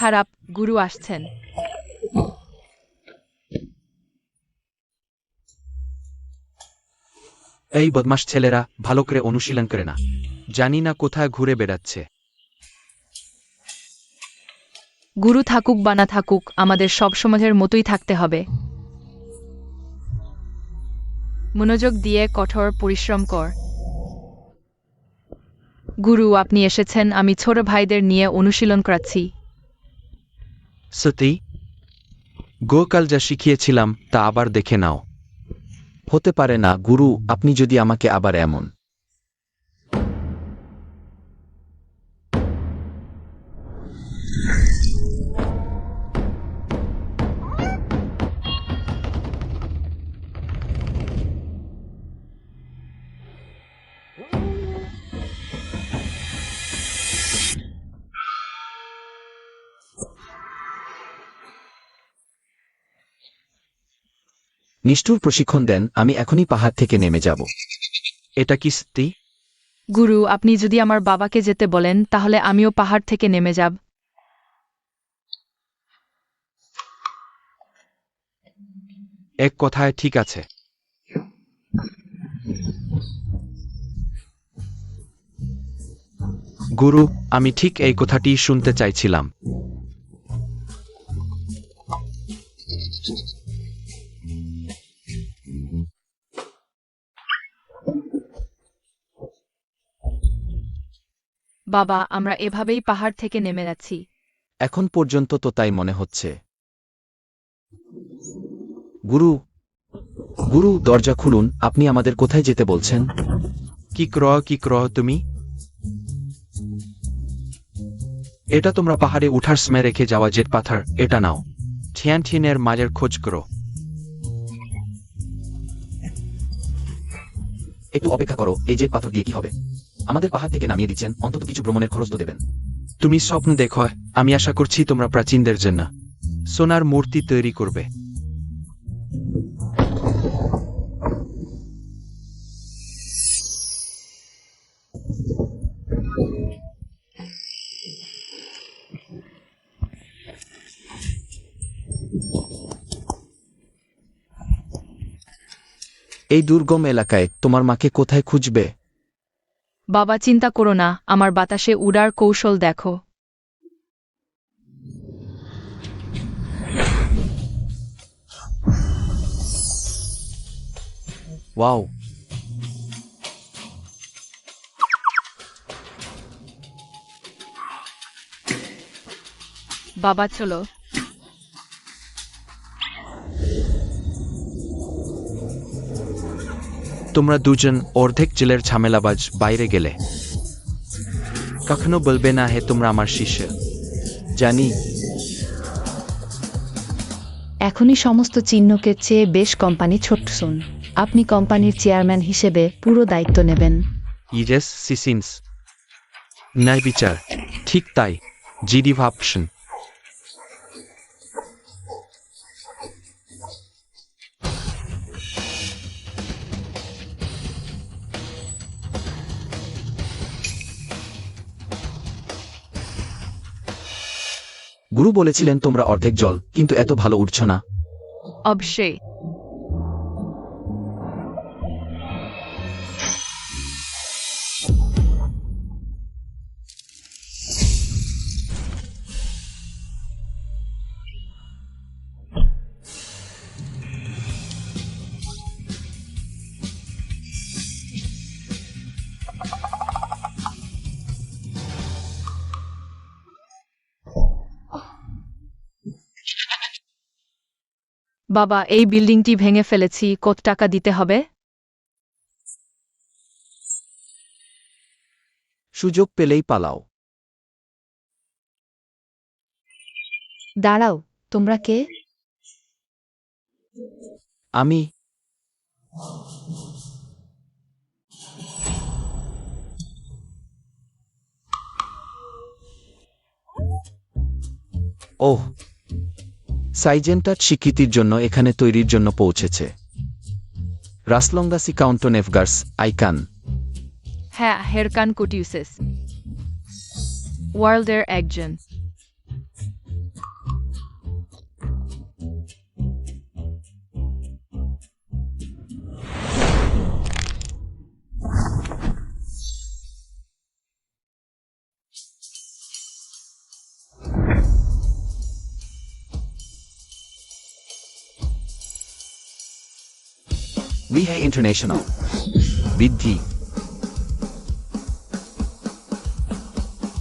খারাপ, গুরু আসছেন। এই বদমাশ ছেলেরা ভালো করে অনুশীলন করে না, জানি না কোথায় ঘুরে বেড়াচ্ছে। গুরু থাকুক বা না থাকুক, আমাদের সব সমাজের মতোই থাকতে হবে। মনোযোগ দিয়ে কঠোর পরিশ্রম কর। গুরু, আপনি এসেছেন, আমি ছোট ভাইদের নিয়ে অনুশীলন করাচ্ছি। সত্যি? গতকাল যা শিখিয়েছিলাম তা আবার দেখে নাও। হতে পারে না গুরু, আপনি যদি আমাকে আবার এমন নিষ্ঠুর প্রশিক্ষণ দেন, আমি এখনই পাহাড় থেকে নেমে যাব। এটা কি সত্যি? গুরু, আপনি যদি আমার বাবাকে যেতে বলেন তাহলে আমিও পাহাড় থেকে নেমে যাব। এক কথায় ঠিক আছে। গুরু, আমি ঠিক এই কথাটি শুনতে চাইছিলাম। বাবা, আমরা এভাবেই পাহাড় থেকে নেমে যাচ্ছি। এখন পর্যন্ত তো তাই মনে হচ্ছে। গুরু, গুরু, দরজা খুলুন, আপনি আমাদের কোথায় যেতে বলছেন? কি ক্রহ তুমি? এটা তোমরা পাহাড়ে উঠার সময় রেখে যাওয়া জেট পাথর, এটা নাও। ঠিয়ানঠিনের মাঝের খোঁজ করো। একটু অপেক্ষা করো, এই যে পাথর দিয়ে কি হবে? আমাদের পাহাড় থেকে নামিয়ে দিচ্ছেন, অন্তত কিছু ভ্রমণের খরচ তো দেবেন। তুমি স্বপ্ন দেখো, আমি আশা করছি তোমরা প্রাচীনদের জন্য সোনার মূর্তি তৈরি করবে। এই দুর্গম এলাকায় তোমার মাকে কোথায় খুঁজবে? বাবা, চিন্তা করো না, আমার বাতাসে উড়ার কৌশল দেখো। ওয়াও! বাবা, চলো। তোমরা দুজন অর্ধেক জেলের ঝামেলাবাজ বাইরে গেলে। কখনো বলবে না হে তোমরা আমার শিষ্য। জানি। এখনই সমস্ত চিহ্নকে চেয়ে বেশ কোম্পানি ছোট্ট শুন। আপনি কোম্পানির চেয়ারম্যান হিসেবে পুরো দায়িত্ব নেবেন। ইরেস সিসিনস ন্যায় বিচার, ঠিক তাই। জিডি ভাবছেন। গুরু বলেছিলেন তোমরা অর্ধেক জল, কিন্তু এত ভালো উঠছ না। অবশ্যই। বাবা, এই বিল্ডিংটি ভেঙে ফেলেছি, কত টাকা দিতে হবে? সুযোগ পেলেই পালাও। দাঁড়াও, তোমরা কে? আমি। ওহ, সাইজেন্টার স্বীকৃতির জন্য এখানে তৈরির জন্য পৌঁছেছে। রাসলঙ্গাসি কাউন্টন এফগার্স আইকান। হ্যাঁ, হেরকান কুটিউসেস ওয়ার্ল্ডের একজন। উইহাই ইন্টারন্যাশনাল বৃদ্ধি।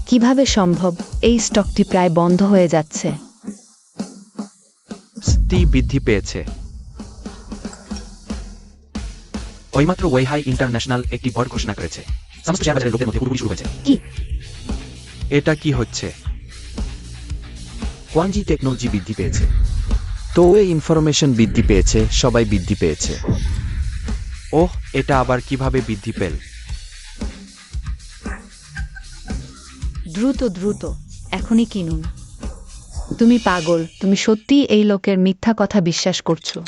কিভাবে সম্ভব? এই স্টকটি প্রায় বন্ধ হয়ে যাচ্ছে। টি বৃদ্ধি পেয়েছে। ওইমাত্র ওয়েহাই ইন্টারন্যাশনাল একটি বড় ঘোষণা করেছে। সমস্ত শেয়ার বাজারের লোকের মধ্যে পুরোপুরি শুরু হয়েছে। কি? এটা কি হচ্ছে? কোয়ানজি টেকনোলজি বৃদ্ধি পেয়েছে। তো এই ইনফরমেশন বৃদ্ধি পেয়েছে, সবাই বৃদ্ধি পেয়েছে। ওহ, এটা আবার কিভাবে বৃদ্ধি পেল? দ্রুত দ্রুত, এখনই কিনুন। তুমি পাগল, তুমি সত্যিই এই লোকের মিথ্যা কথা বিশ্বাস করছো।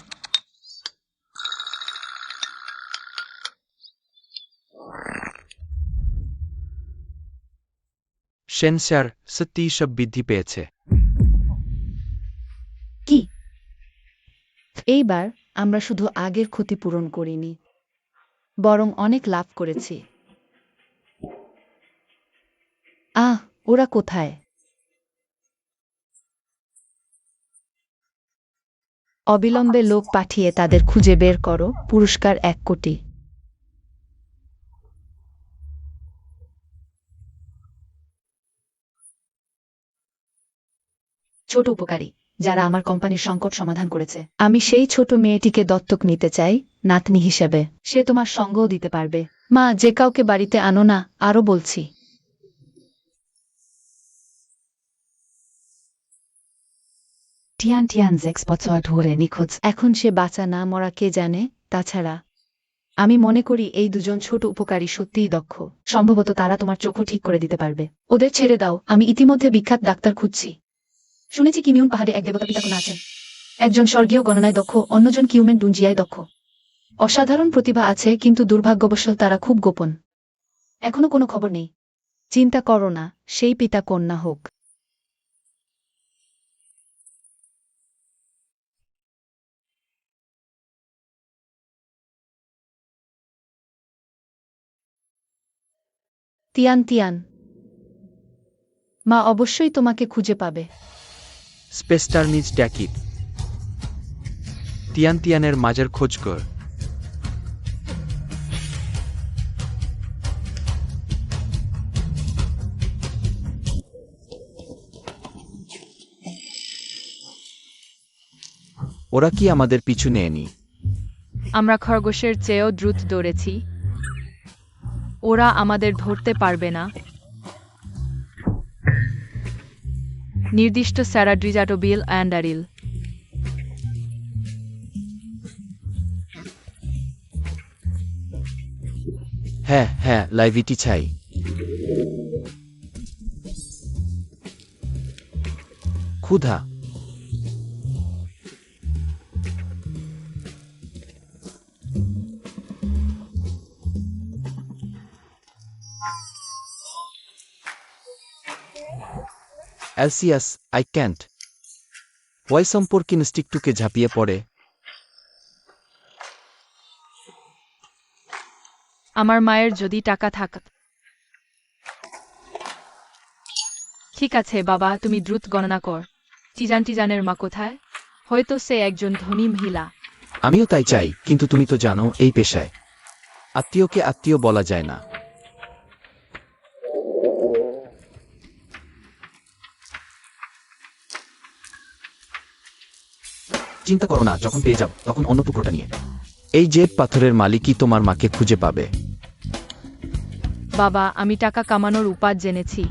সেন্সার সত্যিই সব বৃদ্ধি পেয়েছে। কি? এইবার আমরা শুধু আগের ক্ষতিপূরণ করিনি, বরং অনেক লাভ করেছি। ওরা কোথায়? অবিলম্বে লোক পাঠিয়ে তাদের খুঁজে বের করো। পুরস্কার 1 কোটি। ছোট উপকারী যারা আমার কোম্পানির সংকট সমাধান করেছে। আমি সেই ছোট মেয়েটিকে দত্তক নিতে চাই, নাতনি হিসেবে। সে তোমার সঙ্গও দিতে পারবে। মা, যে কাউকে বাড়িতে আনো না, আরো বলছি। টিয়ান টিয়ান 6 বছর ধরে নিখোঁজ। এখন সে বাঁচা না মরা কে জানে। তাছাড়া আমি মনে করি এই দুজন ছোট উপকারী সত্যিই দক্ষ। সম্ভবত তারা তোমার চোখও ঠিক করে দিতে পারবে। ওদের ছেড়ে দাও, আমি ইতিমধ্যে বিখ্যাত ডাক্তার খুঁজছি। শুনেছি কিমিউন পাহাড়ে এক দেবতা পিতাকুনা আছেন। একজন স্বর্গীয় গণনায় দক্ষ, অন্যজন কিউমেন ডুঞ্জিয়ায় দক্ষ। অসাধারণ প্রতিভা আছে, কিন্তু দুর্ভাগ্যবশত তারা খুব গোপন। এখনো কোনো খবর নেই। চিন্তা করো না, সেই পিতা কন্যা হোক। তিয়ান তিয়ান, মা অবশ্যই তোমাকে খুঁজে পাবে। স্পেস্টার নিজ ট্যাকিট তিয়ান তিয়ানের মাঝের খোঁজ কর। ওরা কি আমাদের পিছু নেয়নি? আমরা খরগোশের চেয়েও দ্রুত দৌড়েছি। ওরা আমাদের ধরতে পারবে না। নির্দিষ্ট স্যারাড্রিজাটোবিল অ্যান্ডারিল। হ্যাঁ হ্যাঁ, লাইভিটি চাই। ক্ষুধা। অ্যালসিয়াস, আই ক্যান্ট। ওয়াই সম্পর্কে ইনস্টিকটুকে ঝাঁপিয়ে পড়ে। আমার মায়ের যদি টাকা থাকত। ঠিক আছে বাবা, তুমি দ্রুত গণনা কর। টিজানের মা কোথায়? হয়তো সে একজন ধনী মহিলা। আমিও তাই চাই, কিন্তু তুমি তো জানো এই পেশায় আত্মীয়কে আত্মীয় বলা যায় না। চিন্তা করো না, যখন পেয়ে যাব তখন অন্য টুকরোটা নিয়ে। এই জেট পাথরের মালিকই তোমার মাকে খুঁজে পাবে। বাবা, আমি টাকা কামানোর উপায় জেনেছি।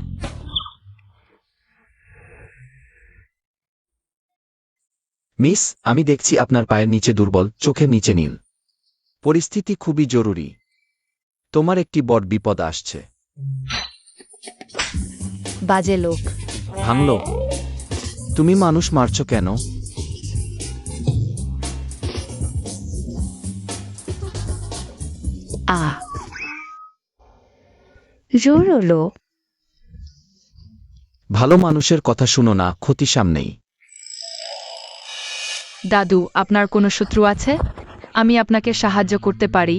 মিস, আমি দেখছি আপনার পায়ের নিচে দুর্বল, চোখের নিচে নীল। পরিস্থিতি খুবই জরুরি। তোমার একটি বড় বিপদ আসছে। বাজে লোক। ভাঙল। তুমি মানুষ মারছ কেন? জোরলো। ভালো মানুষের কথা শুনো না, ক্ষতি সামনেই। দাদু, আপনার কোনো শত্রু আছে? আমি আপনাকে সাহায্য করতে পারি।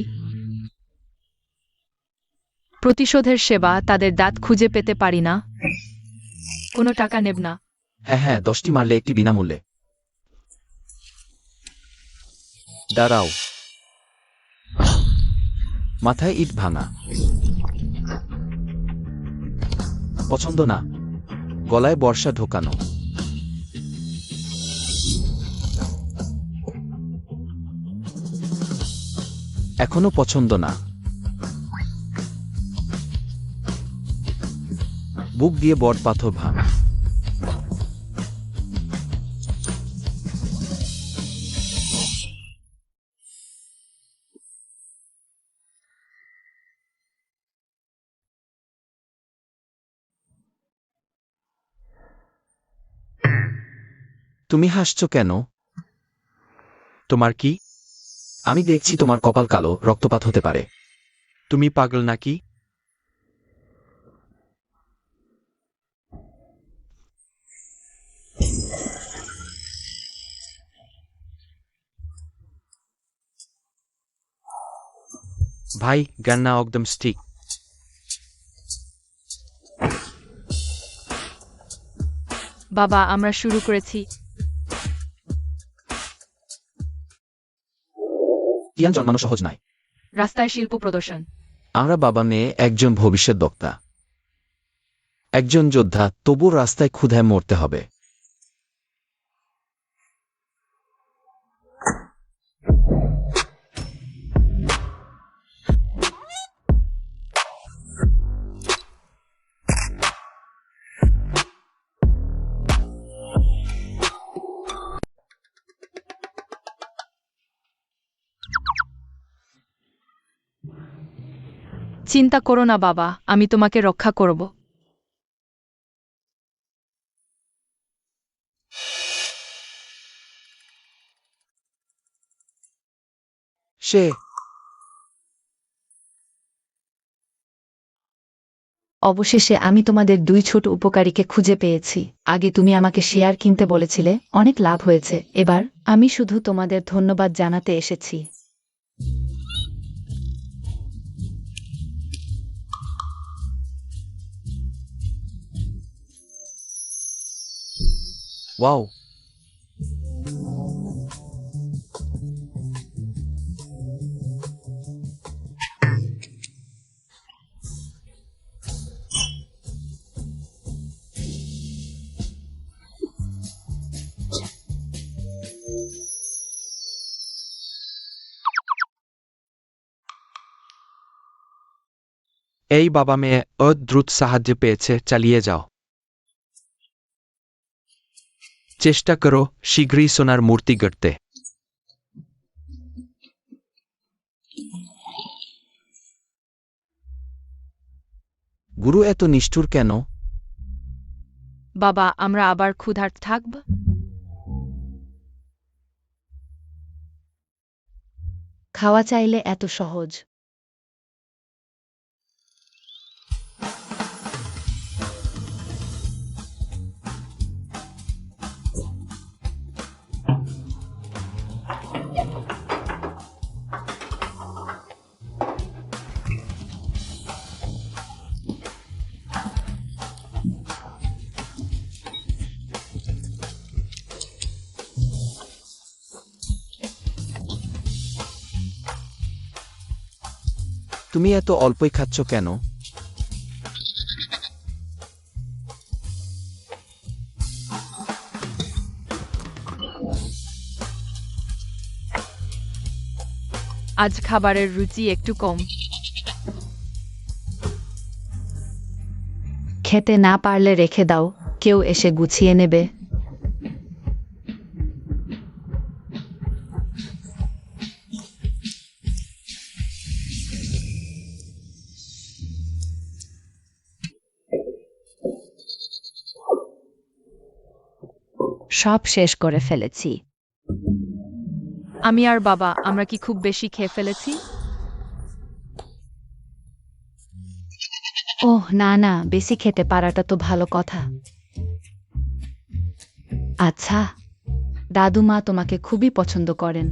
প্রতিশোধের সেবা, তাদের দাঁত খুঁজে পেতে পারি না। কোনো টাকা নেব না। হ্যাঁ হ্যাঁ, 10টি মারলে একটি বিনামূল্যে। দাঁড়াও। মাথায় ইট ভাঙা, পছন্দ না। গলায় বর্ষা ঢোকানো, এখনো পছন্দ না। বুক দিয়ে বট পাথর ভাঙ, তুমি হাসছো কেন? তোমার কি? আমি দেখছি তোমার কপাল কালো, রক্তপাত হতে পারে। তুমি পাগল নাকি? ভাই গান্না একদম স্টিক। বাবা আমরা শুরু করেছি। টিয়ান জন্মানো সহজ নয়। রাস্তায় শিল্প প্রদর্শন। আমরা বাবা মেয়ে, একজন ভবিষ্যৎ বক্তা, একজন যোদ্ধা, তবু রাস্তায় ক্ষুধায় মরতে হবে। চিন্তা করো না বাবা, আমি তোমাকে রক্ষা করব। সে অবশেষে আমি তোমাদের দুই ছোট উপকারীকে খুঁজে পেয়েছি। আগে তুমি আমাকে শেয়ার কিনতে বলেছিলে, অনেক লাভ হয়েছে। এবার আমি শুধু তোমাদের ধন্যবাদ জানাতে এসেছি। ওয়াও, এই বাবা মেয়ে দ্রুত সাহায্য পেয়েছে, চালিয়ে যাও। চেষ্টা করো শীঘ্রই সোনার মূর্তি গড়তে। গুরু এত নিষ্ঠুর কেন? বাবা আমরা আবার ক্ষুধার্ত থাকব। খাওয়া চাইলে এত সহজ? তুমি এত অল্পই খাচ্ছ কেন? আজ খাবারের রুচি একটু কম। খেতে না পারলে রেখে দাও, কেউ এসে গুছিয়ে নেবে। সব শেষ করে ফেলেছি। আমি আর বাবা আমরা কি খুব বেশি খেয়ে ফেলেছি? ওহ না না, বেশি খেতে পারাটা তো ভালো কথা। আচ্ছা, দাদুমা তোমাকে খুবই পছন্দ করেন,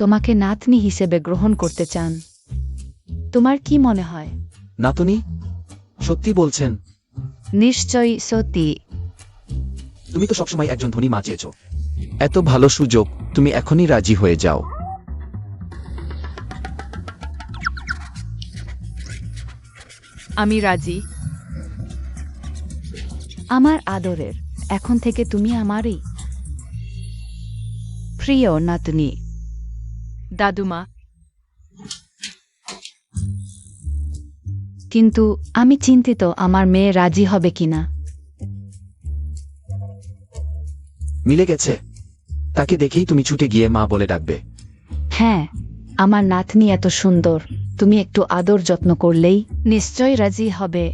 তোমাকে নাতনি হিসেবে গ্রহণ করতে চান। তোমার কি মনে হয়? নাতনি? সত্যি বলছেন? নিশ্চয়ই সত্যি। তুমি তো সবসময় একজন ধনী মা চেয়েছো। এত ভালো সুযোগ, তুমি এখনই রাজি হয়ে যাও। আমি রাজি। আমার আদরের, এখন থেকে তুমি আমারই প্রিয় নাতনি। দাদুমা, কিন্তু আমি চিন্তিত আমার মেয়ে রাজি হবে কিনা। মিলে গেছে। তাকে দেখেই তুমি ছুটে গিয়ে মা বলে ডাকবে। হ্যাঁ, আমার নাতনি এত সুন্দর, তুমি একটু আদর যত্ন করলেই নিশ্চয় রাজি হবে।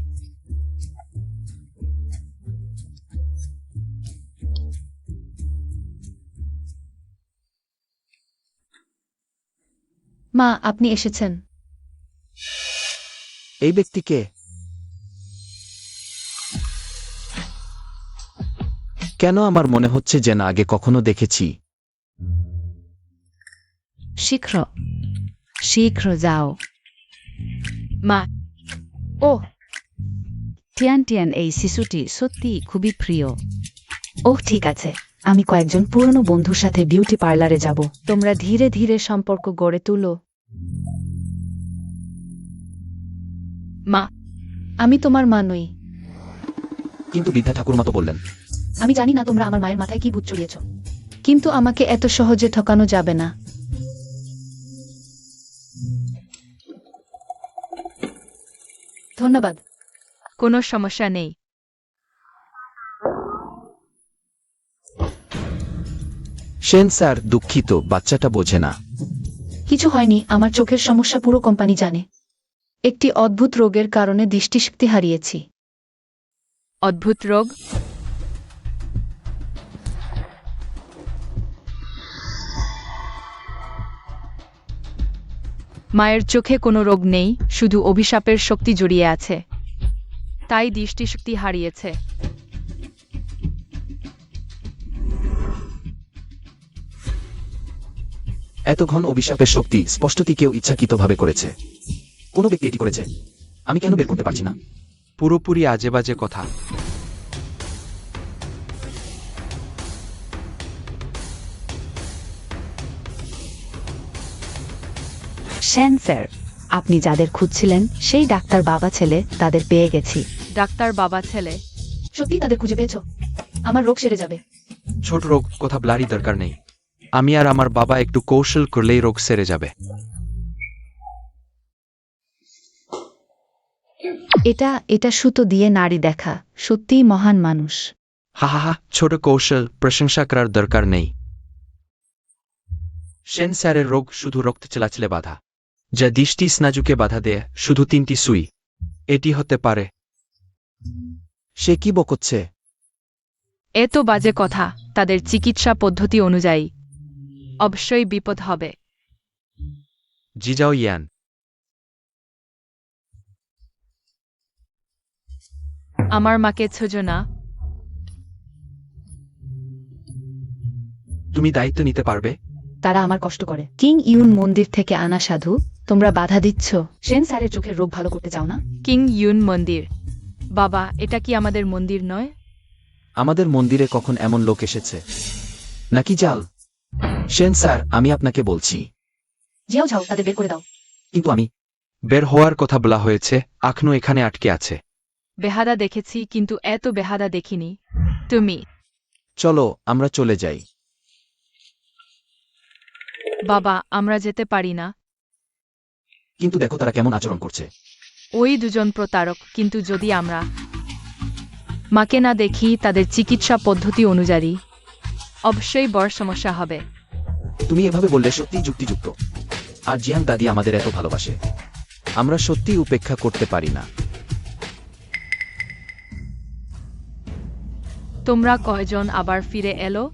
মা, আপনি এসেছেন। এই ব্যক্তিকে কেন আমার মনে হচ্ছে যে না আগে কখনো দেখেছি। শীঘ্র শীঘ্র যাও। মা, ও টিয়ান টিয়ান, এই শিশুটি সত্যি খুবই প্রিয়। ওহ, ঠিক আছে, আমি কয়েকজন পুরনো বন্ধুর সাথে বিউটি পার্লারে যাব। তোমরা ধীরে ধীরে সম্পর্ক গড়ে তুলো। মা, আমি তোমার মা নই। কিন্তু বিদ্যা ঠাকুরমা তো বললেন। আমি জানি না তোমরা আমার মায়ের মাথায় কি ভূত চড়িয়েছ, কিন্তু আমাকে এত সহজে ঠকানো যাবে না। ধন্যবাদ। কোনো সমস্যা নেই। সেন স্যার, দুঃখিত, বাচ্চাটা বোঝে না। কিছু হয়নি, আমার চোখের সমস্যা পুরো কোম্পানি জানে। একটি অদ্ভুত রোগের কারণে দৃষ্টিশক্তি হারিয়েছি। অদ্ভুত রোগ? মায়ের চোখে কোনো রোগ নেই, শুধু অভিশাপের শক্তি জড়িয়ে আছে, তাই দৃষ্টিশক্তি হারিয়েছে। এত ঘন অভিশাপের শক্তি স্পষ্টতই কেউ ইচ্ছাকৃতভাবে করেছে। কোনো ব্যক্তি এটি করেছে। আমি কেন বের করতে পারছি না? পুরোপুরি আজেবাজে কথা। সেন স্যার, আপনি যাদের খুঁজছিলেন সেই ডাক্তার বাবা ছেলে, তাদের পেয়ে গেছি। ডাক্তার বাবা ছেলে? সত্যি তাদের খুঁজে পেয়েছ? আমার রোগ সেরে যাবে। ছোট রোগ, কথা ব্লারি দরকার নেই। আমি আর আমার বাবা একটু কৌশল করলেই রোগ সেরে যাবে। এটা সুতো দিয়ে নাড়ি দেখা, সত্যিই মহান মানুষ। হা হা হা, ছোট কৌশল, প্রশংসা করার দরকার নেই। সেন স্যারের রোগ শুধু রক্ত চলাচলে বাধা, যা দৃষ্টি স্নায়ুকে বাধা দেয়, শুধু 3টি সুই। এটি হতে পারে। সে কি বকচ্ছে? এত বাজে কথা, তাদের চিকিৎসা পদ্ধতি অনুযায়ী অবশ্যই বিপদ হবে। জিজাও ইয়ান, আমার মাকে ছোঁজো না। তুমি দায়িত্ব নিতে পারবে? তারা আমার কষ্ট করে। কিং ইউন মন্দির থেকে আনা সাধু, তোমরা বাধা দিচ্ছ। সেন স্যারের চোখের রোগ ভালো করতে চাও না? কিং ইউন মন্দির? বাবা, এটা কি আমাদের মন্দির নয়? আমাদের মন্দিরে কখন এমন লোক এসেছে? নাকি জাল? সেন স্যার, আমি আপনাকে বলছি। যাও যাও, তাদের বের করে দাও। কিন্তু আমি বের হওয়ার কথা বলা হয়েছে, এখনো এখানে আটকে আছে। বেহাদা দেখেছি, কিন্তু এত বেহাদা দেখিনি। তুমি? চলো, আমরা চলে যাই। বাবা, আমরা যেতে পারি না। কিন্তু দেখো তারা কেমন আচরণ করছে। ওই দুজন প্রতারক, কিন্তু যদি আমরা মাকে না দেখি তাদের চিকিৎসা পদ্ধতি অনুযায়ী, অবশ্যই বড় সমস্যা হবে। তুমি এভাবে বললে সত্যিই যুক্তিযুক্ত। আর জিয়াং দাদি আমাদের এত ভালোবাসে, আমরা সত্যিই উপেক্ষা করতে পারি না। তোমরা কয়জন আবার ফিরে এলো?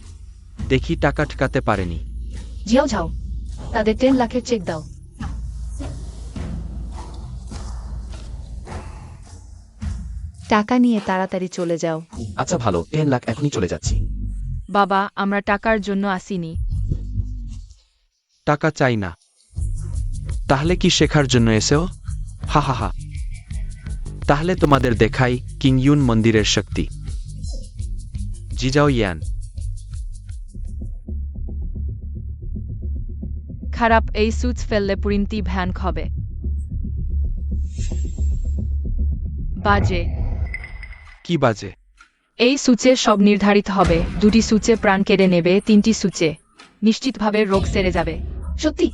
দেখি টাকা ঠকাতে পারেনি। যাও যাও, তাদের 10 লাখের চেক দাও। টাকা নিয়ে তাড়াতাড়ি চলে যাও। আচ্ছা ভালো, 10 লাখ এখনই চলে যাচ্ছি। বাবা, আমরা টাকার জন্য আসিনি। টাকা চাই না। তাহলে কি শেখার জন্য এসেও? হা হা হা। তাহলে তোমাদের দেখাই কিং ইউন মন্দিরের শক্তি। জিজাও ইয়ান, খারাপ, এই সুচ ফেললে পরিণতি ভয়ানক হবে। বাজে। কি বাজে? এই সূচে সব নির্ধারিত হবে। 2টি সূচে প্রাণ কেড়ে নেবে, 3টি সূচে নিশ্চিতভাবে রোগ সেরে যাবে। সত্যি?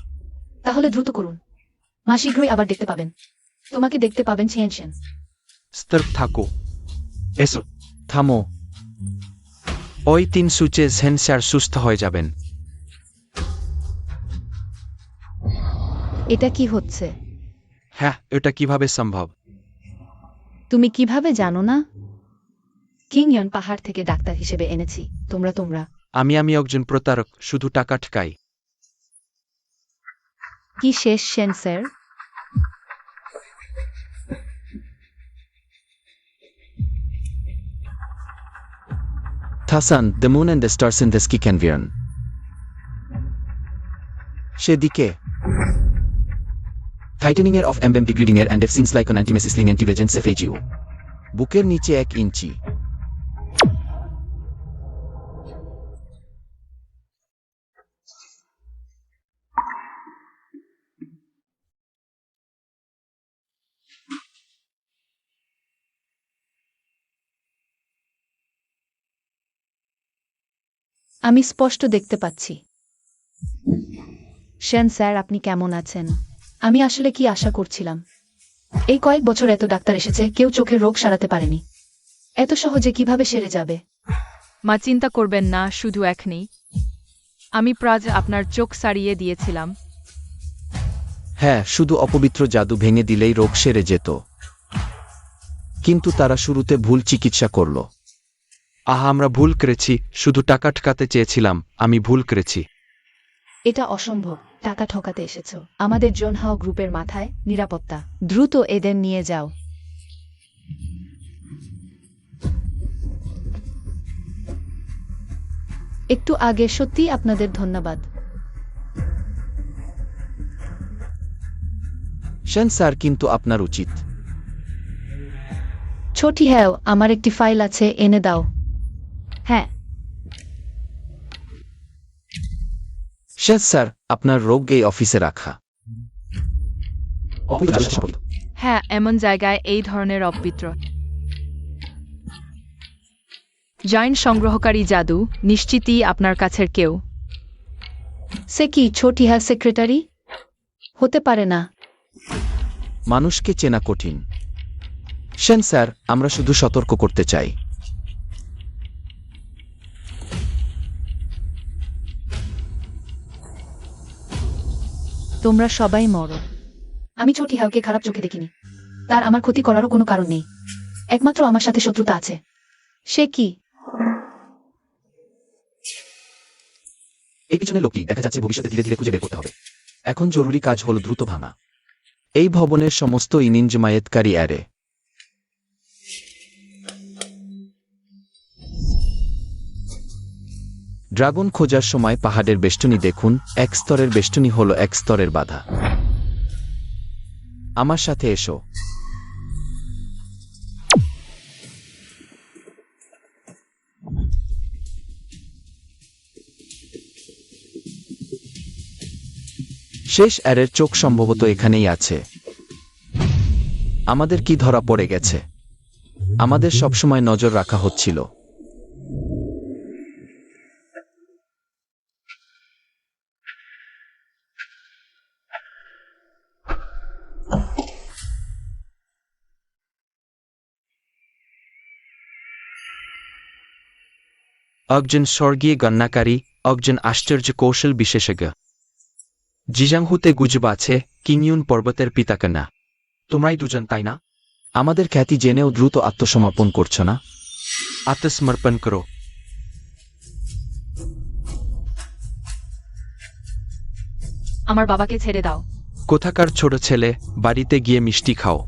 তাহলে দ্রুত করুন। মা শীঘ্রই আবার দেখতে পাবেন। তোমাকে দেখতে পাবেন ছেন। স্তর্ক থাকো। এসো। থামো। ওই 3 সূচে সেন্সার সুস্থ হয়ে যাবেন। এটা কি হচ্ছে? হ্যাঁ, এটা কিভাবে সম্ভব? তুমি কিভাবে জানো না? কিংয়ন পাহাড় থেকে ডাক্তার হিসেবে এনেছি। তোমরা আমি একজন প্রতারক, শুধু টাকা ঠকাই। কি শেষ Sen sir? Tasan, the moon and the stars in the sky can viren. সেদিকে tightening of emblem degrading and it seems like an anti-messisling anti-legend FAGO. বুকের নিচে 1 ইঞ্চি। আমি স্পষ্ট দেখতে পাচ্ছি। সেন স্যার, আপনি কেমন আছেন? আমি আসলে কি আশা করছিলাম? এই কয়েক বছর এত ডাক্তার এসেছে, কেউ চোখের রোগ সারাতে পারেনি। এত সহজে কিভাবে সেরে যাবে? মা, চিন্তা করবেন না, শুধু এখনই। আমি প্রাজ আপনার চোখ সারিয়ে দিয়েছিলাম। হ্যাঁ, শুধু অপবিত্র জাদু ভেঙে দিলেই রোগ সেরে যেত। কিন্তু তারা শুরুতে ভুল চিকিৎসা করল। আমরা ভুল করেছি, শুধু টাকা ঠকাতে চেয়েছিলাম। আমি ভুল করেছি। এটা অসম্ভব। টাকা ঠকাতে এসেছো। আমাদের জোনহাও গ্রুপের মাথায় নিরাপত্তা। দ্রুত এদের নিয়ে যাও। একটু আগে সত্যিই আপনাদের ধন্যবাদ। সেন স্যার, কিন্তু আপনার উচিত। ছোটি, হ্যাঁ, আমার একটি ফাইল আছে, এনে দাও। হ্যাঁ। সেন স্যার, আপনার রোগ এই অফিসে রাখা। হ্যাঁ, এমন জায়গায় এই ধরনের অপবিত্র জয়েন্ট সংগ্রহকারী জাদু নিশ্চিতই আপনার কাছের কেউ। সে কি ছোটি হ্যাঁ সেক্রেটারি? হতে পারে না। মানুষকে চেনা কঠিন। সেন স্যার, আমরা শুধু সতর্ক করতে চাই। তোমরা সবাই মরো। আমি ছোটি হাউকে খারাপ চোখে দেখিনি। তার আমার ক্ষতি করারও কোনো কারণ নেই। একমাত্র আমার সাথে শত্রুতা আছে। সে কি? এই পিছনে লোকটি দেখা যাচ্ছে ভবিষ্যতে ধীরে ধীরে খুঁজে বের করতে হবে। এখন জরুরি কাজ হল দ্রুত ভাঙা এই ভবনের সমস্ত ইনিনজমায়েতকারী অ্যারে। ড্রাগন খোঁজার সময় পাহাড়ের বেষ্টনী দেখুন। 1 স্তরের বেষ্টনী হল 1 স্তরের বাধা। আমার সাথে এসো। শেষ অ্যারের চোখ সম্ভবত এখানেই আছে। আমাদের কি ধরা পড়ে গেছে? আমাদের সবসময় নজর রাখা হচ্ছিল। একজন স্বর্গীয় গণনাকারী, একজন আশ্চর্য কৌশল বিশেষজ্ঞ। জিজাংহুতে গুজব আছে কিংইউন পর্বতের পিতাকে না। তোমরাই দুজন, তাই না? আমাদের খ্যাতি জেনেও দ্রুত আত্মসমর্পণ করছ না? আত্মসমর্পণ করো। আমার বাবাকে ছেড়ে দাও। কোথাকার ছোট ছেলে, বাড়িতে গিয়ে মিষ্টি খাও।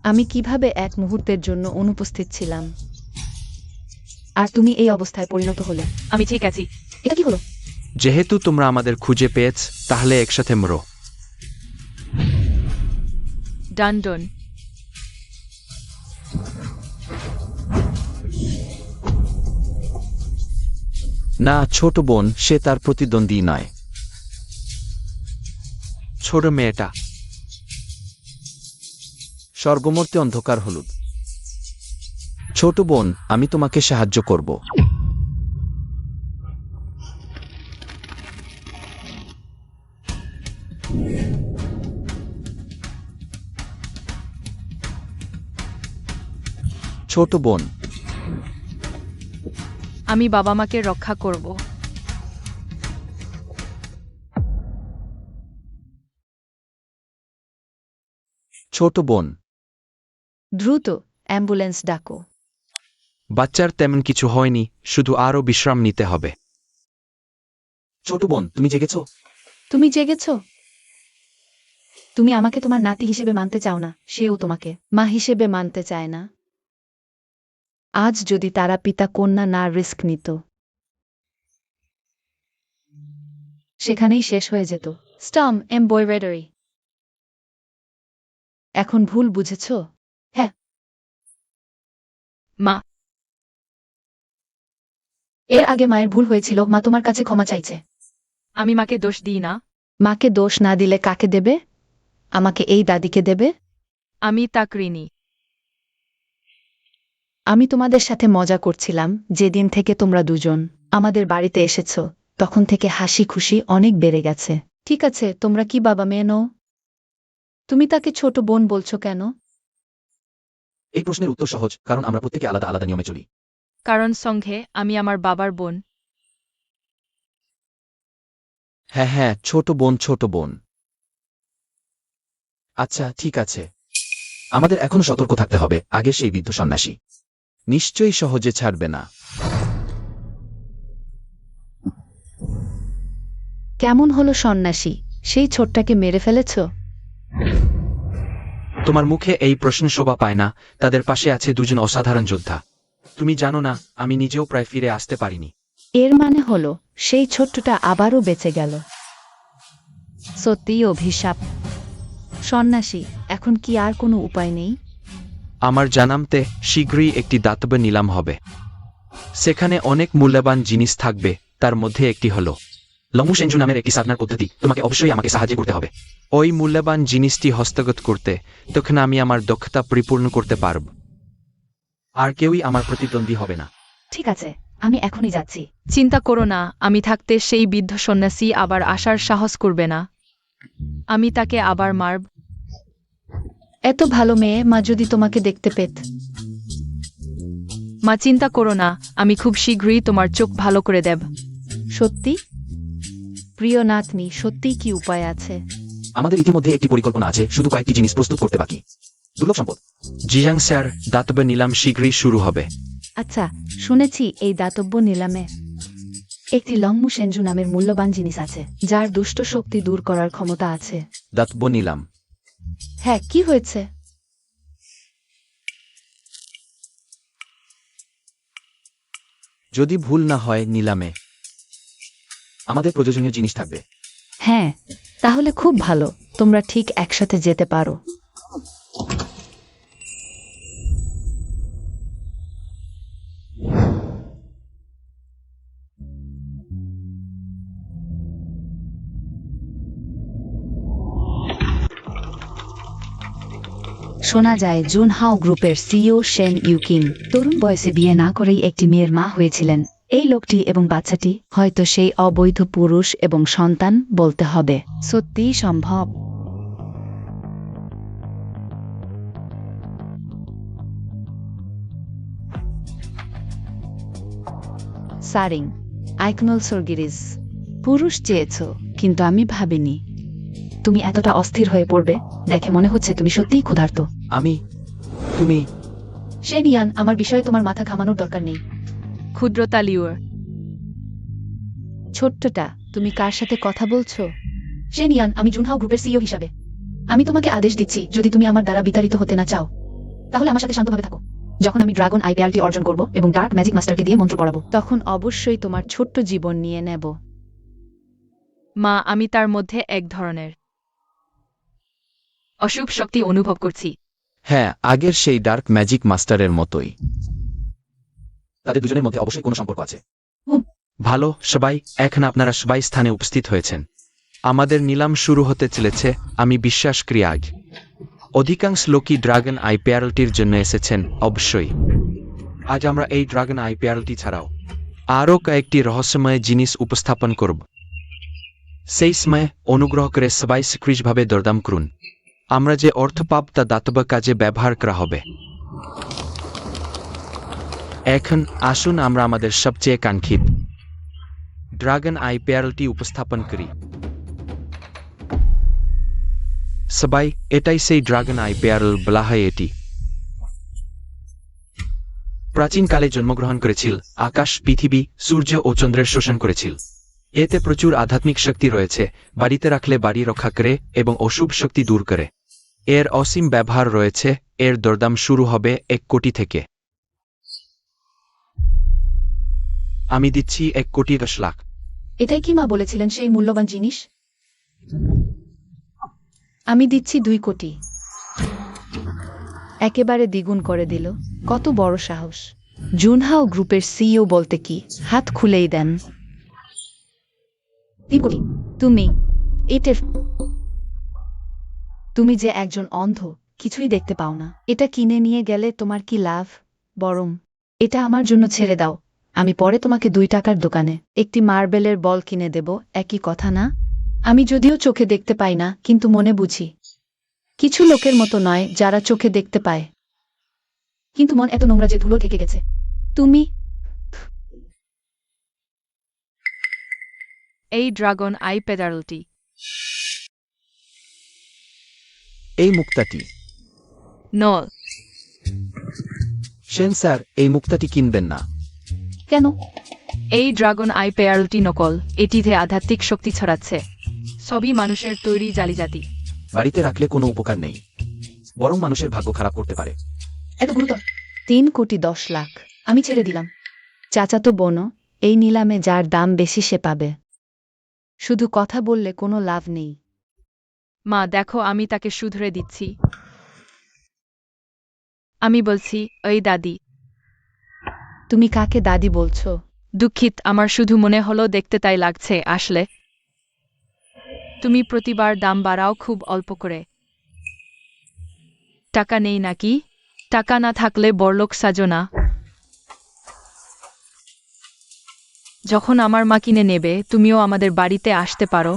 আমি কিভাবে এক মুহূর্তের জন্য অনুপস্থিত ছিলাম, আর তুমি এই অবস্থায় পরিণত হলে? আমি ঠিক আছি। এটা কি হলো? যেহেতু তোমরা আমাদের খুঁজে পেয়েছ, তাহলে একসাথে মরো। ডানডন। না ছোট বোন, সে তার প্রতিদ্বন্দ্বী নয়। ছোট মেয়েটা। স্বর্গমূর্তি অন্ধকার হলুদ। ছোট বোন, আমি তোমাকে সাহায্য করব। ছোট বোন, আমি বাবা মাকে রক্ষা করব। ছোট বোন, দ্রুত অ্যাম্বুলেন্স ডাকো। বাচ্চার তেমন কিছু হয়নি, শুধু আরও বিশ্রাম নিতে হবে। ছোট বোন, তুমি জেগেছ? তুমি জেগেছ? তুমি আমাকে তোমার নাতি হিসেবে মানতে চাও না, সেও তোমাকে মা হিসেবে মানতে চায় না। আজ যদি তারা পিতা কন্যা না রিস্ক নিত, সেখানেই শেষ হয়ে যেত। Stamp embroidery. এখন ভুল বুঝেছ? হ্যাঁ। মা, এর আগে মায়ের ভুল হয়েছিল, মা তোমার কাছে ক্ষমা চাইছে। আমি মাকে দোষ দিই না। মাকে দোষ না দিলে কাকে দেবে? আমাকে, এই দাদিকে দেবে? আমি তা করিনি। আমি তোমাদের সাথে মজা করছিলাম। যেদিন থেকে তোমরা দুজন আমাদের বাড়িতে এসেছ, তখন থেকে হাসি খুশি অনেক বেড়ে গেছে। ঠিক আছে, তোমরা কি বাবা মেয়ে নও? তুমি তাকে ছোট বোন বলছো কেন? এই প্রশ্নের উত্তর সহজ, কারণ আমরা প্রত্যেকে আলাদা আলাদা নিয়মে চলি। কারণ সঙ্গে আমি আমার বাবার বোন। হ্যাঁ হ্যাঁ, ছোট বোন, ছোট বোন। আচ্ছা ঠিক আছে, আমাদের এখনো সতর্ক থাকতে হবে। আগে সেই বৃদ্ধ সন্ন্যাসী নিশ্চয়ই সহজে ছাড়বে না। কেমন হলো সন্ন্যাসী? সেই ছোটটাকে মেরে ফেলেছ? তোমার মুখে এই প্রশ্ন শোভা পায় না। তাদের পাশে আছে দুজন অসাধারণ যোদ্ধা। তুমি জানো না, আমি নিজেও প্রায় ফিরে আসতে পারিনি। এর মানে হলো সেই ছোট্টটা আবারও বেঁচে গেল। সত্যিই অভিশাপ। সন্ন্যাসী, এখন কি আর কোনো উপায় নেই? আমার জানামতে শীঘ্রই একটি দাতব্য নিলাম হবে। সেখানে অনেক মূল্যবান জিনিস থাকবে, তার মধ্যে একটি হলো লম্বু সেঞ্জু নামের একটি সাধনার পদ্ধতি। তোমাকে অবশ্যই আমাকে সাহায্য করতে হবে। ওই মূল্যবান জিনিসটি হস্তগত করতে তখন আমি আমার দক্ষতা পরিপূর্ণ করতে পারব। আর কেউই আমার প্রতিদ্বন্দ্বী হবে না। ঠিক আছে, আমি এখনই যাচ্ছি। চিন্তা করো না, আমি থাকতে সেই বৃদ্ধ সন্ন্যাসী আবার আসার সাহস করবে না। আমি তাকে আবার মারব। এত ভালো মেয়ে, মা যদি তোমাকে দেখতে পেত। মা, চিন্তা করো না, আমি খুব শীঘ্রই তোমার চোখ ভালো করে দেব। সত্যি? প্রিয় নাতনি, সত্যিই কি উপায় আছে? আমাদের ইতিমধ্যে একটি পরিকল্পনা আছে, শুধু কয়েকটি জিনিস প্রস্তুত করতে বাকি। দুর্লভ সম্পদ। জিয়াং স্যার, দাতব্য নিলাম শীঘ্রই শুরু হবে। আচ্ছা, শুনেছি এই দাতব্য নিলামে একটি লংমু সেঞ্জু নামের মূল্যবান জিনিস আছে, যার দুষ্ট শক্তি দূর করার ক্ষমতা আছে। দাতব্য নিলাম। হ্যাঁ, কি হয়েছে? যদি ভুল না হয়, নিলামে আমাদের প্রয়োজনীয় জিনিস থাকবে। হ্যাঁ, তাহলে খুব ভালো। তোমরা ঠিক একসাথে যেতে পারো। শোনা যায় জুনহাও গ্রুপের সিইও শেন ইউকিং তরুণ বয়সে বিয়ে না করেই একটি মেয়ের মা হয়েছিলেন। এই লোকটি এবং বাচ্চাটি হয়তো সেই অবৈধ পুরুষ এবং সন্তান বলতে হবে। সত্যিই সম্ভব। সারিং আইকনল সর্গিরিজ, পুরুষ চেয়েছ, কিন্তু আমি ভাবিনি তুমি এতটা অস্থির হয়ে পড়বে। দেখে মনে হচ্ছে তুমি সত্যিই ক্ষুধার্ত। তুমি শেনিয়ান, আমার বিষয়ে তোমার মাথা ঘামানোর দরকার নেই। ক্ষুদ্রতা লিওর। ছোট্টটা, তুমি কার সাথে কথা বলছো? শেনিয়ান, আমি জুনহাও গ্রুপের সিইও হিসাবে আমি তোমাকে আদেশ দিচ্ছি, যদি তুমি আমার দ্বারা বিতাড়িত হতে না চাও, তাহলে আমার সাথে শান্তভাবে থাকো। যখন আমি ড্রাগন আই পেয়ারটি অর্জন করব এবং ডার্ক ম্যাজিক মাস্টারকে দিয়ে মন্ত্র পড়াবো, তখন অবশ্যই তোমার ছোট্ট জীবন নিয়ে নেব। মা, আমি তার মধ্যে এক ধরনের অশুভ শক্তি অনুভব করছি। হ্যাঁ, আগের সেই ডার্ক ম্যাজিক মাস্টারের মতোই। তাদের দুজনের মধ্যে অবশ্যই কোনো সম্পর্ক আছে। ভালো সবাই, এখন আপনারা সবাই স্থানে উপস্থিত হয়েছেন। আমাদের নিলাম শুরু হতে চলেছে, আমি বিশ্বাস করি আজ অধিকাংশ লোকই ড্রাগন আই প্যারেলটির জন্য এসেছেন। অবশ্যই আজ আমরা এই ড্রাগন আই প্যারেলটি ছাড়াও আরও কয়েকটি রহস্যময় জিনিস উপস্থাপন করব। সেই সময় অনুগ্রহ করে সবাই সক্রিয়ভাবে দরদাম করুন। আমরা যে অর্থ পাব তা দাতব্য কাজে ব্যবহার করা হবে। এখন আসুন আমরা আমাদের সবচেয়ে কাঙ্ক্ষিত ড্রাগন আই প্যারেলটি উপস্থাপন করি। সবাই, এটাই সেই ড্রাগন আই প্যারেল বলা হয়। এটি প্রাচীনকালে জন্মগ্রহণ করেছিল, আকাশ, পৃথিবী, সূর্য ও চন্দ্রের শোষণ করেছিল। এতে প্রচুর আধ্যাত্মিক শক্তি রয়েছে, বাড়িতে রাখলে বাড়ি রক্ষা করে এবং অশুভ শক্তি দূর করে। এর অসীম ব্যবহার রয়েছে। এর দরদাম শুরু হবে 1 কোটি থেকে। আমি দিচ্ছি 1,10,00,000। এটাই কি মা বলেছিলেন সেই মূল্যবান জিনিস? আমি দিচ্ছি 2 কোটি। একেবারে দ্বিগুণ করে দিল। কত বড় সাহস! জুনহাও গ্রুপের সিইও বলতে কি হাত খুলেই দেন। 3 কোটি? তুমি এটার তুমি যে একজন অন্ধ, কিছুই দেখতে পাও না। এটা কিনে নিয়ে গেলে তোমার কি লাভ? বরং এটা আমার জন্য ছেড়ে দাও, আমি পরে তোমাকে 2 টাকার দোকানে একটি মার্বেলের বল কিনে দেব। একই কথা না? আমি যদিও চোখে দেখতে পাই না, কিন্তু মনে বুঝি। কিছু লোকের মতো নয় যারা চোখে দেখতে পায়, কিন্তু মন এত নোংরা যে ধুলো ঢেকে গেছে। তুমি এই ড্রাগন আই প্যারেলটি এই মুক্তাটি। নল। সেন স্যার, এই মুক্তাটি কিনবেন না। কেন? এই ড্রাগন আই প্যারেলটি নকল। এটিতে আধ্যাত্মিক শক্তি ছড়াচ্ছে। সবই মানুষের তৈরি জালিয়াতি। বাড়িতে রাখলে কোনো উপকার নেই, বরং মানুষের ভাগ্য খারাপ করতে পারে। এত গুরুতর? 3,10,00,000 আমি ছেড়ে দিলাম। চাচাতো বোনও, এই নিলামে যার দাম বেশি সে পাবে। শুধু কথা বললে কোনো লাভ নেই। মা দেখো, আমি তাকে শুধরে দিচ্ছি। আমি বলছি, ওই দাদি। তুমি কাকে দাদি বলছো? দুঃখিত, আমার শুধু মনে হলো দেখতে তাই লাগছে। আসলে তুমি প্রতিবার দাম বাড়াও খুব অল্প করে। টাকা নেই নাকি? টাকা না থাকলে বড়লোক সাজো না। যখন আমার মা কিনে নেবে, তুমিও আমাদের বাড়িতে আসতে পারো,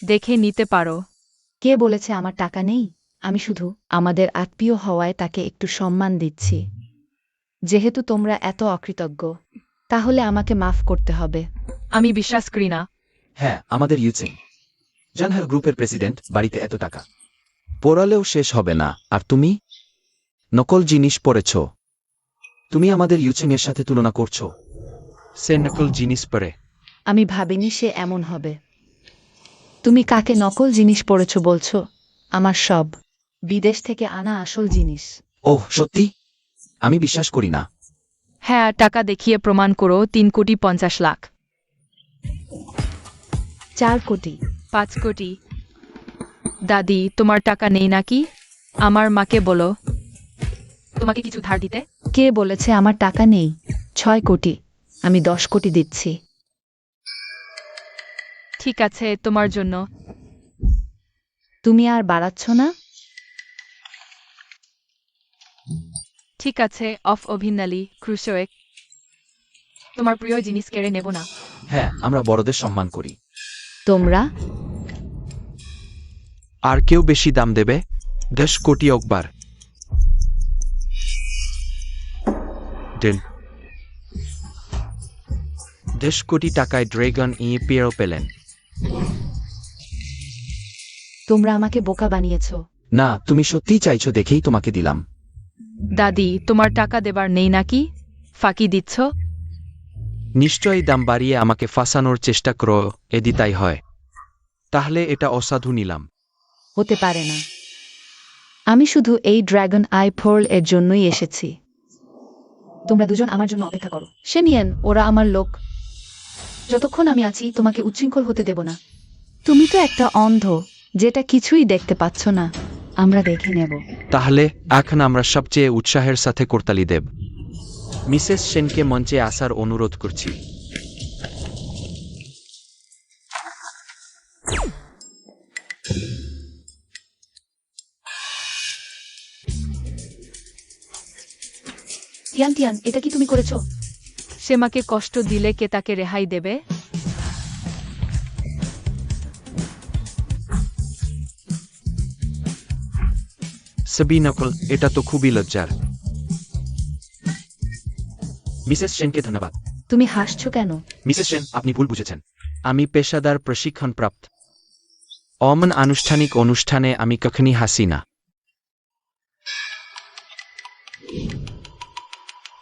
দেখে নিতে পারো। কে বলেছে আমার টাকা নেই? আমি শুধু আমাদের আত্মীয় হওয়ায় তাকে একটু সম্মান দিচ্ছি। যেহেতু তোমরা এত অকৃতজ্ঞ, তাহলে আমাকে মাফ করতে হবে। আমি বিশ্বাস করি না। হ্যাঁ, আমাদের ইউচিং জানহার গ্রুপের প্রেসিডেন্ট, বাড়িতে এত টাকা পোড়ালেও শেষ হবে না। আর তুমি নকল জিনিস পরেছ। তুমি আমাদের ইউচিং এর সাথে তুলনা করছো। সে নকল জিনিস পরে। আমি ভাবিনি সে এমন হবে। তুমি কাকে নকল জিনিস পরেছ বলছো? আমার সব বিদেশ থেকে আনা আসল জিনিস। ওহ সত্যি? আমি বিশ্বাস করি না। হ্যাঁ, টাকা দেখিয়ে প্রমাণ করো। 3,50,00,000। 4 কোটি? 5 কোটি? দাদি, তোমার টাকা নেই নাকি? আমার মাকে বলো তোমাকে কিছু ধার দিতে। কে বলেছে আমার টাকা নেই? 6 কোটি। আমি 10 কোটি দিচ্ছি। ঠিক আছে, তোমার জন্য। তুমি আর বাড়াচ্ছ না? ঠিক আছে, অফ অভিনালী ক্রুশোয়েক। তোমার প্রিয় জিনিস কেড়ে নেব না। হ্যাঁ, আমরা বড়দের সম্মান করি। তোমরা আর কেউ বেশি দাম দেবে? 10 কোটি একবার। দেন 10 কোটি টাকায় ড্রাগন ই প্যারেল পেলেন। তোমরা আমাকে বোকা বানিয়েছ। না, তুমি সত্যিই চাইছো দেখেই তোমাকে দিলাম। দাদি, তোমার টাকা দেবার নেই নাকি? ফাঁকি দিচ্ছ? নিশ্চয়ই দাম বাড়িয়ে আমাকে ফাঁসানোর চেষ্টা করো। এদি তাই হয়, তাহলে এটা অসাধু নিলাম। হতে পারে না। আমি শুধু এই ড্রাগন আই পেয়ার্ল এর জন্যই এসেছি। তোমরা দুজন আমার জন্য অপেক্ষা করো। শেমিয়েন, ওরা আমার লোক। যতক্ষণ আমি আছি তোমাকে উচ্ছৃঙ্খল হতে দেব না। তুমি তো একটা অন্ধ, যেটা কিছুই দেখতে পাচ্ছ না। আমরা দেখে নেব। তাহলে এখন আমরা সবচেয়ে উৎসাহের সাথে করতালি দেব। মিসেস সেনকে মঞ্চে আসার অনুরোধ করছি। টিয়ান টিয়ান, এটা কি তুমি করেছো? সে মাকে কষ্ট দিলে কে তাকে রেহাই দেবে? সবই নকল, এটা তো খুবই লজ্জার। মিসেস সেনকে ধন্যবাদ। তুমি হাসছো কেন? মিসেস সেন, আপনি ভুল বুঝেছেন। আমি পেশাদার প্রশিক্ষণপ্রাপ্ত। অমন আনুষ্ঠানিক অনুষ্ঠানে আমি কখনই হাসি না।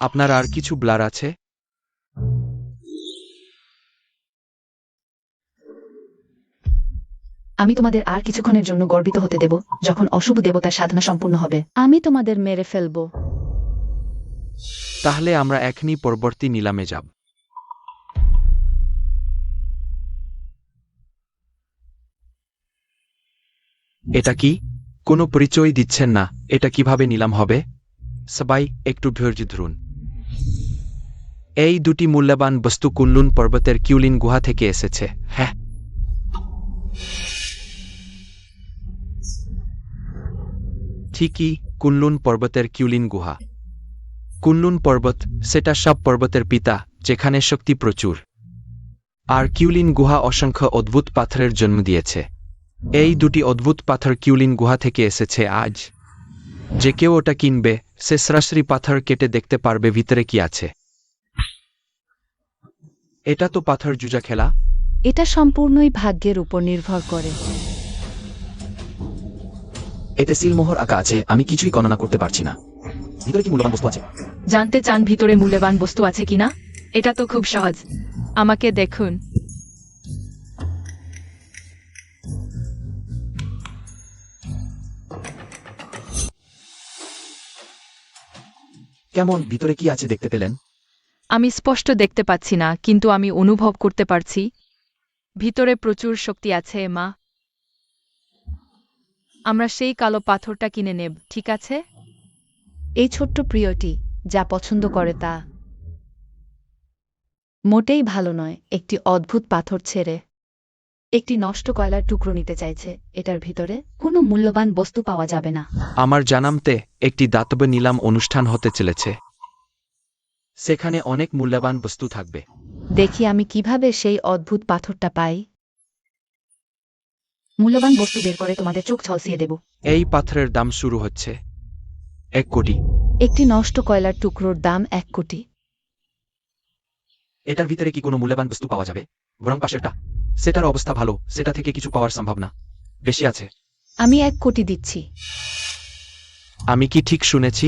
আপনার আর কিছু ব্লার আছে? আমি তোমাদের আর কিছুক্ষণের জন্য গর্বিত হতে দেব, যখন অশুভ দেবতার সাধনা সম্পূর্ণ হবে আমি তোমাদের মেরে ফেলবো। তাহলে আমরা এখনই পরবর্তী নিলামে যাব। এটা কি? কোনো পরিচয় দিচ্ছেন না, এটা কিভাবে নিলাম হবে? সবাই একটু ধৈর্য ধরুন। এই দুটি মূল্যবান বস্তু কুনলুন পর্বতের কিউলিন গুহা থেকে এসেছে। হ্যাঁ, ঠিকই, কুনলুন পর্বতের কিউলিন গুহা। কুনলুন পর্বত, সেটা সব পর্বতের পিতা, যেখানে শক্তি প্রচুর। আর কিউলিন গুহা অসংখ্য অদ্ভুত পাথরের জন্ম দিয়েছে। এই দুটি অদ্ভুত পাথর কিউলিন গুহা থেকে এসেছে আজ। যে কেউ ওটা কিনবে, সে সরাসরি পাথর কেটে দেখতে পারবে ভিতরে কি আছে। এটা তো পাথর জুজা খেলা। এটা সম্পূর্ণই ভাগ্যের উপর নির্ভর করে। এতে সিলমোহর আঁকা আছে, আমি কিছুই গণনা করতে পারছি না। ভিতরে কি মূল্যবান বস্তু আছে? জানতে চান ভিতরে মূল্যবান বস্তু আছে কিনা? এটা তো খুব সহজ। আমাকে দেখুন। কেমন, ভিতরে কি আছে দেখতে পেলেন? আমি স্পষ্ট দেখতে পাচ্ছি না, কিন্তু আমি অনুভব করতে পারছি ভিতরে প্রচুর শক্তি আছে মা। আমরা সেই কালো পাথরটা কিনে নেব, ঠিক আছে? এই ছোট্ট প্রিয়টি যা পছন্দ করে তা মোটেই ভালো নয়। একটি অদ্ভুত পাথর ছেড়ে একটি নষ্ট কয়লার টুকরো নিতে চাইছে। এটার ভিতরে কোনো মূল্যবান বস্তু পাওয়া যাবে না। আমার জানামতে একটি দাতব্য নিলাম অনুষ্ঠান হতে চলেছে। সেখানে অনেক মূল্যবান বস্তু থাকবে। দেখি আমি কিভাবে সেই অদ্ভুত পাথরটা পাই। মূল্যবান বস্তু বের করে তোমাদের চোখ ঝলসিয়ে দেব। এই পাথরের দাম শুরু হচ্ছে 1 কোটি। একটি নষ্ট কয়লার টুকরোর দাম 1 কোটি। এটার ভিতরে কি কোনো মূল্যবান বস্তু পাওয়া যাবে? বরং পাশেরটা, সেটার অবস্থা ভালো, সেটা থেকে কিছু পাওয়ার সম্ভাবনা বেশি আছে। আমি 1 কোটি দিচ্ছি। আমি কি ঠিক শুনেছি?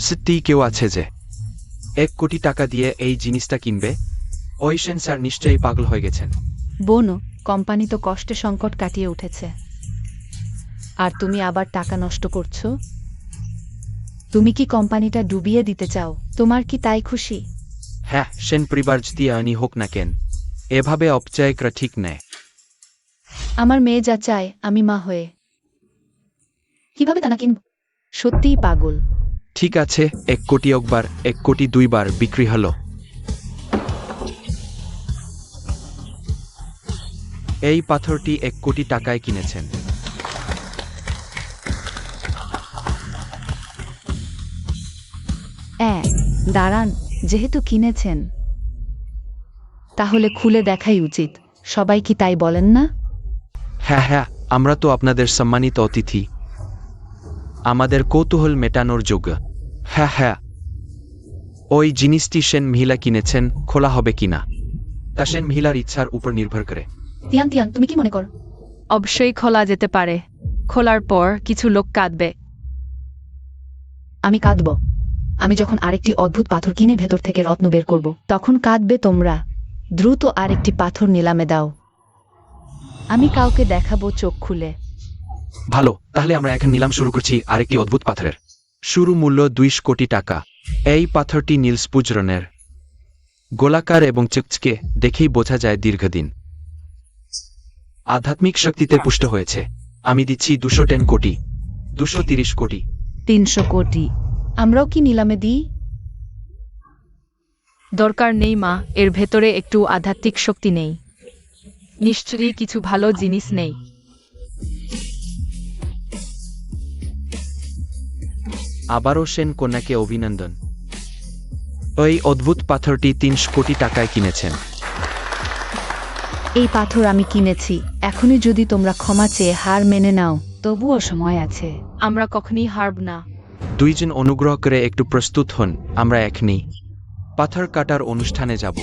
সত্যিই কেউ আছে যে 1 কোটি টাকা দিয়ে এই জিনিসটা কিনবে? ওই সেন স্যার নিশ্চয়ই পাগল হয়ে গেছেন। বোন, কোম্পানি তো কষ্টে সংকট কাটিয়ে উঠেছে, আর তুমি আবার টাকা নষ্ট করছো। তুমি কি কোম্পানিটা ডুবিয়ে দিতে চাও? তোমার কি তাই খুশি? হ্যাঁ, সেন পরিবার যদি আইনি হোক না কেন, এভাবে অপচয় করা ঠিক নেয়। আমার মেয়ে যা চায় আমি মা হয়ে কিভাবে তা না কিনব? সত্যিই পাগল। ঠিক আছে, 1 কোটি একবার, 1 কোটি 2 বার বিক্রি হলো। এই পাথরটি 1 কোটি টাকায় কিনেছেন। দাঁড়ান, যেহেতু কিনেছেন তাহলে খুলে দেখাই উচিত। সবাই কি তাই বলেন না? হ্যাঁ হ্যাঁ, আমরা তো আপনাদের সম্মানিত অতিথি। আমাদের কৌতূহল মেটানোর যোগ্য। হ্যাঁ হ্যাঁ, ওই জিনিসটি সেন মহিলা কিনেছেন, খোলা হবে কিনা তা সেন মহিলার ইচ্ছার উপর নির্ভর করে। তিয়ান তিয়ান, তুমি কি মনে করো? অবশ্যই খোলা যেতে পারে। খোলার পর কিছু লোক কাঁদবে। আমি কাঁদব। আমি যখন আরেকটি অদ্ভুত পাথর কিনে ভেতর থেকে রত্ন বের করব, তখন কাঁদবে তোমরা। দ্রুত আরেকটি পাথর নিলামে দাও। আমি কাউকে দেখাবো চোখ খুলে। ভালো, তাহলে আমরা এখন নিলাম শুরু করছি আরেকটি অদ্ভুত পাথরের। শুরু মূল্য 2 কোটি টাকা। এই পাথরটি নীলসপুজরনের, গোলাকার এবং চকচকে, দেখেই বোঝা যায় দীর্ঘদিন আধ্যাত্মিক শক্তিতে পুষ্ট হয়েছে। আমি দিচ্ছি 210 কোটি, 230 কোটি। 300 কোটি। আমরাও কি নিলামে দিই? দরকার নেই মা, এর ভেতরে একটু আধ্যাত্মিক শক্তি নেই। নিশ্চয়ই কিছু ভালো জিনিস নেই। আবারও সেন কন্যাকে অভিনন্দন। ওই অদ্ভুত পাথরটি 300 কোটি টাকায় কিনেছেন। এই পাথর আমি কিনেছি, এখনই যদি তোমরা ক্ষমা চেয়ে হার মেনে নাও তবুও সময় আছে। আমরা কখনই হারব না। দুইজন অনুগ্রহ করে একটু প্রস্তুত হন, আমরা এখনই পাথর কাটার অনুষ্ঠানে যাব।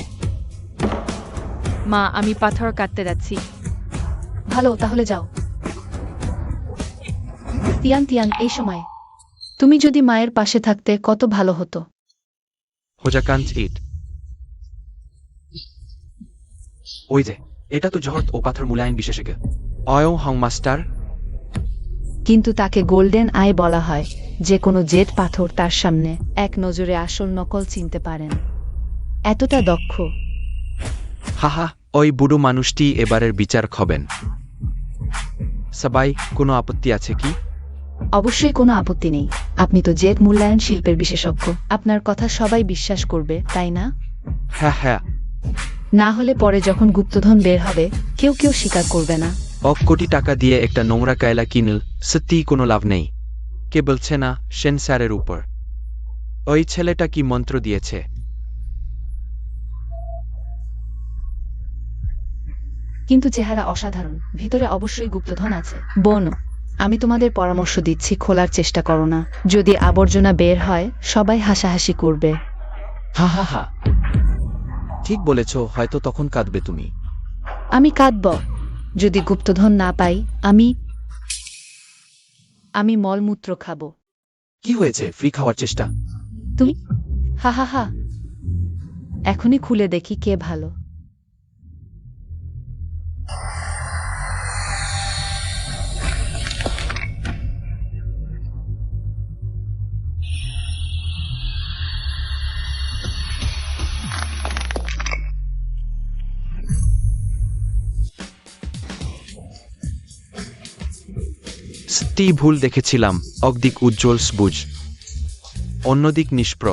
মা, আমি পাথর কাটতে যাচ্ছি। ভালো, তাহলে যাও। তিয়ান তিয়ান, এই সময় তুমি যদি মায়ের পাশে থাকতে কত ভালো হতো। হোজাকাঞ্চ ইট। ওই যে, এটা তো জহর ও পাথর মূল্যায়ন বিশেষজ্ঞ অয়ং হং মাস্টার। কিন্তু তাকে গোল্ডেন আই বলা হয়, যে কোনো জেট পাথর তার সামনে এক নজরে আসল নকল চিনতে পারেন, এতটা দক্ষ। হাহা, ওই বুড়ো মানুষটি এবারের বিচারক হবেন। সবাই, কোনো আপত্তি আছে কি? অবশ্যই কোনো আপত্তি নেই। আপনি তো জেট মূল্যায়ন শিল্পের বিশেষজ্ঞ, আপনার কথা সবাই বিশ্বাস করবে, তাই না? হ্যাঁ হ্যাঁ। না হলে পরে যখন গুপ্তধন বের হবে কেউ কেউ স্বীকার করবে না। কোটি টাকা দিয়ে একটা নোংরা কয়লা কিনল, সত্যিই কোনো লাভ নেই। কে বলছে না সেন স্যারের উপর? ওই ছেলেটা কি মন্ত্র দিয়েছে? কিন্তু চেহারা অসাধারণ, ভিতরে অবশ্যই গুপ্তধন আছে। বোন, আমি তোমাদের পরামর্শ দিচ্ছি, খোলার চেষ্টা করো না। যদি আবর্জনা বের হয় সবাই হাসাহাসি করবে। হা হা হা, ঠিক বলেছ, হয়তো তখন কাঁদবে তুমি। আমি কাঁদব যদি গুপ্তধন না পাই। আমি মলমূত্র খাবো। কি হয়েছে, ফ্রি খাওয়ার চেষ্টা? তুমি হা হা হা, এখনই খুলে দেখি কে ভালো। সত্যি ভুল দেখেছিলাম, একদিক উজ্জ্বল সবুজ, অন্যদিক নিষ্প্র।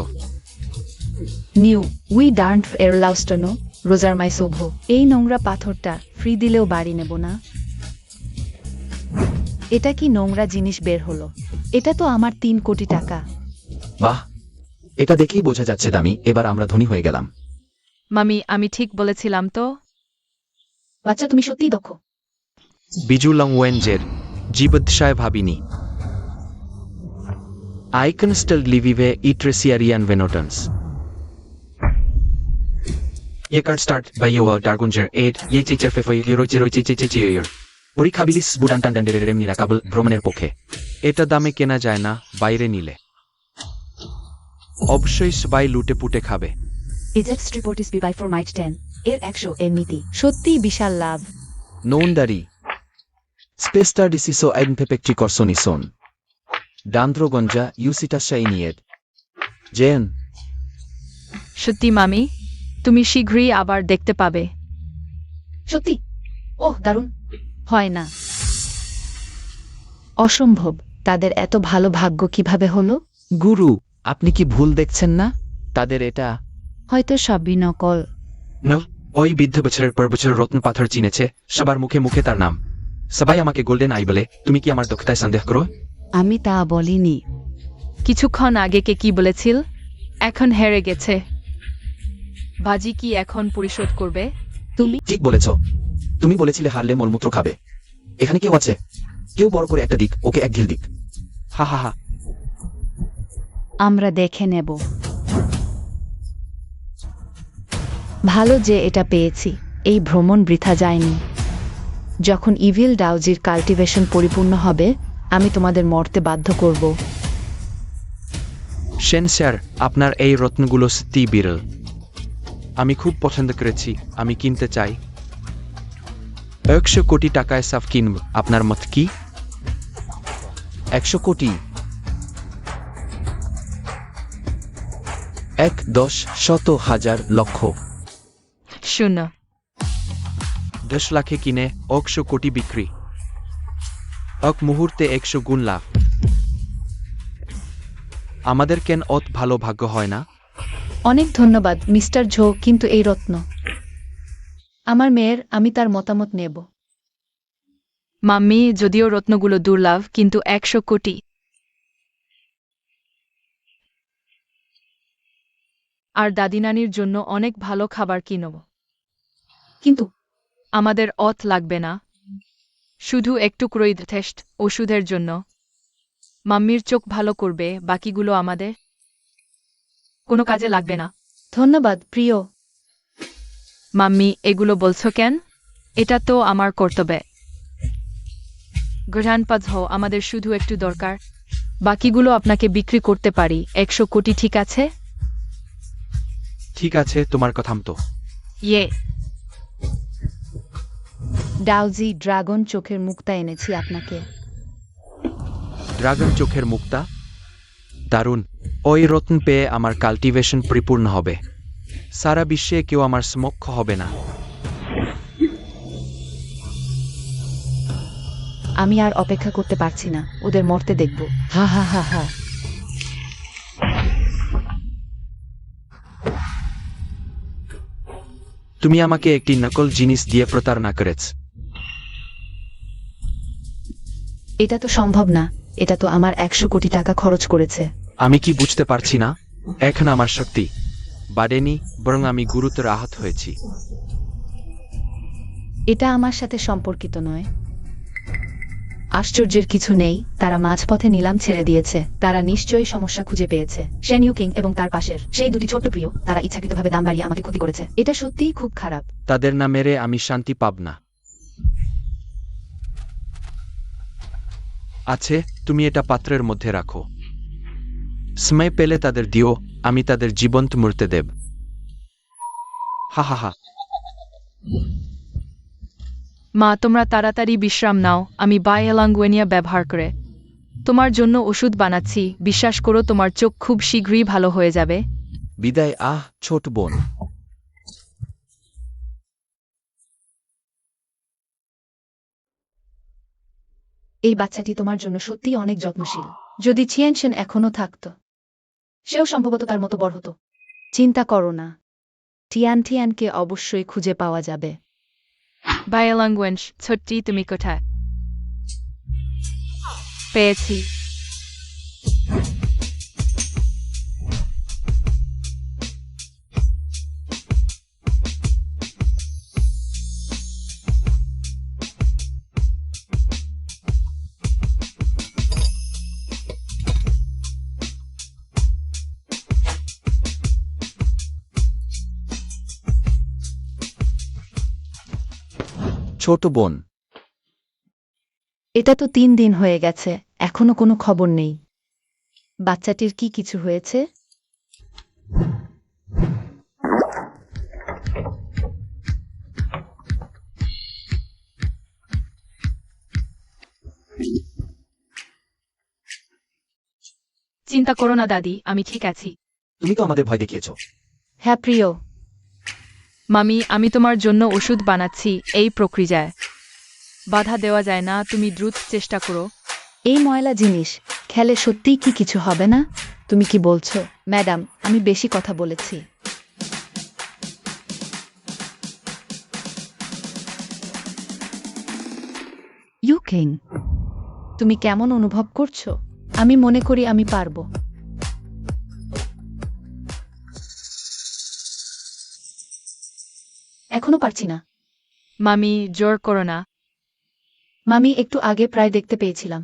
নিউ উই ডার্নড এর লাউস্টনো রোজার মাই শোভ। এই নোংরা পাথরটা ফ্রি দিলেও বাড়ি নেব না। এটা কি নোংরা জিনিস বের হলো? এটা তো আমার 3 কোটি টাকা। বাহ, এটা দেখেই বোঝা যাচ্ছে দামি। এবার আমরা ধনী হয়ে গেলাম। মামি, আমি ঠিক বলেছিলাম তো? বাচ্চা, তুমি সত্যিই দক্ষ। বিজু লংওয়েনজের জীবদ্দশায় ভাবিনি। আইকনস্টেল লিভিভে ইট্রেসিয়ারিয়ান ভেনোটন্স। Ihr könnt start bei Joa Dargunger 8, Yechicher Fefe, Yerochirochichichichier. পরীক্ষাবিলিস বুডান্টান্ডান্ডের নিরাকাবল ভ্রমণের পক্ষে। এটা দামে কেনা যায় না, বাইরে নিলে অবশ্যই সবাই লুটে পুটে খাবে। ইজেক্ট রিপোর্টিস বিবাই ফর মাইট 10 এর 100 এর নীতি সত্যিই বিশাল লাভ। নোনদারি স্পেস্টার ডিসিসো আইন পেপেকটি করসোনিসোন ডান্দ্রগঞ্জা ইউসিটা শাইনিয়ের জেন। সত্যি মামি, তুমি শীঘ্রই আবার দেখতে পাবে। সত্যি? ওহ, দারুণ। হয় না, অসম্ভব। তাদের এত ভালো ভাগ্য কিভাবে হলো? গুরু, আপনি কি ভুল দেখছেন না? তাদের এটা হয়তো সবই নকল। ওই বৃদ্ধ বছরের পর বছর রত্ন পাথর চিনেছে, সবার মুখে মুখে তার নাম। সবাই আমাকে গোল্ডেন আই বলে। তুমি কি আমার দক্ষতায় সন্দেহ করো? আমি তা বলিনি। কিছুক্ষণ আগে কে কি বলেছিল? এখন হেরে গেছে। বাজি কি এখন পরিশোধ করবে? তুমি ঠিক বলেছ। তুমি বলেছিলে হারলে মলমূত্র খাবে। এখানে কেউ আছে? কেউ বড় করে একটা দিক, ওকে এক ঢিল দিক। হা হা হা। আমরা দেখে নেব। ভালো যে এটা পেয়েছি, এই ভ্রমণ বৃথা যায়নি। যখন ইভিল ডাউজির কাল্টিভেশন পরিপূর্ণ হবে আমি তোমাদের মরতে বাধ্য করব। সেন স্যার, আপনার এই রত্নগুলো সত্যি বিরল। আমি খুব পছন্দ করেছি, আমি কিনতে চাই। 100 কোটি টাকায় সাফ কিনব, আপনার মত কি? 100 কোটি? 1, 10, 100, 1000, লক্ষ। 0। 10 লাখে কিনে 100 কোটি বিক্রি। এক মুহূর্তে 100 গুণ লাভ। আমাদের কেন অত ভালো ভাগ্য হয় না? অনেক ধন্যবাদ মিস্টার ঝো, কিন্তু এই রত্ন আমার মেয়ের, আমি তার মতামত নেব। মাম্মি, যদিও রত্নগুলো দুর্লভ, কিন্তু 100 কোটি আর দাদিনানির জন্য অনেক ভালো খাবার কিনব। কিন্তু আমাদের অত লাগবে না, শুধু একটু ক্রয় যথেষ্ট ওষুধের জন্য। মাম্মির চোখ ভালো করবে, বাকিগুলো আমাদের কোনো কাজে লাগবে না। ধন্যবাদ প্রিয়। মাম্মি, এগুলো বলছো কেন? এটা তো আমার কর্তব্য। গ্রহণপাজ হও, আমাদের শুধু একটু দরকার, বাকিগুলো আপনাকে বিক্রি করতে পারি 100 কোটি, ঠিক আছে? ঠিক আছে, তোমার কথা মতো। ইয়ে, ডাউজি, ড্রাগন চোখের মুক্তা এনেছি আপনাকে। ড্রাগন চোখের মুক্তা? দারুণ। ওই রত্ন পেয়ে আমার কাল্টিভেশন পরিপূর্ণ হবে। সারা বিশ্বে কেউ আমার সমক্ষ হবে না। আমি আর অপেক্ষা করতে পারছি না, ওদের মরতে দেখব। হা হা হা হা। তুমি আমাকে একটি নকল জিনিস দিয়ে প্রতারণা করেছ। এটা তো সম্ভব না, এটা তো আমার 100 কোটি টাকা খরচ করেছে। আমি কি বুঝতে পারছি না? এখন আমার শক্তি বাড়েনি, বরং আমি গুরুতর আহত হয়েছি। এটা আমার সাথে সম্পর্কিত নয়। আশ্চর্যের কিছু নেই, তারা মাঝপথে নিলাম ছেড়ে দিয়েছে। তারা নিশ্চয়ই সমস্যা খুঁজে পেয়েছে। শেন ইউ কিং এবং তার পাশের সেই দুটি ছোট্ট প্রিয়, তারা ইচ্ছাকৃতভাবে দাম বাড়িয়ে আমাকে ক্ষতি করেছে। এটা সত্যিই খুব খারাপ। তাদের না মেরে আমি শান্তি পাব না। আছে, তুমি এটা পাত্রের মধ্যে রাখো। সময় পেলে তাদের দিও, আমি তাদের জীবন্ত মরতে দেব। হা হা হা। মা, তোমরা তাড়াতাড়ি বিশ্রাম নাও, আমি বায়োলাঙ্গুয়েনিয়া ব্যবহার করে তোমার জন্য ওষুধ বানাচ্ছি। বিশ্বাস করো, তোমার চোখ খুব শীঘ্রই ভালো হয়ে যাবে। বিদায়, ছোট বোন। এই বাচ্চাটি তোমার জন্য সত্যিই অনেক যত্নশীল। যদি ছিয়েনশেন এখনো থাকত, সেও সম্ভবত তার মতো বড় হতো। চিন্তা করো না, টিয়ানকে অবশ্যই খুঁজে পাওয়া যাবে। বায়োলাঙ্গুয়েন, ছোট্টি, তুমি কোথায়? পেয়েছি। ছোট বোন, এটা তো 3 দিন হয়ে গেছে, এখনো কোনো খবর নেই। বাচ্চাটির কি কিছু হয়েছে? চিন্তা করো না দাদি, আমি ঠিক আছি। তুমি তো আমাদের ভয় দেখিয়েছ। হ্যাঁ প্রিয়। মামি, আমি তোমার জন্য ওষুধ বানাচ্ছি। এই প্রক্রিয়ায় বাধা দেওয়া যায় না, তুমি দ্রুত চেষ্টা করো। এই ময়লা জিনিস খেলে সত্যিই কি কিছু হবে না? তুমি কি বলছো? ম্যাডাম, আমি বেশি কথা বলেছি। ইউকিং, তুমি কেমন অনুভব করছো? আমি মনে করি আমি পারবো। এখনো পারছি না। মামি, জোর করো না। মামি, একটু আগে প্রায় দেখতে পেয়েছিলাম।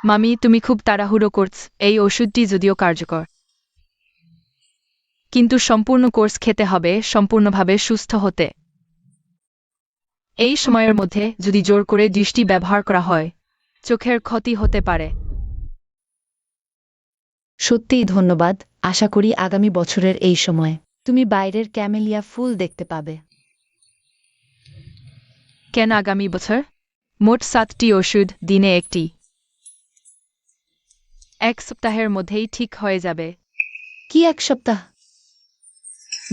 মামি, তুমি খুব তাড়াহুড়ো করছ। এই ওষুধটি যদিও কার্যকর, কিন্তু সম্পূর্ণ কোর্স খেতে হবে সম্পূর্ণভাবে সুস্থ হতে। এই সময়ের মধ্যে যদি জোর করে দৃষ্টি ব্যবহার করা হয়, চোখের ক্ষতি হতে পারে। সত্যিই ধন্যবাদ। আশা করি আগামী বছরের এই সময় তুমি বাইরের ক্যামেলিয়া ফুল দেখতে পাবে। কেন আগামী বছর? মোট 7টি ওষুধ, দিনে একটি। 1 সপ্তাহের মধ্যেই ঠিক হয়ে যাবে। কি 1 সপ্তাহ?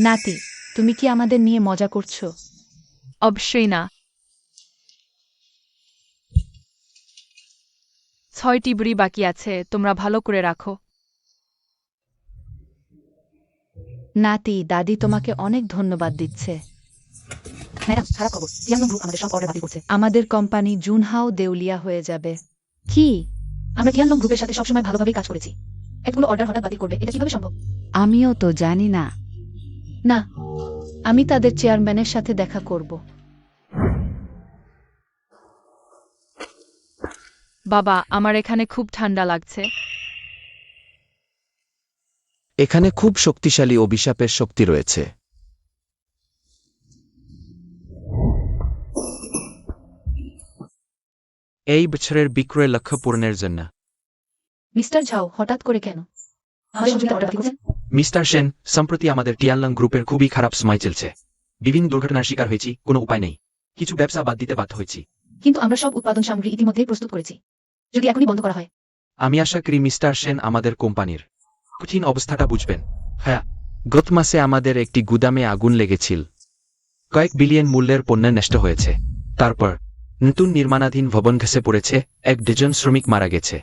নাতি, তুমি কি আমাদের নিয়ে মজা করছো? অবশ্যই না। 6টি বুড়ি বাকি আছে, তোমরা ভালো করে রাখো। নাতি, দাদি তোমাকে অনেক ধন্যবাদ দিচ্ছে। ম্যাডাম, খারাপ খবর, টিয়ানো গ্রুপ আমাদের সব অর্ডার বাতিল করছে। আমাদের কোম্পানি জুনহাও দেউলিয়া হয়ে যাবে। কি? আমরা টিয়ানো গ্রুপের সাথে সবসময় ভালোভাবেই কাজ করেছি। এতগুলো অর্ডার হঠাৎ বাতিল করবে, এটা কিভাবে সম্ভব? আমিও তো জানি না। না, আমি তাদের চেয়ারম্যানের সাথে দেখা করব। বাবা, আমার এখানে খুব ঠান্ডা লাগছে। এখানে খুব শক্তিশালী অভিশাপের শক্তি রয়েছে। এই বছরের বিক্রয় লক্ষ্য পূরণের জন্য। মিস্টার ঝাও, হঠাৎ করে কেন আমাদের সবগুলো অর্ডার বাতিল করছেন? মিস্টার সেন, সম্প্রতি আমাদের টিয়ানলং গ্রুপের খুবই খারাপ সময় চলছে। বিভিন্ন দুর্ঘটনার শিকার হয়েছি, কোনো উপায় নেই। কিছু ব্যবসা বাদ দিতে বাধ্য হয়েছি। কিন্তু আমরা সব উৎপাদন সামগ্রী ইতিমধ্যেই প্রস্তুত করেছি। যদি এখনই বন্ধ করা হয়? আমি আশা করি মিস্টার সেন আমাদের কোম্পানির কঠিন অবস্থাটা বুঝবেন। হ্যাঁ, গত মাসে আমাদের একটি গুদামে আগুন লেগেছিল। কয়েক বিলিয়ন মূল্যের পণ্য নষ্ট হয়েছে। তারপর নতুন নির্মাণাধীন ভবন ঘেঁষে পড়েছে, 1 ডজন শ্রমিক মারা গেছে।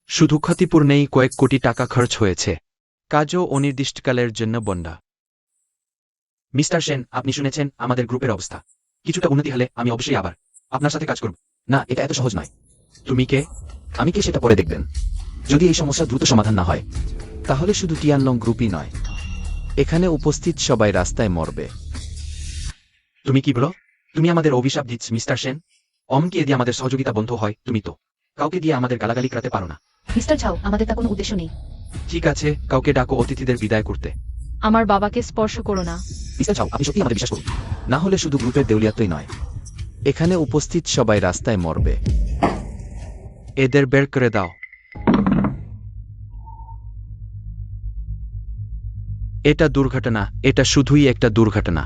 শুধু ক্ষতিপূরণেই কয়েক কোটি টাকা খরচ হয়েছে। কাজও অনির্দিষ্টকালের জন্য বন্ধ। মিস্টার সেন, আপনি শুনেছেন আমাদের গ্রুপের অবস্থা। কিছুটা উন্নতি হলে আমি অবশ্যই আবার আপনার সাথে কাজ করব। না, এটা এত সহজ নয়। তুমি কে? আমি কি সেটা পরে দেখবেন। যদি এই সমস্যা দ্রুত সমাধান না হয়, তাহলে শুধু টিয়ানলং গ্রুপই নয়, এখানে উপস্থিত সবাই রাস্তায় মরবে। তুমি কি বলো? তুমি আমাদের অভিশাপ দিচ্ছ মিস্টার সেন? অমনকি দিয়ে আমাদের সহযোগিতা বন্ধ হয়, তুমি তো কাউকে দিয়ে আমাদের গালাগালি করাতে পারো না। মিস্টার ঝাও, আমাদের তা কোনো উদ্দেশ্য নেই। ঠিক আছে, কাউকে ডাকো অতিথিদের বিদায় করতে। আমার বাবাকে স্পর্শ করো না। মিস্টার চাও, আপনি সত্যি আমাদের বিশ্বাস করুন। না হলে শুধু গ্রুপের দেউলিয়াত্বই নয়, এখানে উপস্থিত সবাই রাস্তায় মরবে। এদের বের করে দাও। এটা দুর্ঘটনা, এটা শুধুই একটা দুর্ঘটনা।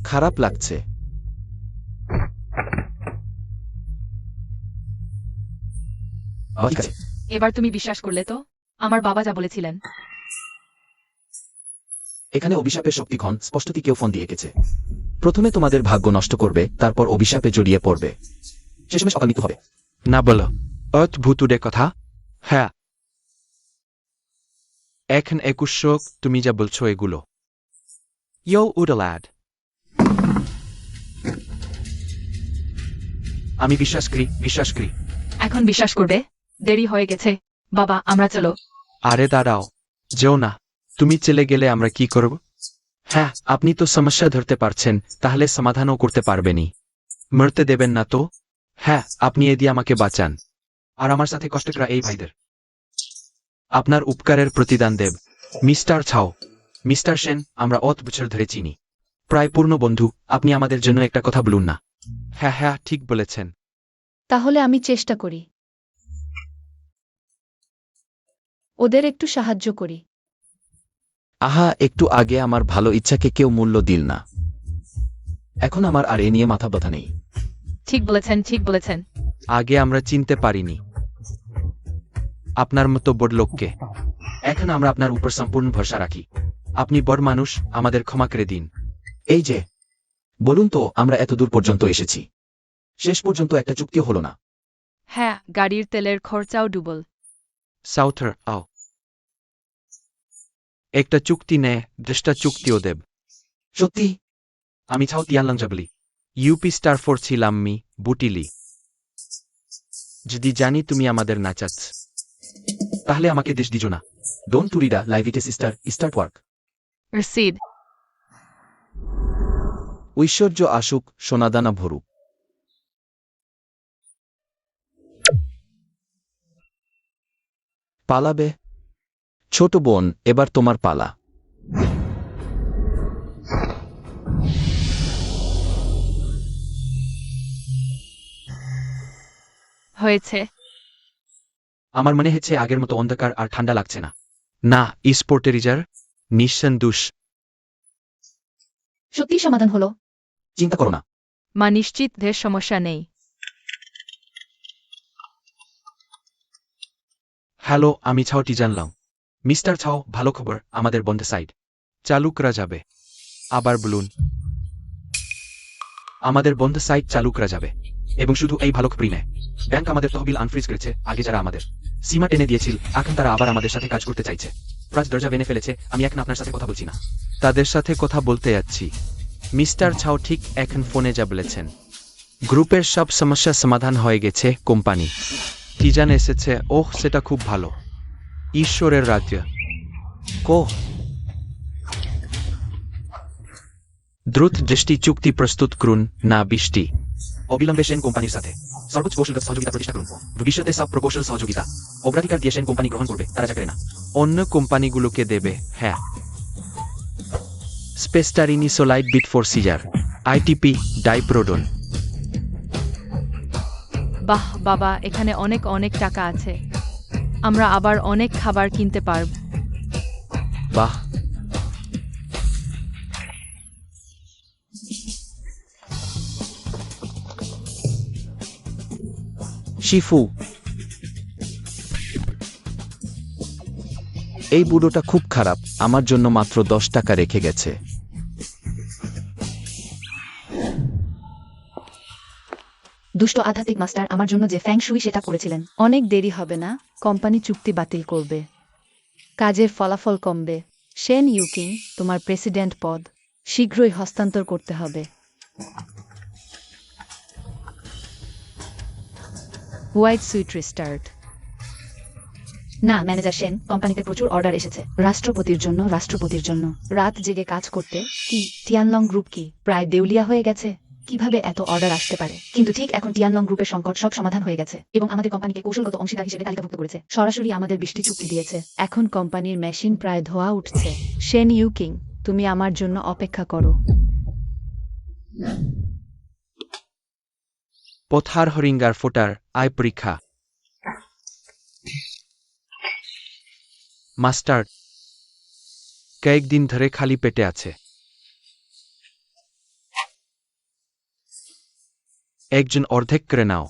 খারাপ লাগছে। ঠিক আছে, এবার তুমি বিশ্বাস করলে তো? আমার বাবা যা বলেছিলেন। এখানে অভিশাপের শক্তিক্ষণ স্পষ্টতই কেউ ফোন দিয়ে এঁকেছে। প্রথমে তোমাদের ভাগ্য নষ্ট করবে, তারপর অভিশাপে জড়িয়ে পড়বে, শেষমেশ অকাল মৃত্যু হবে। না বলো, অদ্ভুতুডে কথা। হ্যাঁ, এখন 2100, তুমি যা বলছো এগুলো। ইয়ো উডালাড। আমি বিশ্বাস করি। এখন বিশ্বাস করবে? দেরি হয়ে গেছে। বাবা, আমরা চলো। আরে দাঁড়াও, যেও না। তুমি চলে গেলে আমরা কি করব? হ্যাঁ, আপনি তো সমস্যা ধরতে পারছেন, তাহলে সমাধানও করতে পারবেনি। মরতে দেবেন না তো? হ্যাঁ, আপনি এ দিয়ে আমাকে বাঁচান আর আমার সাথে কষ্ট করা এই ভাইদের। আপনার উপকারের প্রতিদান দেব মিস্টার ছাও। মিস্টার সেন, আমরা অত বছর ধরে চিনি, প্রায় পূর্ণ বন্ধু। আপনি আমাদের জন্য একটা কথা বলুন না। হ্যাঁ, ঠিক বলেছেন। তাহলে আমি চেষ্টা করি, ওদের একটু সাহায্য করি। আহা, একটু আগে আমার ভালো ইচ্ছাকে কেউ মূল্য দিল না, এখন আমার আর এ নিয়ে মাথা ব্যথা নেই। ঠিক বলেছেন। আগে আমরা চিনতে পারিনি আপনার মতো বড় লোককে। এখন আমরা আপনার উপর সম্পূর্ণ ভরসা রাখি। আপনি বড় মানুষ, আমাদের ক্ষমা করে দিন। এই যে, বলুন তো, আমরা এত দূর পর্যন্ত এসেছি, শেষ পর্যন্ত একটা চুক্তিও হলো না। হ্যাঁ, গাড়ির তেলের খরচাও ডুবল। সাউথার আও একটা চুক্তি নে, দৃষ্টা চুক্তিও দেব। সত্যি? আমি ছাও তিয়ানলাং জাবলি, ইউপি স্টার 4 ছিলাম মি বুটিলি। যদি জানি তুমি আমাদের নাচাচ্ছ, তাহলে আমাকে দেশ দিজ না। ডোন্ট টুরিডা লাইভিটে সিস্টার স্টার্ট ওয়ার্ক। রসিদ। ঐশ্বর্য আসুক, সোনাদানা ভরুক। পালাবে? ছোট বোন, এবার তোমার পালা। হয়েছে। আমার মনে হচ্ছে আগের মতো অন্ধকার আর ঠান্ডা লাগছে না। না, স্পোর্টেরিজার নিঃসন্দোষ। সত্যি সমাধান হলো? চিন্তা করো না। মা নিশ্চিত দের সমস্যা নেই। হ্যালো, আমি ছাওটি জানলাম। মিস্টার ছাও, ভালো খবর, আমাদের বন্ধ সাইড চালু করা যাবে। আবার বলুন। আমাদের বন্ধ সাইট চালু করা যাবে, এবং শুধু এই ভালো খবরই নেয়। ব্যাংক আমাদের তহবিল আনফ্রিজ করেছে। আগে যারা আমাদের সীমা টেনে দিয়েছিল, এখন তারা আবার আমাদের সাথে কাজ করতে চাইছে। প্রায় দরজা ভেঙে ফেলেছে। আমি এখন আপনার সাথে কথা বলছি না, তাদের সাথে কথা বলতে যাচ্ছি। মিস্টার ছাও ঠিক এখন ফোনে যা বলেছেন, গ্রুপের সব সমস্যা সমাধান হয়ে গেছে। কোম্পানি টিজান এসেছে। ওহ, সেটা খুব ভালো। ঈশ্বরের রাজ্য কো দ্রুত দৃষ্টি চুক্তি প্রস্তুত করুন না বৃষ্টি অবিলম্বে সেন কোম্পানির সাথে সর্বোচ্চ কৌশলগত সহযোগিতা প্রতিষ্ঠা করুন। ভবিষ্যতে সব প্রকৌশল সহযোগিতা অগ্রাধিকার দিয়ে সেন কোম্পানি গ্রহণ করবে, তারা যা করে না। অন্য কোম্পানিগুলোকে দেবে। হ্যাঁ, স্পেস্টারিনিসোলাইড বিট ফর সিজার, আইটিপি, ডাইপ্রোডন। বাহ বাবা, এখানে অনেক অনেক টাকা আছে। আমরা আবার অনেক খাবার কিনতে পারব। বাহ, শিফু, এই বুড়োটা খুব খারাপ, আমার জন্য মাত্র 10 টাকা রেখে গেছে। দুষ্ট আধ্যাত্মিক মাস্টার আমার জন্য যে ফ্যাং শুই সেটা করেছিলেন। অনেক দেরি হবে না, কোম্পানি চুক্তি বাতিল করবে, কাজের ফলাফল কমবে। শেন ইউকিং, তোমার প্রেসিডেন্ট পদ শীঘ্রই হস্তান্তর করতে হবে। White sweet restart. না ম্যানেজার সেন, কোম্পানিতে প্রচুর অর্ডার এসেছে। রাষ্ট্রপতির জন্য রাত জেগে কাজ করতে। কি টিয়ানলং গ্রুপ কি প্রায় দেউলিয়া হয়ে গেছে? কিভাবে এত অর্ডার আসতে পারে? কিন্তু ঠিক এখন টিয়ানলং গ্রুপের সংকট সব সমাধান হয়ে গেছে এবং আমাদের কোম্পানিকে কৌশলগত অংশীদার হিসেবে তালিকাভুক্ত করেছে। সরাসরি আমাদের বৃষ্টি চুক্তি দিয়েছে। এখন কোম্পানির মেশিন প্রায় ধোয়া উঠছে। শেন ইউকিং, তুমি আমার জন্য অপেক্ষা করো। পথার হরিঙ্গার ফোটার আয় পরীক্ষা। মাস্টার কয়েকদিন ধরে খালি পেটে আছে। একজন অর্ধেক করে নাও।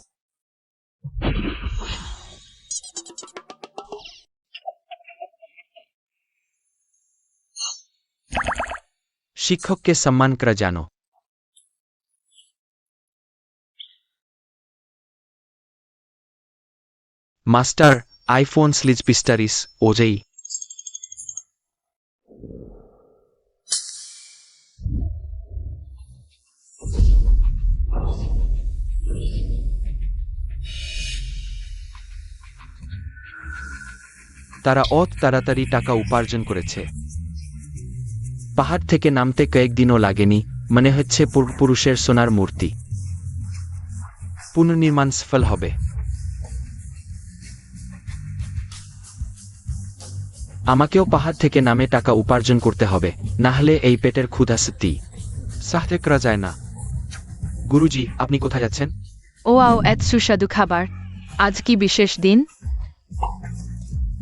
শিক্ষককে সম্মান করা জানো। মাস্টার আইফোন স্লিজ পিস্টারিস ওজেই। তারা অত তাড়াতাড়ি টাকা উপার্জন করেছে। পাহাড় থেকে নামতে কয়েকদিনও লাগেনি, মনে হচ্ছে পূর্বপুরুষের সোনার মূর্তি। পুনর্নির্মাণ সফল হবে। আমাকেও পাহাড় থেকে নামে টাকা উপার্জন করতে হবে, না হলে এই পেটের ক্ষুধা সত্যি সাহতে করা যায় না। গুরুজি, আপনি কোথায় যাচ্ছেন? ও আও, এত সুস্বাদু খাবার। আজ কি বিশেষ দিন?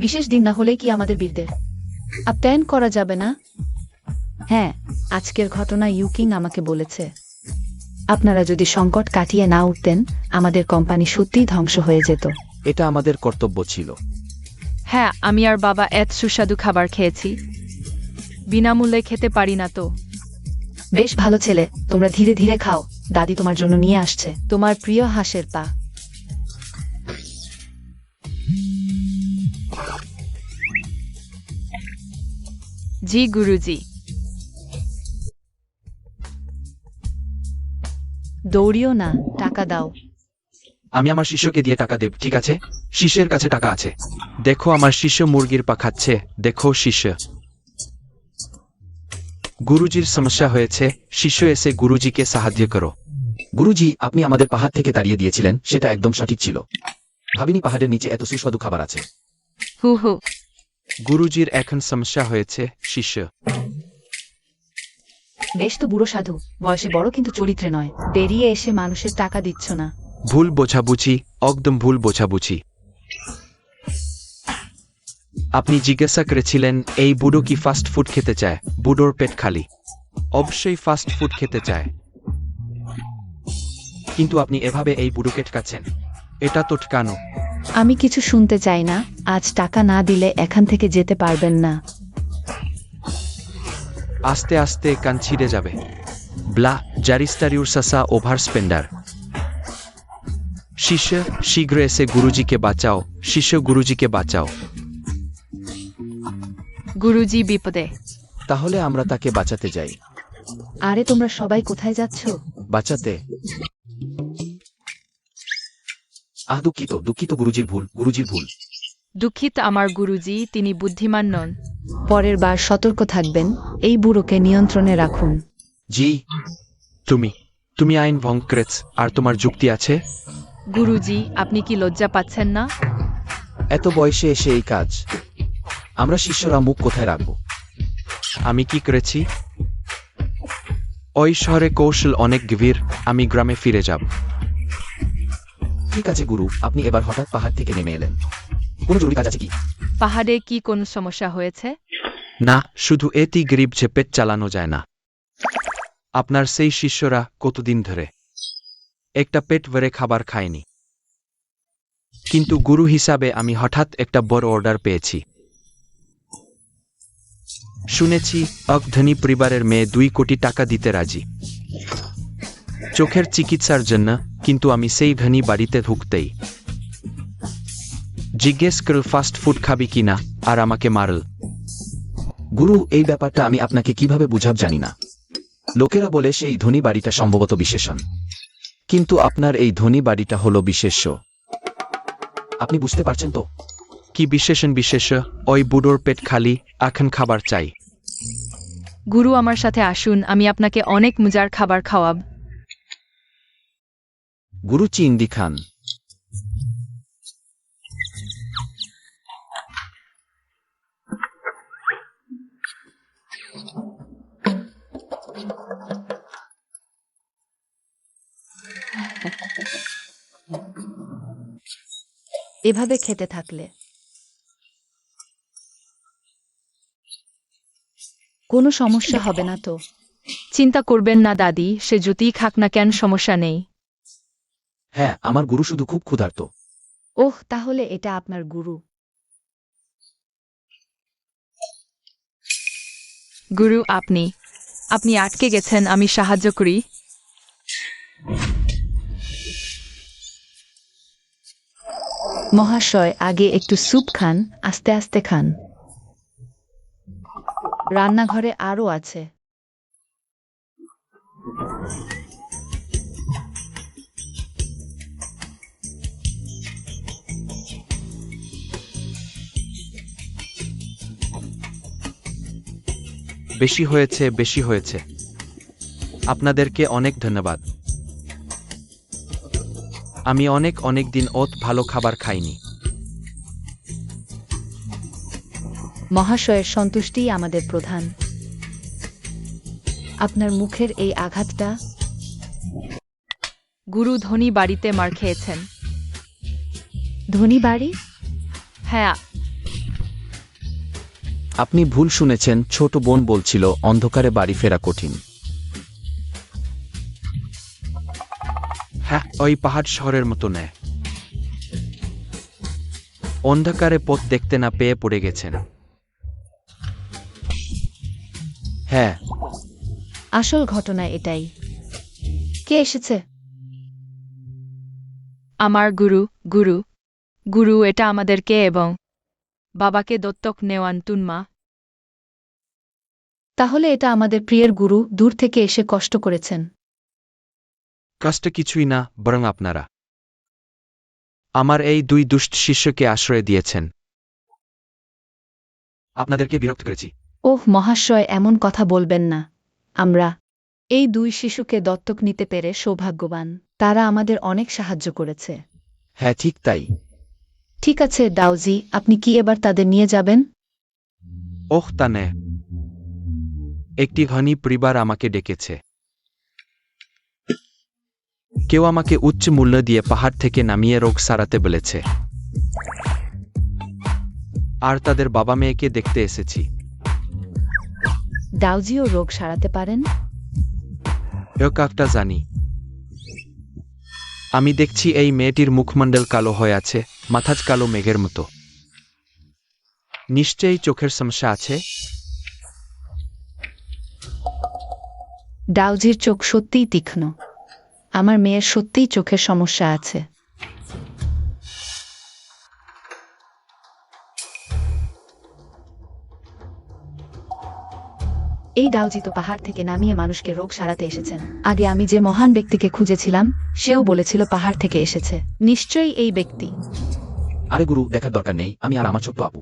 বিশেষ দিন না হলে কি আমাদের বীরদের আপ্যায়ন করা যাবে না? হ্যাঁ, আজকের ঘটনা ইউকিং আমাকে বলেছে। আপনারা যদি সংকট কাটিয়ে না উঠতেন, আমাদের কোম্পানি সত্যিই ধ্বংস হয়ে যেত। এটা আমাদের কর্তব্য ছিল। হ্যাঁ, আমি আর বাবা এত সুস্বাদু খাবার খেয়েছি। বিনামূল্যে খেতে পারি না তো। বেশ ভালো ছেলে, তোমরা ধীরে ধীরে খাও। দাদি তোমার জন্য নিয়ে আসছে তোমার প্রিয় হাঁসের পা। জি গুরুজি। দৌড়িও না, টাকা দাও। আমি আমার শিষ্যকে দিয়ে টাকা দেব, ঠিক আছে? শিষ্যের কাছে টাকা আছে। দেখো আমার শিষ্য মুরগির পা খাচ্ছে, দেখো শিষ্য। গুরুজির সমস্যা হয়েছে, শিষ্য এসে গুরুজিকে সাহায্য করো। গুরুজি, আপনি আমাদের পাহাড় থেকে তাড়িয়ে দিয়েছিলেন, সেটা একদম সঠিক ছিল। ভাবিনি পাহাড়ের নিচে এত সুস্বাদু খাবার আছে। হু হু। গুরুজির এখন সমস্যা হয়েছে, শিষ্য। বেশ তো বুড়ো সাধু, বয়সে বড় কিন্তু চরিত্রে নয়। বেরিয়ে এসে মানুষের টাকা দিচ্ছ না। ভুল বোঝাবুঝি, একদম ভুল বোঝাবুঝি। আপনি জিজ্ঞাসা করেছিলেন এই বুড়ো কি ফাস্ট ফুড খেতে চায়। বুড়োর পেট খালি, অবশ্যই ফাস্ট ফুড খেতে চায়। কিন্তু আপনি এভাবে এই বুড়োকে ঠকাচ্ছেন, এটা তো ঠকানো। আমি কিছু শুনতে চাই না। আজ টাকা না দিলে এখান থেকে যেতে পারবেন না। আস্তে আস্তে কান ছিঁড়ে যাবে। ব্লা জারিস্টারিউর সাসা ওভার স্পেন্ডার। শিষ্য শীঘ্র এসে গুরুজিকে বাঁচাও। শিষ্য গুরুজিকে বাঁচাও। গুরুজি বিপদে। তাহলে আমরা তাকে বাঁচাতে যাই। আরে তোমরা সবাই কোথায় যাচ্ছ? বাঁচাতে? দুঃখিত দুঃখিত, গুরুজির ভুল, গুরুজির ভুল। দুঃখিত আমার গুরুজি, তিনি বুদ্ধিমান নন। পরের বার সতর্ক থাকবেন, এই বুড়োকে নিয়ন্ত্রণে রাখুন। জি। তুমি আইন ভঙ্গ করেছ, আর তোমার যুক্তি আছে? গুরুজি, আপনি কি লজ্জা পাচ্ছেন না? এত বয়সে এসে এই কাজ, আমরা শিষ্যরা মুখ কোথায় রাখব? আমি কি করেছি? ওই শহরে কৌশল অনেক গভীর, আমি গ্রামে ফিরে যাব। ঠিক আছে গুরু, আপনি এবার হঠাৎ পাহাড় থেকে নেমে এলেন, কোনো জরুরি কাজ আছে কি? পাহাড়ে কি কোনো সমস্যা হয়েছে? না, শুধু এটি গরিব যে পেট চালানো যায় না। আপনার সেই শিষ্যরা কতদিন ধরে একটা পেট ভরে খাবার খায়নি। কিন্তু গুরু হিসাবে আমি হঠাৎ একটা বড় অর্ডার পেয়েছি। শুনেছি এক ধনী পরিবারের মেয়ে 2 কোটি টাকা দিতে রাজি চোখের চিকিৎসার জন্য, কিন্তু আমি সেই ধনী বাড়িতে ঢুকতেই জিজ্ঞেস করল ফাস্ট ফুড খাবি কিনা, আর আমাকে মারল। গুরু, এই ব্যাপারটা আমি আপনাকে কিভাবে বুঝাব জানি না। লোকেরা বলে সেই ধনী বাড়িটা সম্ভবত বিশেষণ, কিন্তু আপনার এই ধনী বাড়িটা হলো বিশেষ্য। আপনি বুঝতে পারছেন তো? কি বিশেষ? ওই বুড়োর পেট খালি, এখন খাবার চাই। গুরু, আমার সাথে আসুন, আমি আপনাকে অনেক মজার খাবার খাওয়াব। গুরু চিংড়ি খান। এভাবে খেতে থাকলে কোনো সমস্যা হবে না তো? চিন্তা করবেন না দাদি, সে যতই খাক না কেন সমস্যা নেই। হ্যাঁ, আমার গুরু শুধু খুব ক্ষুধার্ত। ওহ, তাহলে এটা আপনার গুরু। গুরু, আপনি আটকে গেছেন, আমি সাহায্য করি। মহাশয়, আগে একটু স্যুপ খান, আস্তে আস্তে খান। রান্নাঘরে আরও আছে। বেশি হয়েছে। আপনাদেরকে অনেক ধন্যবাদ। আমি অনেক দিন ভালো খাবার খাইনি। মহাশয়ের সন্তুষ্টিই আমাদের প্রধান। আপনার মুখের এই আঘাতটা। গুরু ধনী বাড়িতে মার খেয়েছেন। ধনী বাড়ি? হ্যাঁ, আপনি ভুল শুনেছেন, ছোট বোন বলছিল অন্ধকারে বাড়ি ফেরা কঠিন। হ্যাঁ, ওই পাহাড় শহরের মতো নেয়। অন্ধকারে পথ দেখতে না পেয়ে পড়ে গেছেন। হ্যাঁ, আসল ঘটনা এটাই। কে এসেছে? আমার গুরু, এটা আমাদেরকে এবং বাবাকে দত্তক নেওয়ান তুনমা। তাহলে এটা আমাদের প্রিয়ের গুরু দূর থেকে এসে কষ্ট করেছেন। কষ্ট কিছুই না, বরং আপনারা আমার এই 2 দুষ্ট শিষ্যকে আশ্রয় দিয়েছেন। আপনাদেরকে বিরক্ত করেছি। ওহ মহাশয়, এমন কথা বলবেন না। আমরা এই 2 শিশুকে দত্তক নিতে পেরে সৌভাগ্যবান। তারা আমাদের অনেক সাহায্য করেছে। হ্যাঁ, ঠিক তাই। ঠিক আছে দাউজি, আপনি কি এবার তাদের নিয়ে যাবেন? ওহ, তা নে। একটি ধনী পরিবার আমাকে ডেকেছে। কেউ আমাকে উচ্চ মূল্য দিয়ে পাহাড় থেকে নামিয়ে রোগ সারাতে বলেছে, আর তাদের বাবা মেয়েকে দেখতে এসেছি। দাউজিও রোগ সারাতে পারেন? একটা জানি। আমি দেখছি এই মেয়েটির মুখমণ্ডল কালো হয়ে আছে, মাথাজ কালো মেঘের মতো। নিশ্চয়ই চোখের সমস্যা আছে। দাউজির চোখ সত্যিই তীক্ষ্ণ। আমার মেয়ের সত্যিই চোখের সমস্যা আছে। এই দাউজি তো পাহাড় থেকে নামিয়ে মানুষকে রোগ সারাতে এসেছেন। আগে আমি যে মহান ব্যক্তিকে খুঁজেছিলাম, সেও বলেছিল পাহাড় থেকে এসেছে। নিশ্চয়ই এই ব্যক্তি। আরে গুরু, দেখার দরকার নেই, আমি আর আমার ছোট্ট আপু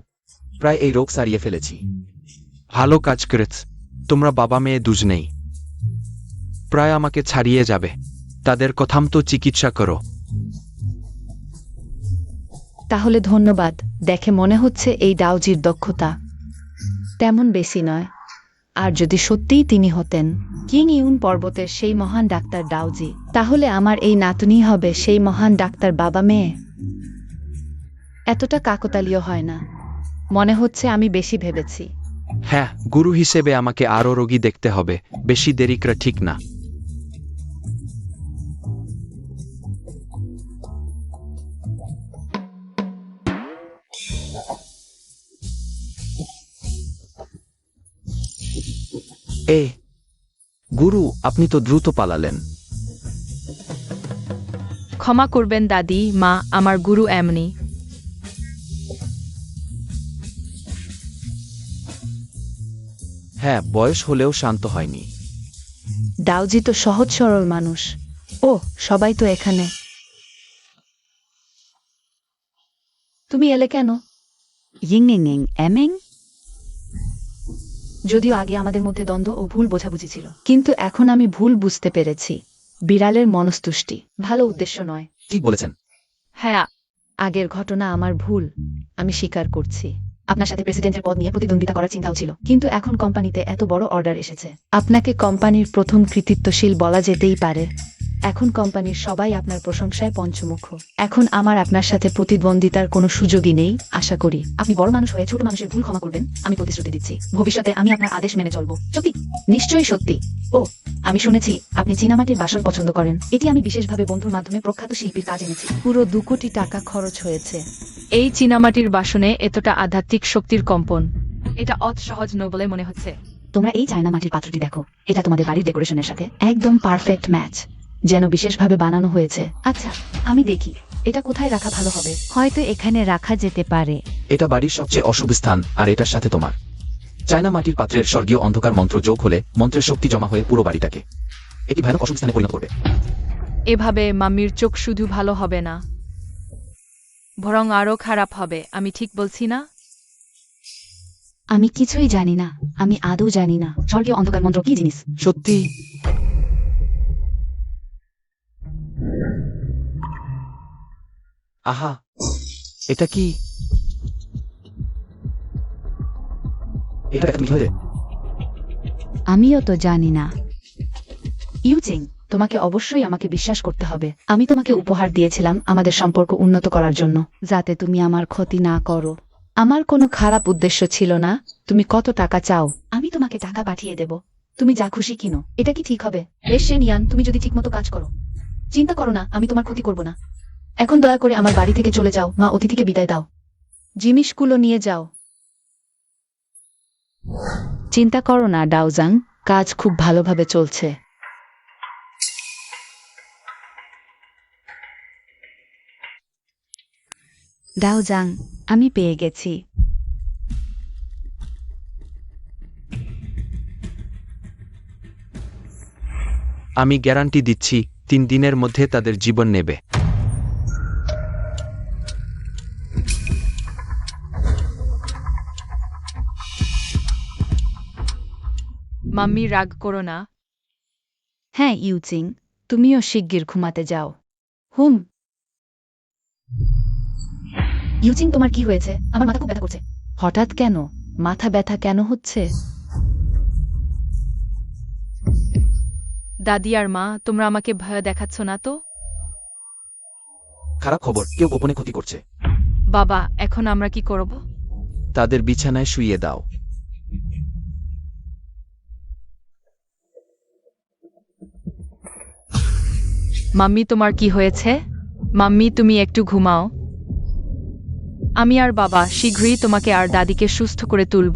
প্রায় এই রোগ সারিয়ে ফেলেছি। ভালো কাজ করেছ। তোমরা বাবা মেয়ে দুজনেই প্রায় আমাকে ছাড়িয়ে যাবে। তাদের কথাম তো চিকিৎসা করো। তাহলে ধন্যবাদ। দেখে মনে হচ্ছে এই ডাউজির দক্ষতা তেমন বেশি নয়। আর যদি সত্যিই তিনি হতেন কিং ইউন পর্বতের সেই মহান ডাক্তার ডাউজি, তাহলে আমার এই নাতনি হবে সেই মহান ডাক্তার বাবা মেয়ে। এতটা কাকতালীয় হয় না, মনে হচ্ছে আমি বেশি ভেবেছি। হ্যাঁ, গুরু হিসেবে আমাকে আরও রোগী দেখতে হবে। বেশি দেরি করা ঠিক না। এ গুরু, আপনি তো দ্রুত পালালেন। ক্ষমা করবেন দাদি, মা, আমার গুরু এমনি। হ্যাঁ, বয়স হলেও শান্ত হয়নি। ডাউজি তো সহজ সরল মানুষ। ও, সবাই তো এখানে। তুমি এলে কেন? ইং এমিং। যদিও আগে আমাদের মধ্যে দ্বন্দ্ব ও ভুল বোঝাবুঝি ছিল, কিন্তু এখন আমি ভুল বুঝতে পেরেছি। বিড়ালের মনস্তুষ্টি ভালো উদ্দেশ্য নয়। ঠিক বলেছেন। হ্যাঁ, আগের ঘটনা আমার ভুল, আমি স্বীকার করছি। আপনার সাথে প্রেসিডেন্টের পদ নিয়ে প্রতিদ্বন্দ্বিতা করার চিন্তাও ছিল, কিন্তু এখন কোম্পানিতে এত বড় অর্ডার এসেছে। আপনাকে কোম্পানির প্রথম কৃতিত্বশীল বলা যেতেই পারে। এখন কোম্পানির সবাই আপনার প্রশংসায় পঞ্চমুখ। এখন আমার আপনার সাথে প্রতিদ্বন্দ্বিতার কোনো সুযোগই নেই। আশা করি আপনি বড় মানুষ হয়ে ছোট মানুষের ভুল ক্ষমা করবেন। আমি প্রতিশ্রুতি দিচ্ছি, ভবিষ্যতে আমি আপনার আদেশ মেনে চলব। সত্যি? নিশ্চয়ই সত্যি। ও, আমি শুনেছি আপনি চীনামাটির বাসন পছন্দ করেন। এটি আমি বিশেষভাবে বন্ধুর মাধ্যমে প্রখ্যাত শিল্পীর কাজ এনেছি। পুরো 2 কোটি টাকা খরচ হয়েছে। এই চীনামাটির বাসনে এতটা আধ্যাত্মিক শক্তির কম্পন, এটা অত সহজ নয় বলে মনে হচ্ছে। তোমরা এই চায়না মাটির পাত্রটি দেখো, এটা তোমাদের বাড়ির ডেকোরেশনের সাথে একদম পারফেক্ট ম্যাচ, যেন বিশেষভাবে বানানো হয়েছে। আচ্ছা, আমি দেখি এটা কোথায় রাখা ভালো হবে। হয়তো এখানে রাখা যেতে পারে। এটা বাড়ির সবচেয়ে অশুভ স্থান, আর এটার সাথে তোমার চায়না মাটির পাত্রের স্বর্গীয় অন্ধকার মন্ত্র যোগ হলে মন্ত্রের শক্তি জমা হয়ে পুরো বাড়িটাকে এটি ভয়ানক অশুভ স্থানে পরিণত করবে। এভাবে মাম্মির চোখ শুধু ভালো হবে না, বরং আরও খারাপ হবে। আমি ঠিক বলছি না? আমি কিছুই জানি না, আমি আদৌ জানি না স্বর্গীয় অন্ধকার মন্ত্র কি জিনিস। সত্যি? আহা, এটা কি? এটা একটা মিল হয়ে। আমিও তো জানি না। ইউচিং, তোমাকে অবশ্যই আমাকে বিশ্বাস করতে হবে। আমি তোমাকে উপহার দিয়েছিলাম আমাদের সম্পর্ক উন্নত করার জন্য, যাতে তুমি আমার ক্ষতি না করো। আমার কোনো খারাপ উদ্দেশ্য ছিল না। তুমি কত টাকা চাও? আমি তোমাকে টাকা পাঠিয়ে দেব, তুমি যা খুশি কিনো। এটা কি ঠিক হবে? বেশ নিয়ান, তুমি যদি ঠিকমতো কাজ করো। চিন্তা করো না, আমি তোমার ক্ষতি করব না। এখন দয়া করে আমার বাড়ি থেকে চলে যাও। মা, অতিথিকে বিদায় দাও। জিনিসগুলো নিয়ে যাও। চিন্তা করো না ডাউজাং, কাজ খুব ভালোভাবে চলছে। ডাউজাং, আমি পেয়ে গেছি। আমি গ্যারান্টি দিচ্ছি 3 দিনের মধ্যে তাদের জীবন নেবে। মাম্মি, রাগ করো না। হ্যাঁ ইউচিং, তুমিও শিগগির ঘুমাতে যাও। হুম। ইউচিং, তোমার কি হয়েছে? আমার মাথা খুব ব্যথা করছে। হঠাৎ কেন? মাথা ব্যথা কেন হচ্ছে? দাদি আর মা, তোমরা আমাকে ভয় দেখাচ্ছ না তো? খারাপ খবর, কেউ গোপনে ক্ষতি করছে। বাবা, এখন আমরা কি করব? তাদের বিছানায় শুইয়ে দাও। মাম্মি, তোমার কি হয়েছে? মাম্মি, তুমি একটু ঘুমাও। আমি আর বাবা শীঘ্রই তোমাকে আর দাদিকে সুস্থ করে তুলব।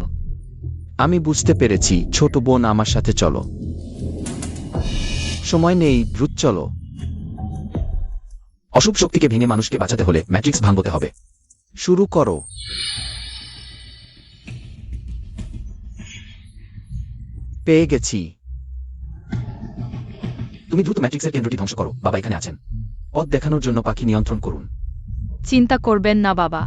আমি বুঝতে পেরেছি, ছোট বোন, আমার সাথে চলো। সময় নেই, দ্রুত চলো। অশুভ শক্তিকে ভেঙে মানুষকে বাঁচাতে হলে ম্যাট্রিক্স ভাঙতে হবে। শুরু করো। পেয়ে গেছি। তুমি দ্রুত ম্যাট্রিক্সের কেন্দ্রটি ধ্বংস করো। বাবা এখানে আছেন। পথ দেখানোর জন্য পাখি নিয়ন্ত্রণ করুন। চিন্তা করবেন না বাবা।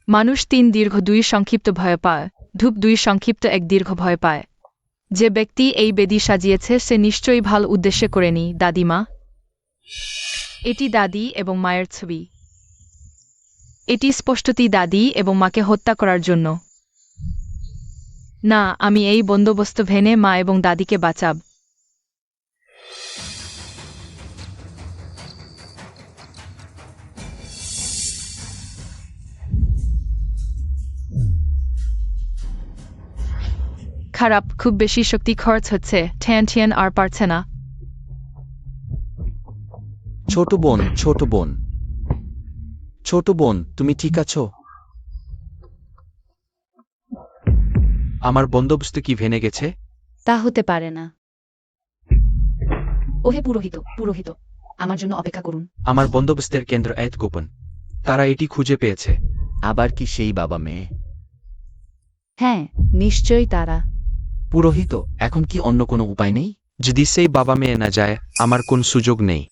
মানুষ 3 দীর্ঘ 2 সংক্ষিপ্ত ভয় পায়, ধূপ 2 সংক্ষিপ্ত 1 দীর্ঘ ভয় পায়। যে ব্যক্তি এই বেদি সাজিয়েছে সে নিশ্চয়ই ভালো উদ্দেশ্যে করেনি, দাদিমা। এটি দাদি এবং মায়ের ছবি। এটি স্পষ্টতই দাদি এবং মাকে হত্যা করার জন্য। না, আমি এই বন্দোবস্ত ভেনে মা এবং দাদিকে বাঁচাব। খারাপ, খুব বেশি শক্তি খরচ হচ্ছে, ঠ্যান আর পারছে না। ছোট বোন, ছোট বোন, ছোট বোন, তুমি ঠিক আছো? আমার বন্দোবস্ত কি ভেঙে গেছে? তা হতে পারে না। ওহে পুরোহিত, পুরোহিত, আমার জন্য অপেক্ষা করুন। আমার বন্দোবস্তের কেন্দ্র এত গোপন। তারা এটি খুঁজে পেয়েছে। আবার কি সেই বাবা মেয়ে? হ্যাঁ, নিশ্চয়ই তারা। পুরোহিত, এখন কি অন্য কোনো উপায় নেই? যদি সেই বাবা মেয়ে না যায়, আমার কোন সুযোগ নেই।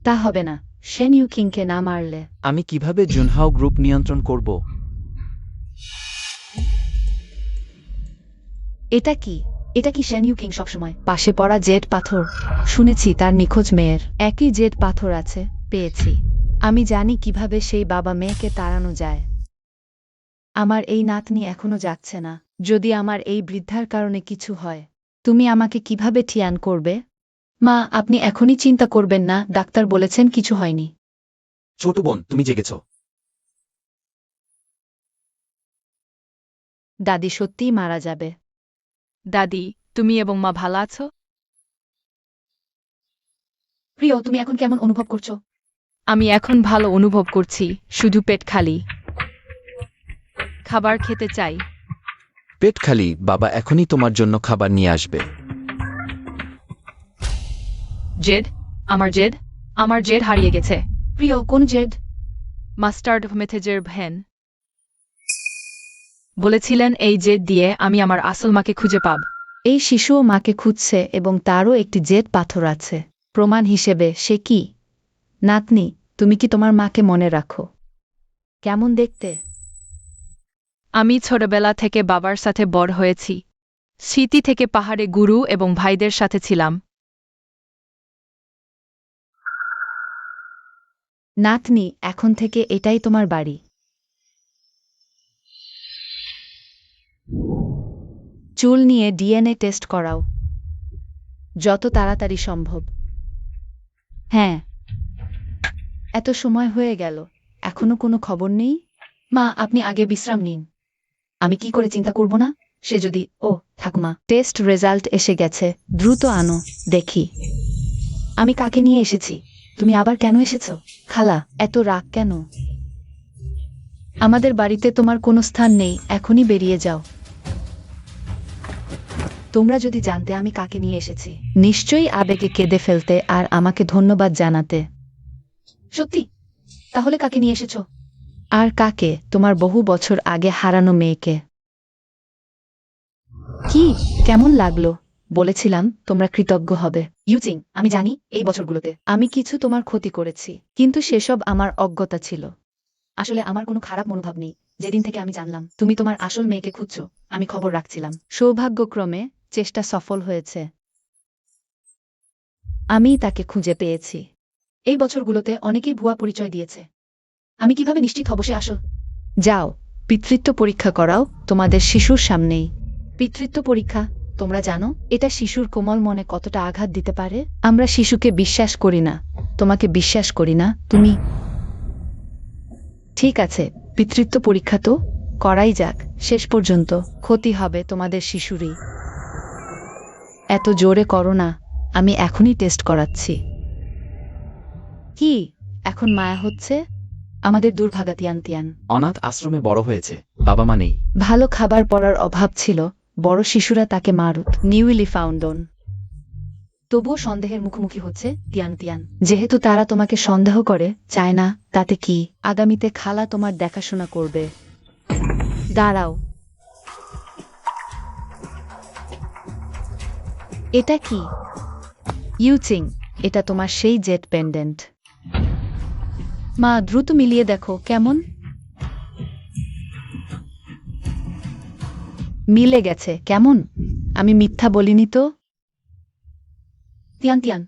তা হবে না, শেন ইউ কিংকে না মারলে। আমি কিভাবে জুনহাও গ্রুপ নিয়ন্ত্রণ করব? এটা কি? এটা কি শেন ইউ কিং সবসময় পাশে পড়া জেড পাথর? শুনেছি তার নিখোঁজ মেয়ের একই জেড পাথর আছে, পেয়েছি। আমি জানি কিভাবে সেই বাবা মেয়েকে তাড়ানো যায়। আমার এই নাতনি এখনো যাচ্ছে না। যদি আমার এই বৃদ্ধার কারণে কিছু হয়, তুমি আমাকে কিভাবে ঠিয়ান করবে? মা, আপনি এখনই চিন্তা করবেন না, ডাক্তার বলেছেন কিছু হয়নি। ছোট বোন, তুমি জেগেছ? দাদি সত্যিই মারা যাবে। দাদি, তুমি এবং মা ভালো আছো? প্রিয়, তুমি এখন কেমন অনুভব করছো? আমি এখন ভালো অনুভব করছি, শুধু পেট খালি। খাবার খেতে চাই। পেট খালি, বাবা এখনই তোমার জন্য খাবার নিয়ে আসবে। জেড, আমার জেড হারিয়ে গেছে। প্রিয়, কোন জেড? মাস্টার্ড মেথেজের ভ্যান বলেছিলেন এই জেড দিয়ে আমি আমার আসল মাকে খুঁজে পাব। এই শিশুও মাকে খুঁজছে এবং তারও একটি জেড পাথর আছে। প্রমাণ হিসেবে সে কি? নাতনি, তুমি কি তোমার মাকে মনে রাখো? কেমন দেখতে? আমি ছোটবেলা থেকে বাবার সাথে বড় হয়েছি। স্মৃতি থেকে পাহাড়ে গুরু এবং ভাইদের সাথে ছিলাম। নাতনি, এখন থেকে এটাই তোমার বাড়ি। চুল নিয়ে ডিএনএ টেস্ট করাও, যত তাড়াতাড়ি সম্ভব। হ্যাঁ। এত সময় হয়ে গেল, এখনো কোনো খবর নেই? মা, আপনি আগে বিশ্রাম নিন। আমি কি করে চিন্তা করব না? সে যদি ঠাকুমা, টেস্ট রেজাল্ট এসে গেছে, দ্রুত আনো দেখি। আমি কাকে নিয়ে এসেছি? তুমি আবার কেন এসেছো? খালা, এত রাগ কেন? আমাদের বাড়িতে তোমার কোনো স্থান নেই, এখনই বেরিয়ে যাও। তোমরা যদি জানতে আমি কাকে নিয়ে এসেছি, নিশ্চয়ই আবেগে কেঁদে ফেলতে আর আমাকে ধন্যবাদ জানাতে। সত্যি? তাহলে কাকে নিয়ে এসেছো? আর কাকে? তোমার বহু বছর আগে হারানো মেয়েকে। কি? কেমন লাগলো? বলেছিলাম তোমরা কৃতজ্ঞ হবে। ইউজিং, আমি জানি এই বছরগুলোতে আমি কিছু তোমার ক্ষতি করেছি, কিন্তু সেসব আমার অজ্ঞতা ছিল। আসলে আমার কোনো খারাপ মনোভাব নেই। যেদিন থেকে আমি জানলাম তুমি তোমার আসল মেয়েকে খুঁজছো, আমি খবর রাখছিলাম। সৌভাগ্যক্রমে চেষ্টা সফল হয়েছে। আমি তাকে খুঁজে পেয়েছি। এই বছরগুলোতে অনেকেই ভুয়া পরিচয় দিয়েছে। আমি কিভাবে নিশ্চিত হব সে আসল? যাও, পিতৃত্ব পরীক্ষা করাও তোমাদের শিশুর সামনেই। পিতৃত্ব পরীক্ষা? তোমরা জানো এটা শিশুর কোমল মনে কতটা আঘাত দিতে পারে? আমরা শিশুকে বিশ্বাস করি না, তোমাকে বিশ্বাস করি না। তুমি ঠিক আছে, পিতৃত্ব পরীক্ষা তো করাই যাক। শেষ পর্যন্ত ক্ষতি হবে তোমাদের শিশুরই। এত জোরে করো না, আমি এখনই টেস্ট করাচ্ছি। কি এখন মায়া হচ্ছে? আমাদের দুর্ভাগা তিয়ান। অনাথ আশ্রমে বড় হয়েছে, বাবা মা নেই। ভালো খাবার পড়ার অভাব ছিল, বড় শিশুরা তাকে মারুত। নিউলি ফাউন্ডন। তবুও সন্দেহের মুখোমুখি হচ্ছে তিয়ান। যেহেতু তারা তোমাকে সন্দেহ করে, চায় না, তাতে কি? আগামীতে খালা তোমার দেখাশোনা করবে। দাঁড়াও। এটা কি? ইউচিং, এটা তোমার সেই জেট পেন্ডেন্ট। মা, দ্রুত মিলিয়ে দেখো কেমন মিলে গেছে। কেমন? আমি মিথ্যা বলিনি তো। তিয়ান তিয়ান,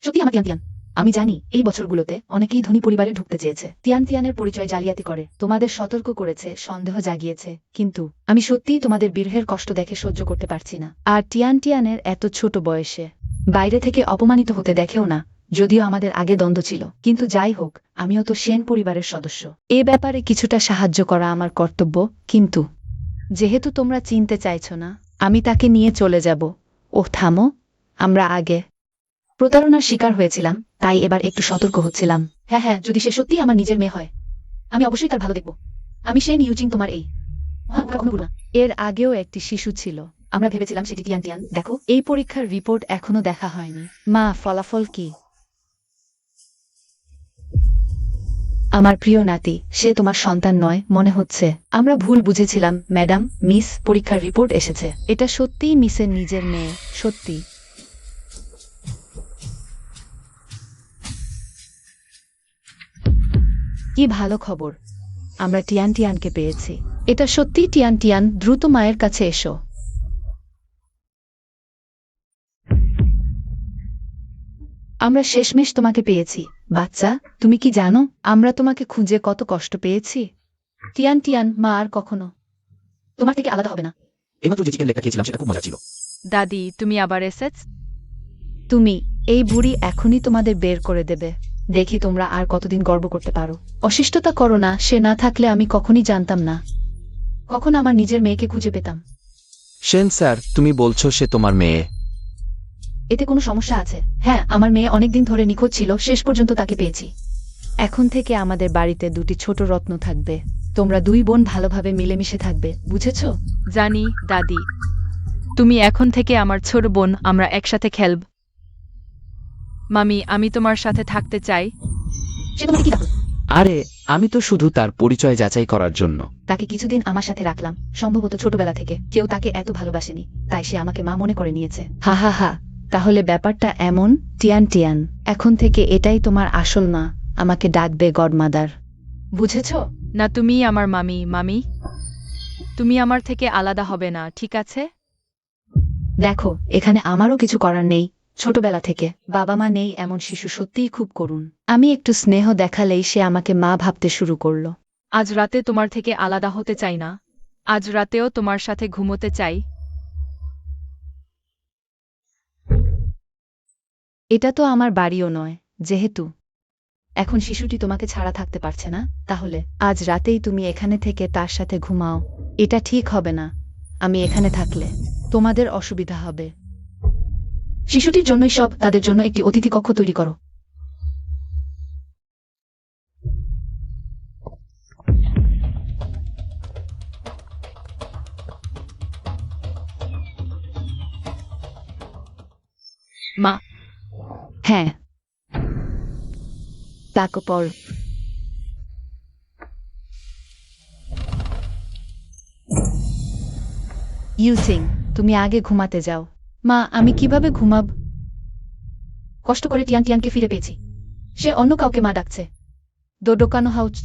সত্যি আমার তিয়ান তিয়ান। আমি জানি এই বছরগুলোতে অনেকেই ধনী পরিবারে ঢুকতে চেয়েছে, তিয়ান তিয়ানের পরিচয় জালিয়াতি করে, তোমাদের সতর্ক করেছে, সন্দেহ জাগিয়েছে, কিন্তু আমি সত্যিই তোমাদের বিরহের কষ্ট দেখে সহ্য করতে পারছি না। আর তিয়ান তিয়ানের এত ছোট বয়সে বাইরে থেকে অপমানিত হতে দেখেও না, যদিও আমাদের আগে দ্বন্দ্ব ছিল, কিন্তু যাই হোক, আমিও তো সেন পরিবারের সদস্য। এ ব্যাপারে কিছুটা সাহায্য করা আমার কর্তব্য, কিন্তু যেহেতু তোমরা চিনতে চাইছো না, আমি তাকে নিয়ে চলে যাব। ওহ থামো, আমরা আগে প্রতারণার শিকার হয়েছিলাম, তাই এবার একটু সতর্ক হচ্ছিলাম। হ্যাঁ হ্যাঁ, যদি সে সত্যিই আমার নিজের মেয়ে হয়, আমি অবশ্যই তার ভালো দেখব। আমি সেন ইউচিং, তোমার এই কখনো ভুল না। এর আগেও একটি শিশু ছিল, আমরা ভেবেছিলাম সেটি তিয়ান তিয়ান। দেখো, এই পরীক্ষার রিপোর্ট এখনো দেখা হয়নি। মা, ফলাফল কি? আমার প্রিয় নাতি, সে তোমার সন্তান নয় মনে হচ্ছে। আমরা ভুল বুঝেছিলাম ম্যাডাম। মিস, পরীক্ষার রিপোর্ট এসেছে। এটা সত্যিই মিসের নিজের মেয়ে, সত্যি। কি ভালো খবর, আমরা টিয়ান টিয়ানকে পেয়েছি। এটা সত্যি টিয়ান টিয়ান, দ্রুত মায়ের কাছে এসো। আমরা শেষমেশ তোমাকে পেয়েছি বাচ্চা। তুমি কি জানো আমরা তোমাকে খুঁজে কত কষ্ট পেয়েছি? টিয়ান টিয়ান, মা আর কখনো তোমার থেকে আলাদা হবে না। এইমাত্র যে চিকেন লেগটা খেয়েছিলাম সেটা খুব মজা ছিল। দাদি, তুমি আবার এসেছ? তুমি, এই বুড়ি এখনই তোমাদের বের করে দেবে। দেখি তোমরা আর কতদিন গর্ব করতে পারো। অশিষ্টতা করো না, সে না থাকলে আমি কখনই জানতাম না কখন আমার নিজের মেয়েকে খুঁজে পেতাম। সেন স্যার, তুমি বলছো সে তোমার মেয়ে? এতে কোনো সমস্যা আছে? হ্যাঁ, আমার মেয়ে অনেকদিন ধরে নিখোঁজ ছিল, শেষ পর্যন্ত তাকে পেয়েছি। এখন থেকে আমাদের বাড়িতে দুটি ছোট রত্ন থাকবে। তোমরা দুই বোন ভালোভাবে মিলেমিশে থাকবে, বুঝেছো? জানি দাদি, তুমি এখন থেকে আমার ছোট বোন, আমরা একসাথে খেলব। মামি, আমি তোমার সাথে থাকতে চাই। সে তোমাকে কি ডাকলো? আরে, আমি তো শুধু তার পরিচয় যাচাই করার জন্য। তাকে কিছুদিন আমার সাথে রাখলাম, সম্ভবত ছোটবেলা থেকে কেউ তাকে এত ভালোবাসেনি, তাই সে আমাকে মা মনে করে নিয়েছে। হা হা হা, তাহলে ব্যাপারটা এমন। টিয়ান টিয়ান, এখন থেকে এটাই তোমার আসল মা, আমাকে ডাকবে গডমাদার, বুঝেছো? না, তুমিই আমার মামি। মামি, তুমি আমার থেকে আলাদা হবে না, ঠিক আছে? দেখো, এখানে আমারও কিছু করার নেই। ছোটবেলা থেকে বাবা মা নেই এমন শিশু সত্যিই খুব করুণ। আমি একটু স্নেহ দেখালেই সে আমাকে মা ভাবতে শুরু করলো। আজ রাতে তোমার থেকে আলাদা হতে চাই না। আজ রাতেও তোমার সাথে ঘুমোতে চাই। এটা তো আমার বাড়িও নয়, যেহেতু এখন শিশুটি তোমাকে ছাড়া থাকতে পারছে না, তাহলে আজ রাতেই তুমি এখানে থেকে তার সাথে ঘুমাও। এটা ঠিক হবে না, আমি এখানে থাকলে তোমাদের অসুবিধা হবে। শিশুটির জন্যই সব, তাদের জন্য একটি অতিথি কক্ষ তৈরি করো। মা, হ্যাঁ, তারপর ইউচিং, তুমি আগে ঘুমাতে যাও। মা, আমি কিভাবে ঘুমাব? কষ্ট করে টিয়ান টিয়ানকে ফিরে পেয়েছি, সে অন্য কাউকে মা ডাকছে। দোডোকানো হাউচ।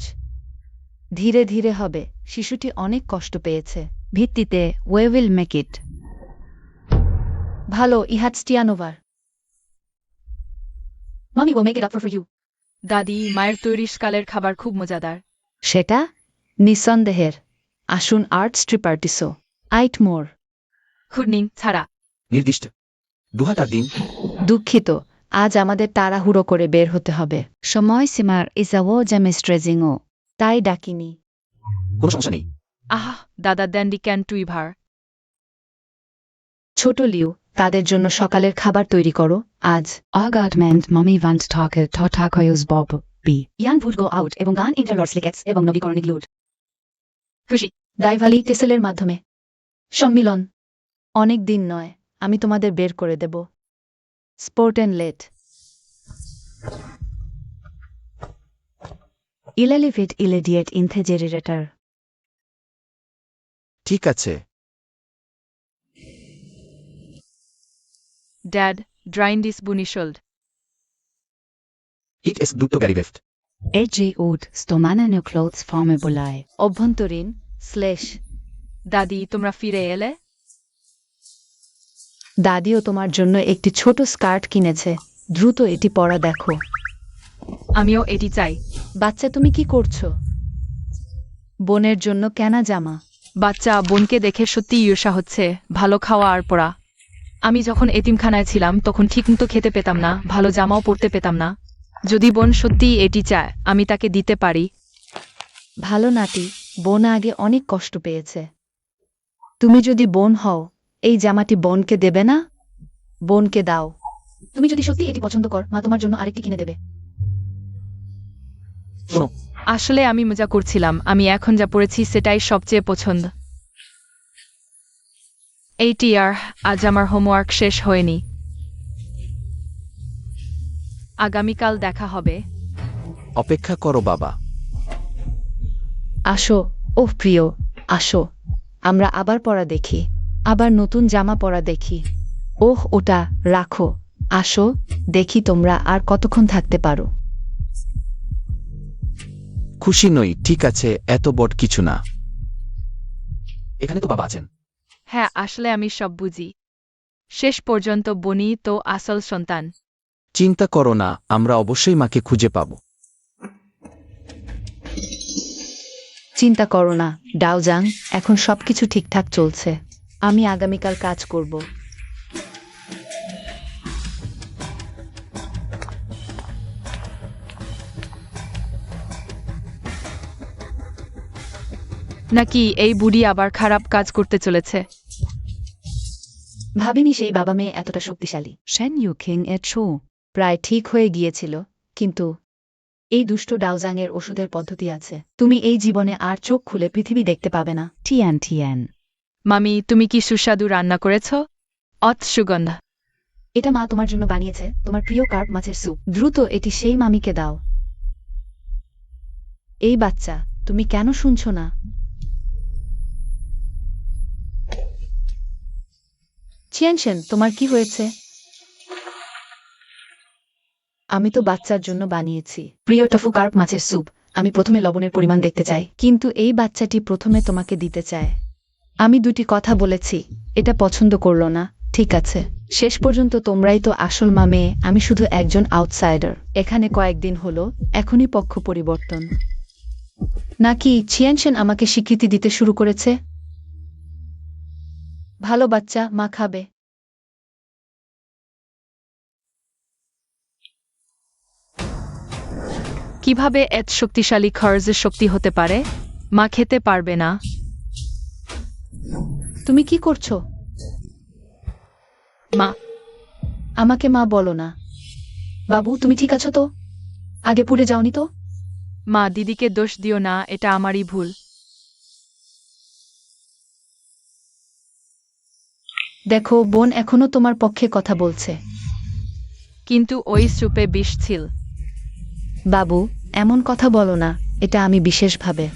ধীরে ধীরে হবে, শিশুটি অনেক কষ্ট পেয়েছে। ভিত্তিতে ওয়ে উইল মেক ইট। ভালো, ইহাটস টিয়ানোভার। মামি will make it up for you. দাদি, মায়ের তৈরি সকালের খাবার খুব মজাদার। সেটা নিঃসন্দেহের। আসুন আর্ট স্ট্রিপার্টিসো আইট মোর। খুডনিং ছাড়া। নির্দিষ্ট 2 দিন। দুঃখিত, আজ আমাদের তাড়াহুড়ো করে বের হতে হবে। সময় সীমার ইসাও জামিস্ট্রেজিংও, তাই ডাকিনি। কোনো সমস্যা নেই। আহ, দাদা দ্যান্ডি ক্যান টুইভার। ছোট লিউ, তাদের জন্য সকালের খাবার তৈরি করো আজ। অগার্ডমেন্ট মমি ভান্ট ঠকে ঠঠাকয়ুস বব বি ইয়ান ভুট গো আউট এবং গান ইন্টারলসলিকেটস এবং নবীকরণিক লুড। খুশি। ডাইভালি টেসেলের মাধ্যমে সম্মিলন। অনেক দিন নয়, আমি তোমাদের বের করে দেব। স্পোর্ট অ্যান্ড লেট ইলেলিভেট ইলেডিয়েট ইনথেজেরিরেটার। ঠিক আছে। Dad, Drind is Bunischuld. It is Dutto Gariveft. AJ Oud, Stomana no clothes formabulae. অভ্যন্তরীণ দাদি তোমরা ফিরে এলে? দাদিও তোমার জন্য একটি ছোট স্কার্ট কিনেছে, দ্রুত এটি পরা দেখো। আমিও এটি চাই। বাচ্চা তুমি কি করছো? বোনের জন্য কেনা জামা। বাচ্চা বোনকে দেখে সত্যি ঈর্ষা হচ্ছে, ভালো খাওয়া আর পড়া। আমি যখন এতিমখানায় ছিলাম তখন ঠিকমতো খেতে পেতাম না, ভালো জামাও পরতে পেতাম না। যদি বোন সত্যিই এটি চায় আমি তাকে দিতে পারি। ভালো নাতি, বোন আগে অনেক কষ্ট পেয়েছে। তুমি যদি বোন হও, এই জামাটি বোনকে দেবে না? বোনকে দাও। তুমি যদি সত্যি এটি পছন্দ কর, মা তোমার জন্য আরেকটি কিনে দেবে। শোনো, আসলে আমি মজা করছিলাম, আমি এখন যা পড়েছি সেটাই সবচেয়ে পছন্দ। এইটি আর আজ আমার হোমওয়ার্ক শেষ হয়নি। আগামীকাল দেখা হবে। অপেক্ষা করো বাবা। আসো, ওহ প্রিয়, আসো। আমরা আবার পরা দেখি, আবার নতুন জামা পরা দেখি। ওহ ওটা রাখো, আসো, দেখি তোমরা আর কতক্ষণ থাকতে পারো। খুশি নই, ঠিক আছে, এত বড় কিছু না। এখানে তো বাবা আছেন। হ্যাঁ, আসলে আমি সব বুঝি। শেষ পর্যন্ত বনি তো আসল সন্তান। চিন্তা করো না, আমরা অবশ্যই মাকে খুঁজে পাব। চিন্তা করো না ডাওজাং, এখন সবকিছু ঠিকঠাক চলছে। আমি আগামীকাল কাজ করব। নাকি এই বুড়ি আবার খারাপ কাজ করতে চলেছে? ভাবিনি সেই বাবা মেয়ে এতটা শক্তিশালী। Shen Yu King et Cho. প্রায় ঠিক হয়ে গিয়েছিল, কিন্তু এই দুষ্ট ডাওজাং এর ওষুধের পদ্ধতি আছে। তুমি এই জীবনে আর চোখ খুলে পৃথিবী দেখতে পাবে না। Tian Tian. মামি, তুমি কি সুস্বাদু রান্না করেছ? সুগন্ধ। এটা মা তোমার জন্য বানিয়েছে, তোমার প্রিয় কার্প মাছের স্যুপ। দ্রুত এটি সেই মামিকে দাও। এই বাচ্চা, তুমি কেন শুনছো না? চিয়ানশেন, তোমার কি হয়েছে? আমি তো বাচ্চার জন্য বানিয়েছি প্রিয় টফু কার্প মাছের স্যুপ। আমি প্রথমে লবণের পরিমাণ দেখতে চাই, কিন্তু এই বাচ্চাটি প্রথমে তোমাকে দিতে চায়। আমি দুটি কথা বলেছি, এটা পছন্দ করলো না। ঠিক আছে, শেষ পর্যন্ত তোমরাই তো আসল মা মেয়ে, আমি শুধু একজন আউটসাইডার। এখানে কয়েকদিন হলো, এখনই পক্ষ পরিবর্তন। নাকি চিয়ানশেন আমাকে স্বীকৃতি দিতে শুরু করেছে? ভালো বাচ্চা, মা খাবে। কিভাবে এত শক্তিশালী খরচের শক্তি হতে পারে? মা খেতে পারবে না। তুমি কি করছো? মা, আমাকে মা বলো না। বাবু, তুমি ঠিক আছো তো? আগে পুড়ে যাওনি তো? মা দিদিকে দোষ দিও না, এটা আমারই ভুল। দেখো, বোন এখনো তোমার পক্ষে কথা বলছে। কিন্তু ওই স্যুপে বিষ ছিল। বাবু, এমন কথা বলো না, এটা আমি বিশেষভাবে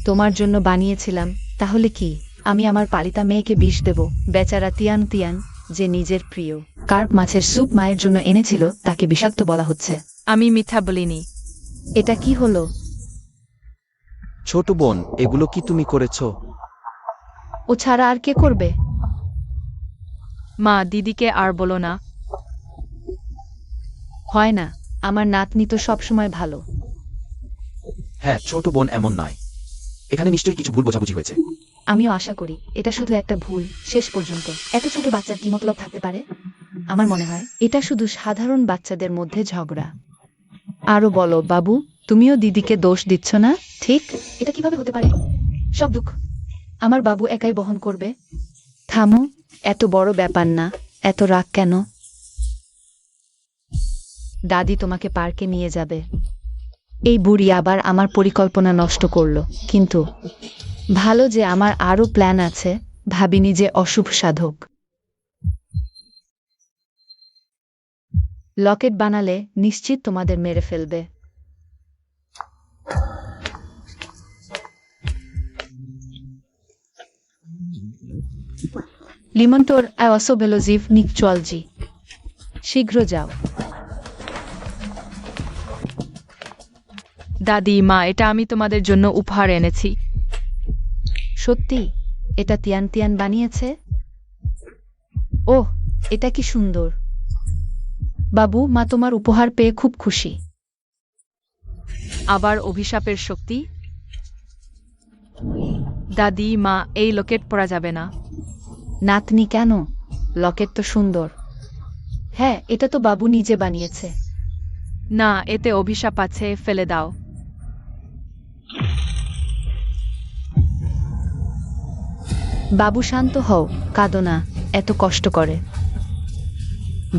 তোমার জন্য বানিয়েছিলাম। তাহলে কি আমি আমার পালিতা মেয়েকে বিষ দেব? বেচারা তিয়ান তিয়ান, যে নিজের প্রিয় কার্প মাছের স্যুপ মায়ের জন্য এনেছিল, তাকে বিষাক্ত বলা হচ্ছে। আমি মিথ্যা বলিনি। এটা কি হলো? ছোট বোন, এগুলো কি তুমি করেছো? ও ছাড়া আর কে করবে? মা, দিদিকে আর বলো না। হয় না, আমার নাতনি তো সবসময় ভালো। হ্যাঁ, ছোট বোন এমন নয়। এখানে নিশ্চয়ই কিছু ভুল বোঝাবুঝি হয়েছে। আমিও আশা করি এটা শুধু একটা ভুল। শেষ পর্যন্ত এত ছোট বাচ্চার কি মতলব থাকতে পারে? আমার মনে হয় এটা শুধু সাধারণ বাচ্চাদের মধ্যে ঝগড়া। আরো বলো বাবু, তুমিও দিদিকে দোষ দিচ্ছ না? ঠিক, এটা কিভাবে হতে পারে? সব দুঃখ আমার বাবু একাই বহন করবে। থামো, এত বড় ব্যাপার না, এত রাগ কেন? দাদি তোমাকে পার্কে নিয়ে যাবে। এই বুড়ি আবার আমার পরিকল্পনা নষ্ট করলো, কিন্তু ভালো যে আমার আরো প্ল্যান আছে। ভাবিনি যে অশুভ সাধক। লকেট বানালে নিশ্চিত তোমাদের মেরে ফেলবে। লিমন্টোর অ্যাওসোবেলোজিভ নিকচুয়ালজি। শীঘ্র যাও। দাদি মা, এটা আমি তোমাদের জন্য উপহার এনেছি। সত্যি? এটা তিয়ান তিয়ান বানিয়েছে? ওহ, এটা কি সুন্দর। বাবু, মা তোমার উপহার পেয়ে খুব খুশি। আবার অভিশাপের শক্তি? দাদি মা, এই লকেট পরা যাবে না। নাতনি, কেন? লকেট তো সুন্দর। হ্যাঁ, এটা তো বাবু নিজে বানিয়েছে। না, এতে অভিশাপ আছে, ফেলে দাও। বাবু শান্ত হও, কাঁদো না। এত কষ্ট করে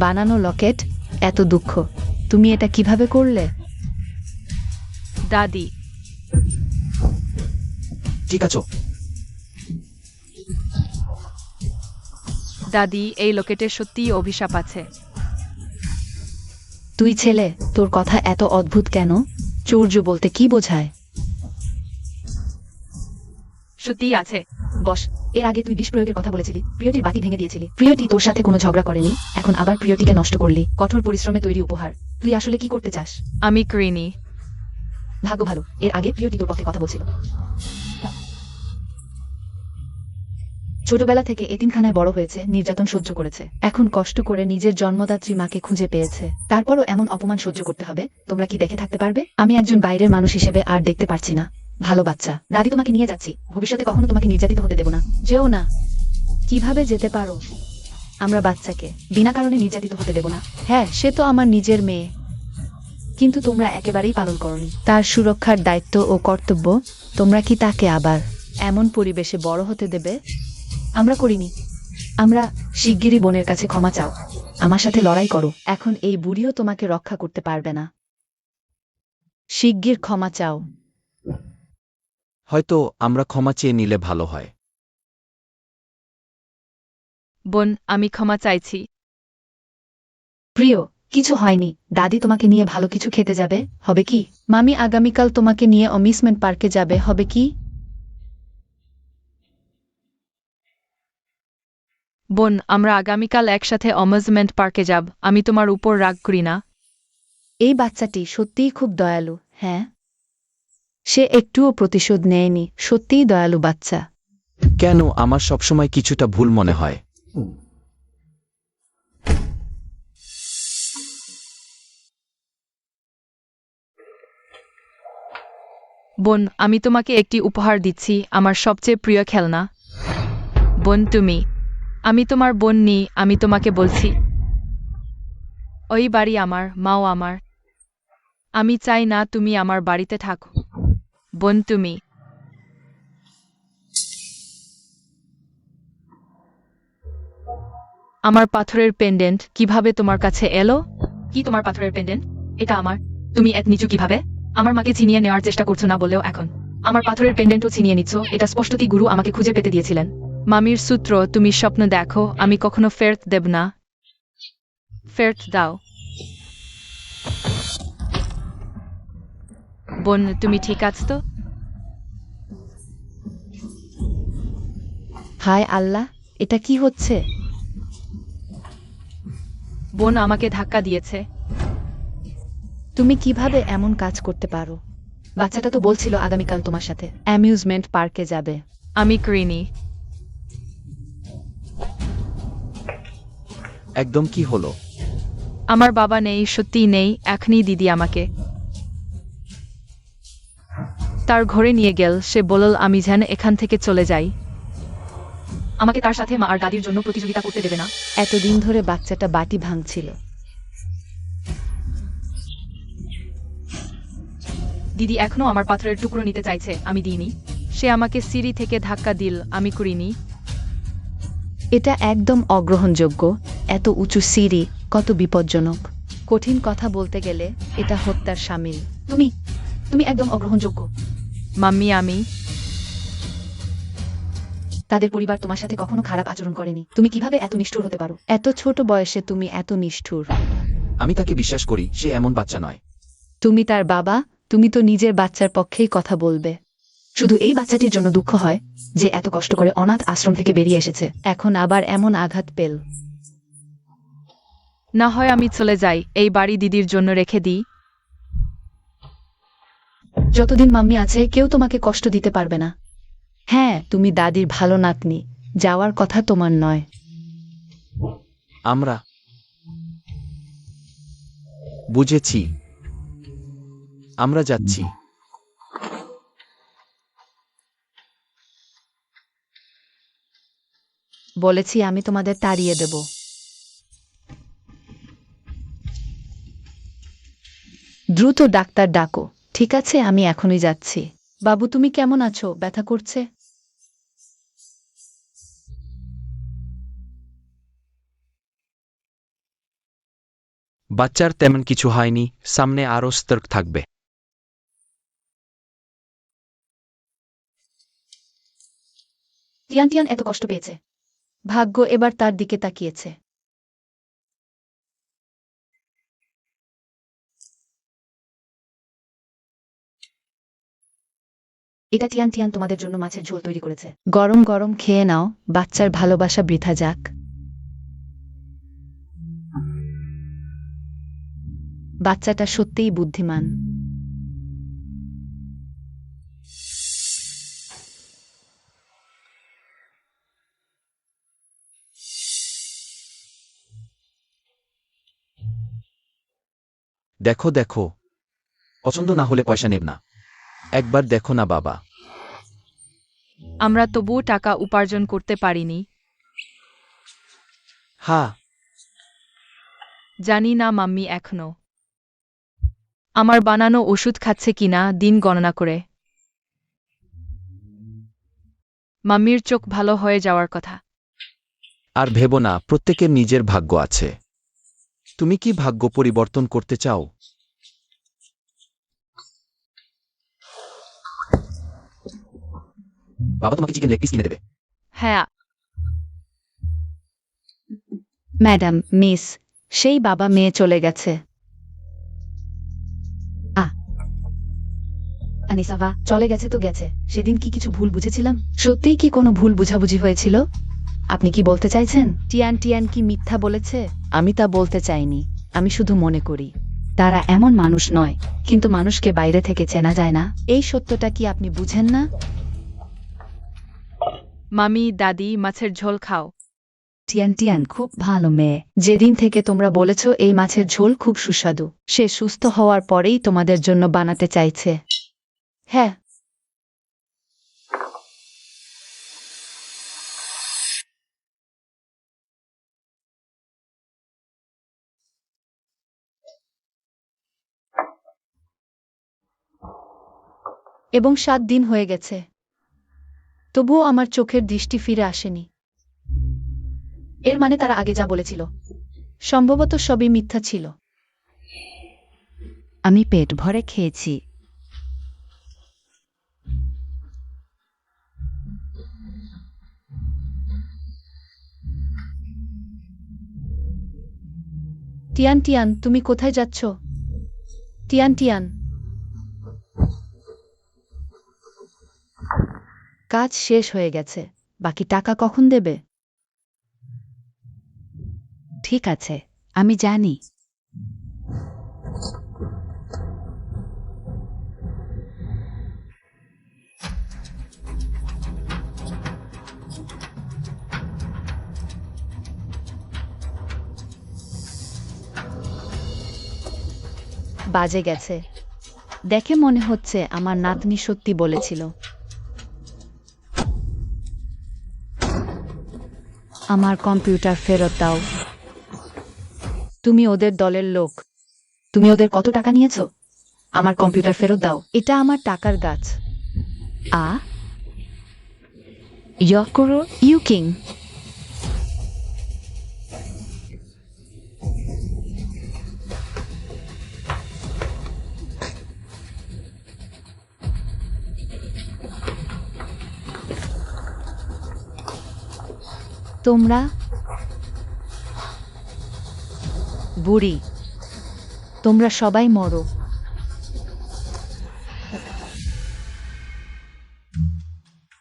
বানানো লকেট, এত দুঃখ। তুমি এটা কিভাবে করলে? দাদি, ঠিক আছো? দাদি, এই লকেটের সত্যিই অভিশাপ আছে। তুই ছেলে, তোর কথা এত অদ্ভুত কেন? চৌর্য বলতে কি বোঝায়? সত্যিই আছে। বস, এর আগে তুই বিষ প্রয়োগের কথা বলেছিলি, প্রিয়টির বাতি ভেঙে দিয়েছিলি। প্রিয়টি তোর সাথে কোনো ঝগড়া করেনি, এখন আবার প্রিয়টিকে নষ্ট করলি। কঠোর পরিশ্রমে তৈরি উপহার। তুই আসলে কি করতে চাস? আমি করিনি। ভাগ্য ভালো, এর আগে প্রিয়টি তোর পক্ষে কথা বলছিল। ছোটবেলা থেকে এতিমখানায় বড় হয়েছে, নির্যাতন সহ্য করেছে। এখন কষ্ট করে নিজের জন্মদাত্রী মাকে খুঁজে পেয়েছে। তারপরও এমন অপমান সহ্য করতে হবে? তোমরা কি দেখে থাকতে পারবে? আমি একজন বাইরের মানুষ হিসেবে আর দেখতে পারছি না। ভালো বাচ্চা, দাদি তোমাকে নিয়ে যাচ্ছি। ভবিষ্যতে কখনো তোমাকে নির্যাতিত হতে দেব না। যেও না। কিভাবে যেতে পারো? আমরা বাচ্চাকে বিনা কারণে নির্যাতিত হতে দেব না। হ্যাঁ, সে তো আমার নিজের মেয়ে, কিন্তু তোমরা একেবারেই পালন করনি তার সুরক্ষার দায়িত্ব ও কর্তব্য। তোমরা কি তাকে আবার এমন পরিবেশে বড় হতে দেবে? আমরা করিনি। আমরা শিগগিরই বোনের কাছে ক্ষমা চাও। আমার সাথে লড়াই করো। এখন এই বুড়িও তোমাকে রক্ষা করতে পারবে না। শিগগির ক্ষমা চাও। হয়তো আমরা ক্ষমা চেয়ে নিলে ভালো হয়। বোন, আমি ক্ষমা চাইছি। প্রিয়, কিছু হয়নি। দাদি তোমাকে নিয়ে ভালো কিছু খেতে যাবে, হবে কি? মামি আগামীকাল তোমাকে নিয়ে অ্যামিউজমেন্ট পার্কে যাবে, হবে কি? বোন, আমরা আগামীকাল একসাথে অ্যামিউজমেন্ট পার্কে যাব। আমি তোমার উপর রাগ করি না। এই বাচ্চাটি সত্যিই খুব দয়ালু। হ্যাঁ, সে একটুও প্রতিশোধ নেয়নি। সত্যিই দয়ালু বাচ্চা। কেন আমার সবসময় কিছুটা ভুল মনে হয়? বোন, আমি তোমাকে একটি উপহার দিচ্ছি, আমার সবচেয়ে প্রিয় খেলনা। বোন, তুমি। আমি তোমার বোন নি, আমি তোমাকে বলছি। ওই বাড়ি আমার, মাও আমার। আমি চাই না তুমি আমার বাড়িতে থাকো। বোন, তুমি। আমার পাথরের পেন্ডেন্ট কিভাবে তোমার কাছে এলো? কি তোমার পাথরের পেন্ডেন্ট? এটা আমার। তুমি এত নিচু কিভাবে? আমার মাকে ছিনিয়ে নেওয়ার চেষ্টা করছো না বললেও এখন আমার পাথরের পেন্ডেন্টও ছিনিয়ে নিচ্ছ। এটা স্পষ্টতই গুরু আমাকে খুঁজে পেতে দিয়েছিলেন। মামির সূত্র, তুমি স্বপ্ন দেখো, আমি কখনো ফেরত দেব না। ফেরত দাও। বোন, তুমি ঠিক আছো তো? হায় আল্লাহ, এটা কি হচ্ছে? বোন আমাকে ধাক্কা দিয়েছে। তুমি কিভাবে এমন কাজ করতে পারো? বাচ্চাটা তো বলছিল আগামীকাল তোমার সাথে অ্যামিউজমেন্ট পার্কে যাবে। আমি করিনি। একদম কি হলো? আমার বাবা নেই, সত্যিই নেই। এখনই দিদি আমাকে তার ঘরে নিয়ে গেল। সে বলল আমি যেন এখান থেকে চলে যাই। আমাকে তার সাথে মা আর দাদির জন্য প্রতিযোগিতা করতে দেবে না। এতদিন ধরে বাচ্চাটা বাটি ভাঙছিল। দিদি এখনো আমার পাথরের টুকরো নিতে চাইছে, আমি দিইনি। সে আমাকে সিঁড়ি থেকে ধাক্কা দিল, আমি করিনি। এটা একদম অগ্রহণযোগ্য। এত উঁচু সিঁড়ি, কত বিপজ্জনক। কঠিন কথা বলতে গেলে এটা হত্যার শামিল। তুমি তুমি একদম অগ্রহণযোগ্য। মাম্মি, আমি তাদের পরিবার তোমার সাথে কখনো খারাপ আচরণ করেনি। তুমি কিভাবে এত নিষ্ঠুর হতে পারো? এত ছোট বয়সে তুমি এত নিষ্ঠুর। আমি তাকে বিশ্বাস করি, সে এমন বাচ্চা নয়। তুমি তার বাবা, তুমি তো নিজের বাচ্চার পক্ষেই কথা বলবে। শুধু এই বাচ্চাটির জন্য দুঃখ হয় যে এত কষ্ট করে অনাথ আশ্রম থেকে বেরিয়ে এসেছে, এখন আবার এমন আঘাত পেল। না হয় আমি চলে যাই, এই বাড়ি দিদির জন্য রেখে দিই। যতদিন মাম্মি আছে কেউ তোমাকে কষ্ট দিতে পারবে না। হ্যাঁ, তুমি দাদির ভালো নাতনি, যাওয়ার কথা তোমার নয়। আমরা বুঝেছি, আমরা যাচ্ছি। বলেছি আমি তোমাদের তাড়িয়ে দেব। দ্রুত ডাক্তার ডাকো। ঠিক আছে, আমি এখনই যাচ্ছি। বাবু, তুমি কেমন আছো? ব্যথা করছে? বাচ্চার তেমন কিছু হয়নি, সামনে আরও সতর্ক থাকবে। টিয়ান টিয়ান এত কষ্ট পেয়েছে। ভাগ্য এবার তার দিকে তাকিয়েছে। এটা টিয়ান টিয়ান তোমাদের জন্য মাছের ঝোল তৈরি করেছে। গরম গরম খেয়ে নাও, বাচ্চার ভালোবাসা বৃথা যাক। বাচ্চাটা সত্যিই বুদ্ধিমান। দেখো দেখো, পছন্দ না হলে পয়সা নেব না। একবার দেখো না বাবা। আমরা তবুও টাকা উপার্জন করতে পারিনি। হ্যাঁ, জানি না মাম্মি এখনো আমার বানানো ওষুধ খাচ্ছে কিনা দিন গণনা করে। মাম্মির চোখ ভালো হয়ে যাওয়ার কথা। আর ভেবো না, প্রত্যেকের নিজের ভাগ্য আছে। তুমি কি ভাগ্য পরিবর্তন করতে চাও? বাবা তোমাকে চিকেন লেগ পিস কিনে দেবে। হ্যাঁ। ম্যাডাম, মিস, সেই বাবা মেয়ে চলে গেছে। আনিসাভা চলে গেছে তো গেছে। সেদিন কি কিছু ভুল বুঝেছিলাম? সত্যিই কি কোনো ভুল বুঝাবুঝি হয়েছিল? আপনি কি বলতে চাইছেন টিয়ান টিয়ান কি মিথ্যা বলেছে? আমি তা বলতে চাইনি। আমি শুধু মনে করি তারা এমন মানুষ নয়, কিন্তু মানুষকে বাইরে থেকে চেনা যায় না। এই সত্যটা কি আপনি বুঝেন না? মামি, দাদি, মাছের ঝোল খাও। টিয়ান টিয়ান খুব ভালো মেয়ে। যেদিন থেকে তোমরা বলেছ এই মাছের ঝোল খুব সুস্বাদু, সে সুস্থ হওয়ার পরেই তোমাদের জন্য বানাতে চাইছে। হ্যাঁ। এবং 7 দিন হয়ে গেছে, তবুও আমার চোখের দৃষ্টি ফিরে আসেনি। এর মানে তারা আগে যা বলেছিল সম্ভবত সবই মিথ্যা ছিল। আমি পেট ভরে খেয়েছি। টিয়ান টিয়ান, তুমি কোথায় যাচ্ছ? টিয়ান টিয়ান, কাজ শেষ হয়ে গেছে। বাকি টাকা কখন দেবে? ঠিক আছে, আমি জানি। বাজে গেছে। দেখে মনে হচ্ছে আমার নাতনি সত্যি বলেছিল। আমার কম্পিউটার ফেরত দাও। তুমি ওদের দলের লোক। তুমি ওদের কত টাকা নিয়েছো? আমার কম্পিউটার ফেরত দাও। এটা আমার টাকার গাছ। ইয়কোরো ইউকিং, তোমরা বুড়ি, তোমরা সবাই মরো।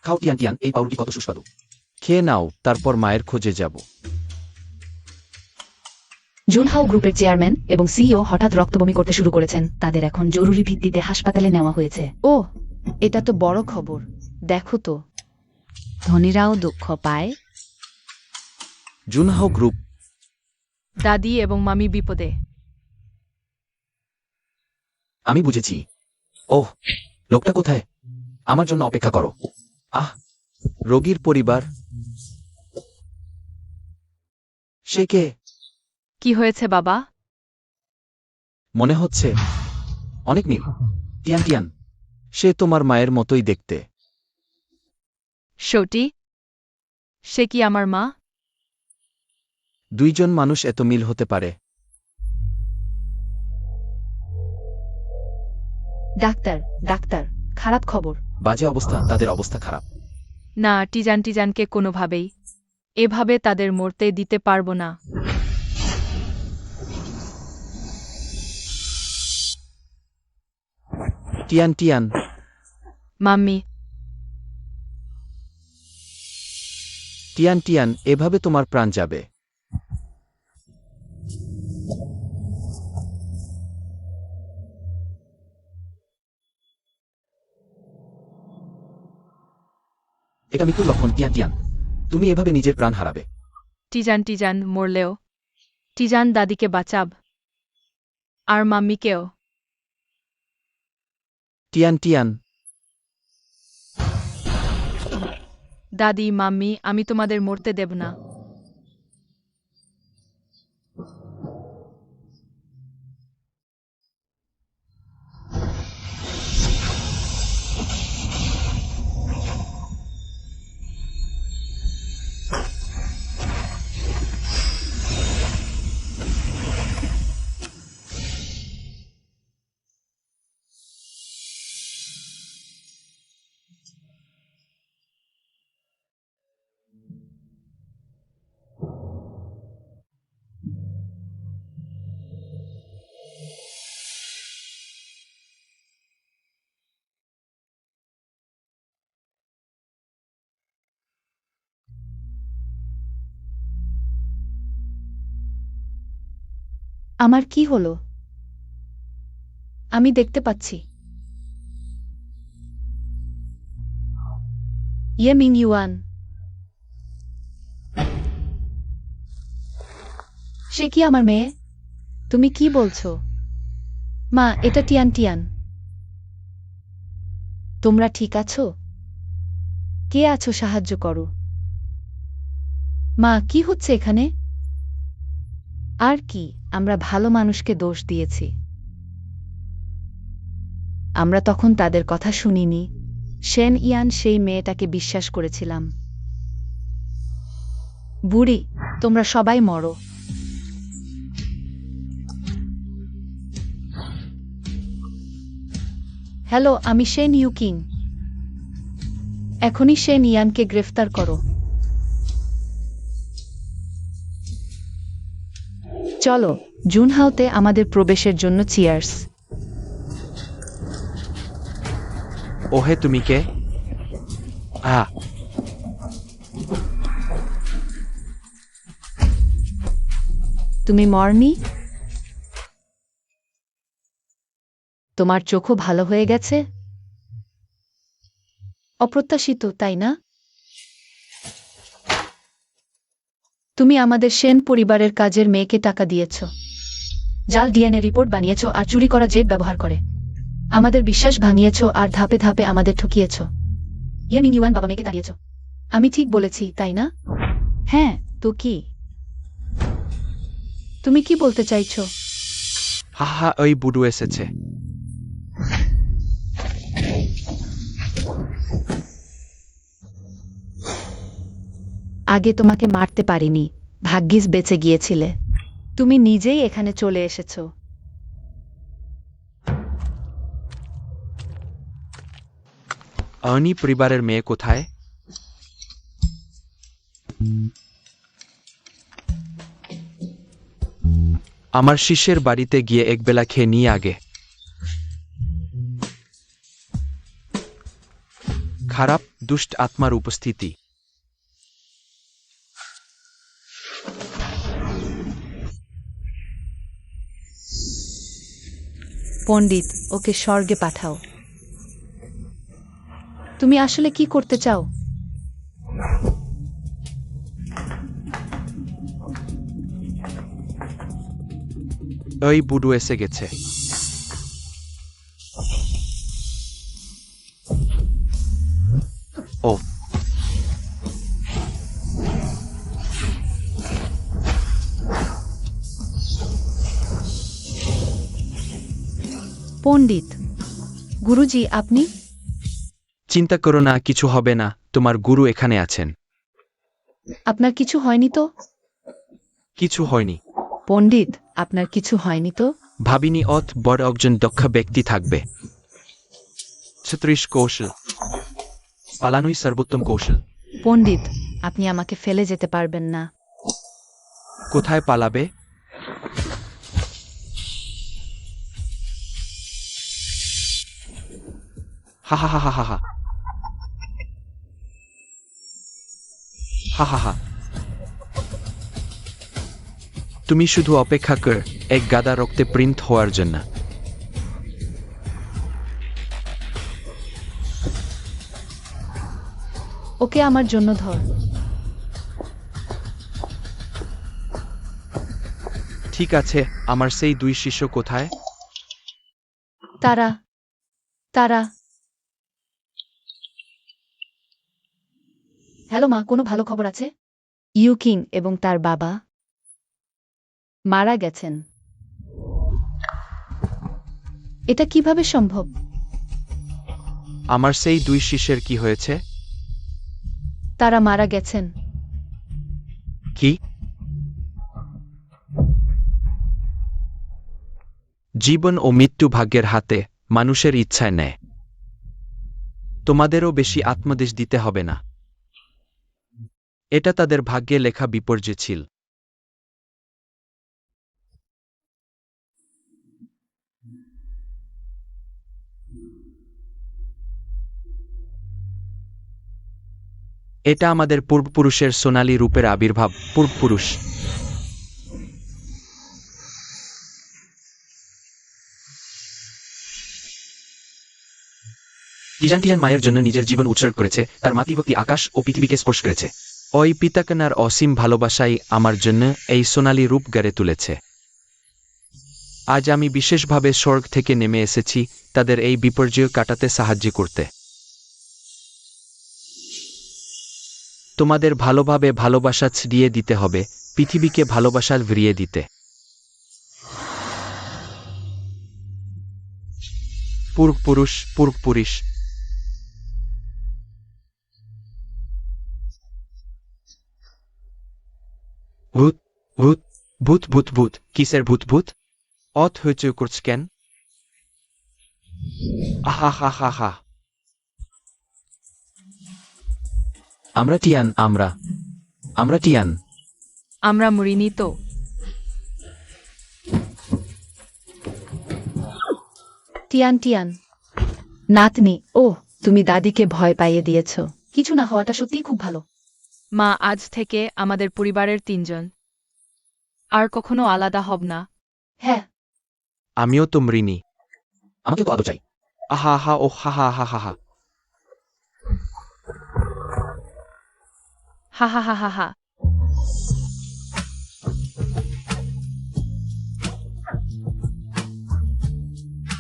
খাও টিয়ান টিয়ান, এই পাউরুটি কত সুস্বাদু। খেয়ে নাও, তারপর মায়ের খোঁজে যাব। জুনহাও গ্রুপের চেয়ারম্যান এবং সিইও হঠাৎ রক্তবমি করতে শুরু করেছেন। তাদের এখন জরুরি ভিত্তিতে হাসপাতালে নেওয়া হয়েছে। ও, এটা তো বড় খবর। দেখো তো। ধনীরাও দুঃখ পায়। জুনহাও গ্রুপ। দাদি এবং মামি বিপদে। আমি বুঝেছি। ওহ, লোকটা কোথায়? আমার জন্য অপেক্ষা করো। আহ, রোগীর পরিবার। সে কে? কি হয়েছে বাবা? মনে হচ্ছে অনেক নীল। টিয়ান টিয়ান, সে তোমার মায়ের মতোই দেখতে। শোটি, সে কি আমার মা? দুইজন মানুষ এত মিল হতে পারে? ডাক্তার, ডাক্তার, খারাপ খবর। বাজে অবস্থা, তাদের অবস্থা খারাপ। না, টিজানকে কোনোভাবেই এভাবে তাদের মরতে দিতে পারবো না। টিয়ান টিয়ান, মাম্মি, টিয়ান টিয়ান, এভাবে তোমার প্রাণ যাবে। এটা মৃত্যুর লক্ষণ। টিয়ান টিয়ান, তুমি এভাবে নিজের প্রাণ হারাবে। টিজান মরলেও টিজান দাদিকে বাঁচাব, আর মাম্মিকেও। টিয়ান টিয়ান, দাদি, মাম্মি, আমি তোমাদের মরতে দেব না। আমার কি হলো? আমি দেখতে পাচ্ছি। ইয়ে মিং ইউয়ান, সে কি আমার মেয়ে? তুমি কি বলছো? মা, এটা টিয়ান টিয়ান। তোমরা ঠিক আছো? কে আছো? সাহায্য করো। মা, কি হচ্ছে এখানে? আর কি, আমরা ভালো মানুষকে দোষ দিয়েছি। আমরা তখন তাদের কথা শুনিনি। শেন ইয়ান সেই মেয়েটাকে বিশ্বাস করেছিলাম। বুড়ি, তোমরা সবাই মরো। হ্যালো, আমি শেন ইউকিং। এখনই শেন ইয়ানকে গ্রেফতার করো। চলো, জুনহাওতে আমাদের প্রবেশের জন্য চিয়ার্স। ওহে, তুমি কে? তুমি মরনি? তোমার চোখও ভালো হয়ে গেছে? অপ্রত্যাশিত, তাই না? তুমি আমাদের সেন পরিবারের কাজের মেয়েকে টাকা দিয়েছ, জাল ডিএনএ রিপোর্ট বানিয়েছ আর চুরি করা জেট ব্যবহার করে আমাদের বিশ্বাস ভাঙিয়েছ আর ধাপে ধাপে আমাদের ঠকিয়েছ। ইয়ে মিং ইউয়ান বাবা মেয়েকে তাড়িয়েছ। আমি ঠিক বলেছি, তাই না? হ্যাঁ, তো কি? তুমি কি বলতে চাইছো? হা, ওই বুড়ো এসেছে। আগে তোমাকে মারতে পারিনি, ভাগ্যিস বেঁচে গিয়েছিলে। তুমি নিজেই এখানে চলে এসেছ। আর্নি পরিবারের মেয়ে কোথায়? আমার শিষ্যের বাড়িতে গিয়ে একবেলা খেয়ে নিয়ে আগে। খারাপ দুষ্ট আত্মার উপস্থিতি। পণ্ডিত, ওকে স্বর্গে পাঠাও। তুমি আসলে কি করতে চাও? ওই বুড়ো এসে গেছে। ও পণ্ডিত, গুরুজি আপনি? চিন্তা করো না, কিছু হবে না, তোমার গুরু এখানে আছেন। আপনার কিছু হয়নি তো? কিছু হয়নি। পণ্ডিত, আপনার কিছু হয়নি তো? ভাবিনি অত বড় একজন দক্ষ ব্যক্তি থাকবে। 36 কৌশল, পালানোই সর্বোত্তম কৌশল। পণ্ডিত, আপনি আমাকে ফেলে যেতে পারবেন না। কোথায় পালাবে? হা হা হা হা হা হা হা হা হা। তুমি শুধু অপেক্ষা কর এক গাদা রক্তে প্রিন্ট হওয়ার জন্য। ওকে আমার জন্য ধর। ঠিক আছে, আমার সেই 2 শিষ্য কোথায়? তারা তারা হ্যালো মা, কোনো ভালো খবর আছে? ইউকিং এবং তার বাবা মারা গেছেন। এটা কিভাবে সম্ভব? আমার সেই 2 শিষ্যের কি হয়েছে? তারা মারা গেছেন। কি? জীবন ও মৃত্যু ভাগ্যের হাতে, মানুষের ইচ্ছায় নেয়। তোমাদেরও বেশি আত্মদেশ দিতে হবে না। এটা তাদের ভাগ্যে লেখা বিপর্যয় ছিল। এটা আমাদের পূর্বপুরুষের সোনালী রূপের আবির্ভাব। পূর্বপুরুষ। টিজানটিয়ান মায়ের জন্য নিজের জীবন উৎসর্গ করেছে, তার মাতৃভক্তি আকাশ ও পৃথিবীকে স্পর্শ করেছে। ওই পিতাকনার অসীম ভালোবাসাই আমার জন্য এই সোনালী রূপ গড়ে তুলেছে। আজ আমি বিশেষভাবে স্বর্গ থেকে নেমে এসেছি তাদের এই বিপর্যয় কাটাতে সাহায্য করতে। তোমাদের ভালোভাবে ভালোবাসা ছড়িয়ে দিতে হবে, পৃথিবীকে ভালোবাসা ভিড়িয়ে দিতে। পূর্বপুরুষ, পূর্বপুরুষ। ভূত ভূত ভূত ভূত ভূত। কিসের ভূত? ভূত অত হইচই করছ কেন? আহা হা হা হা। আমরা টিয়ান, আমরা টিয়ান। আমরা মরিনি তো। টিয়ান টিয়ান নাতনি, ও তুমি দাদিকে ভয় পাইয়ে দিয়েছ। কিছু না হওয়াটা সত্যিই খুব ভালো। মা, আজ থেকে আমাদের পরিবারের 3 জন। আর কখনো আলাদা হব না। হ্যাঁ, আমিও তো মৃণী। আমাকে তো আদর চাই। আহা হা ও হা হা হা হা হা। হা হা হা হা হা।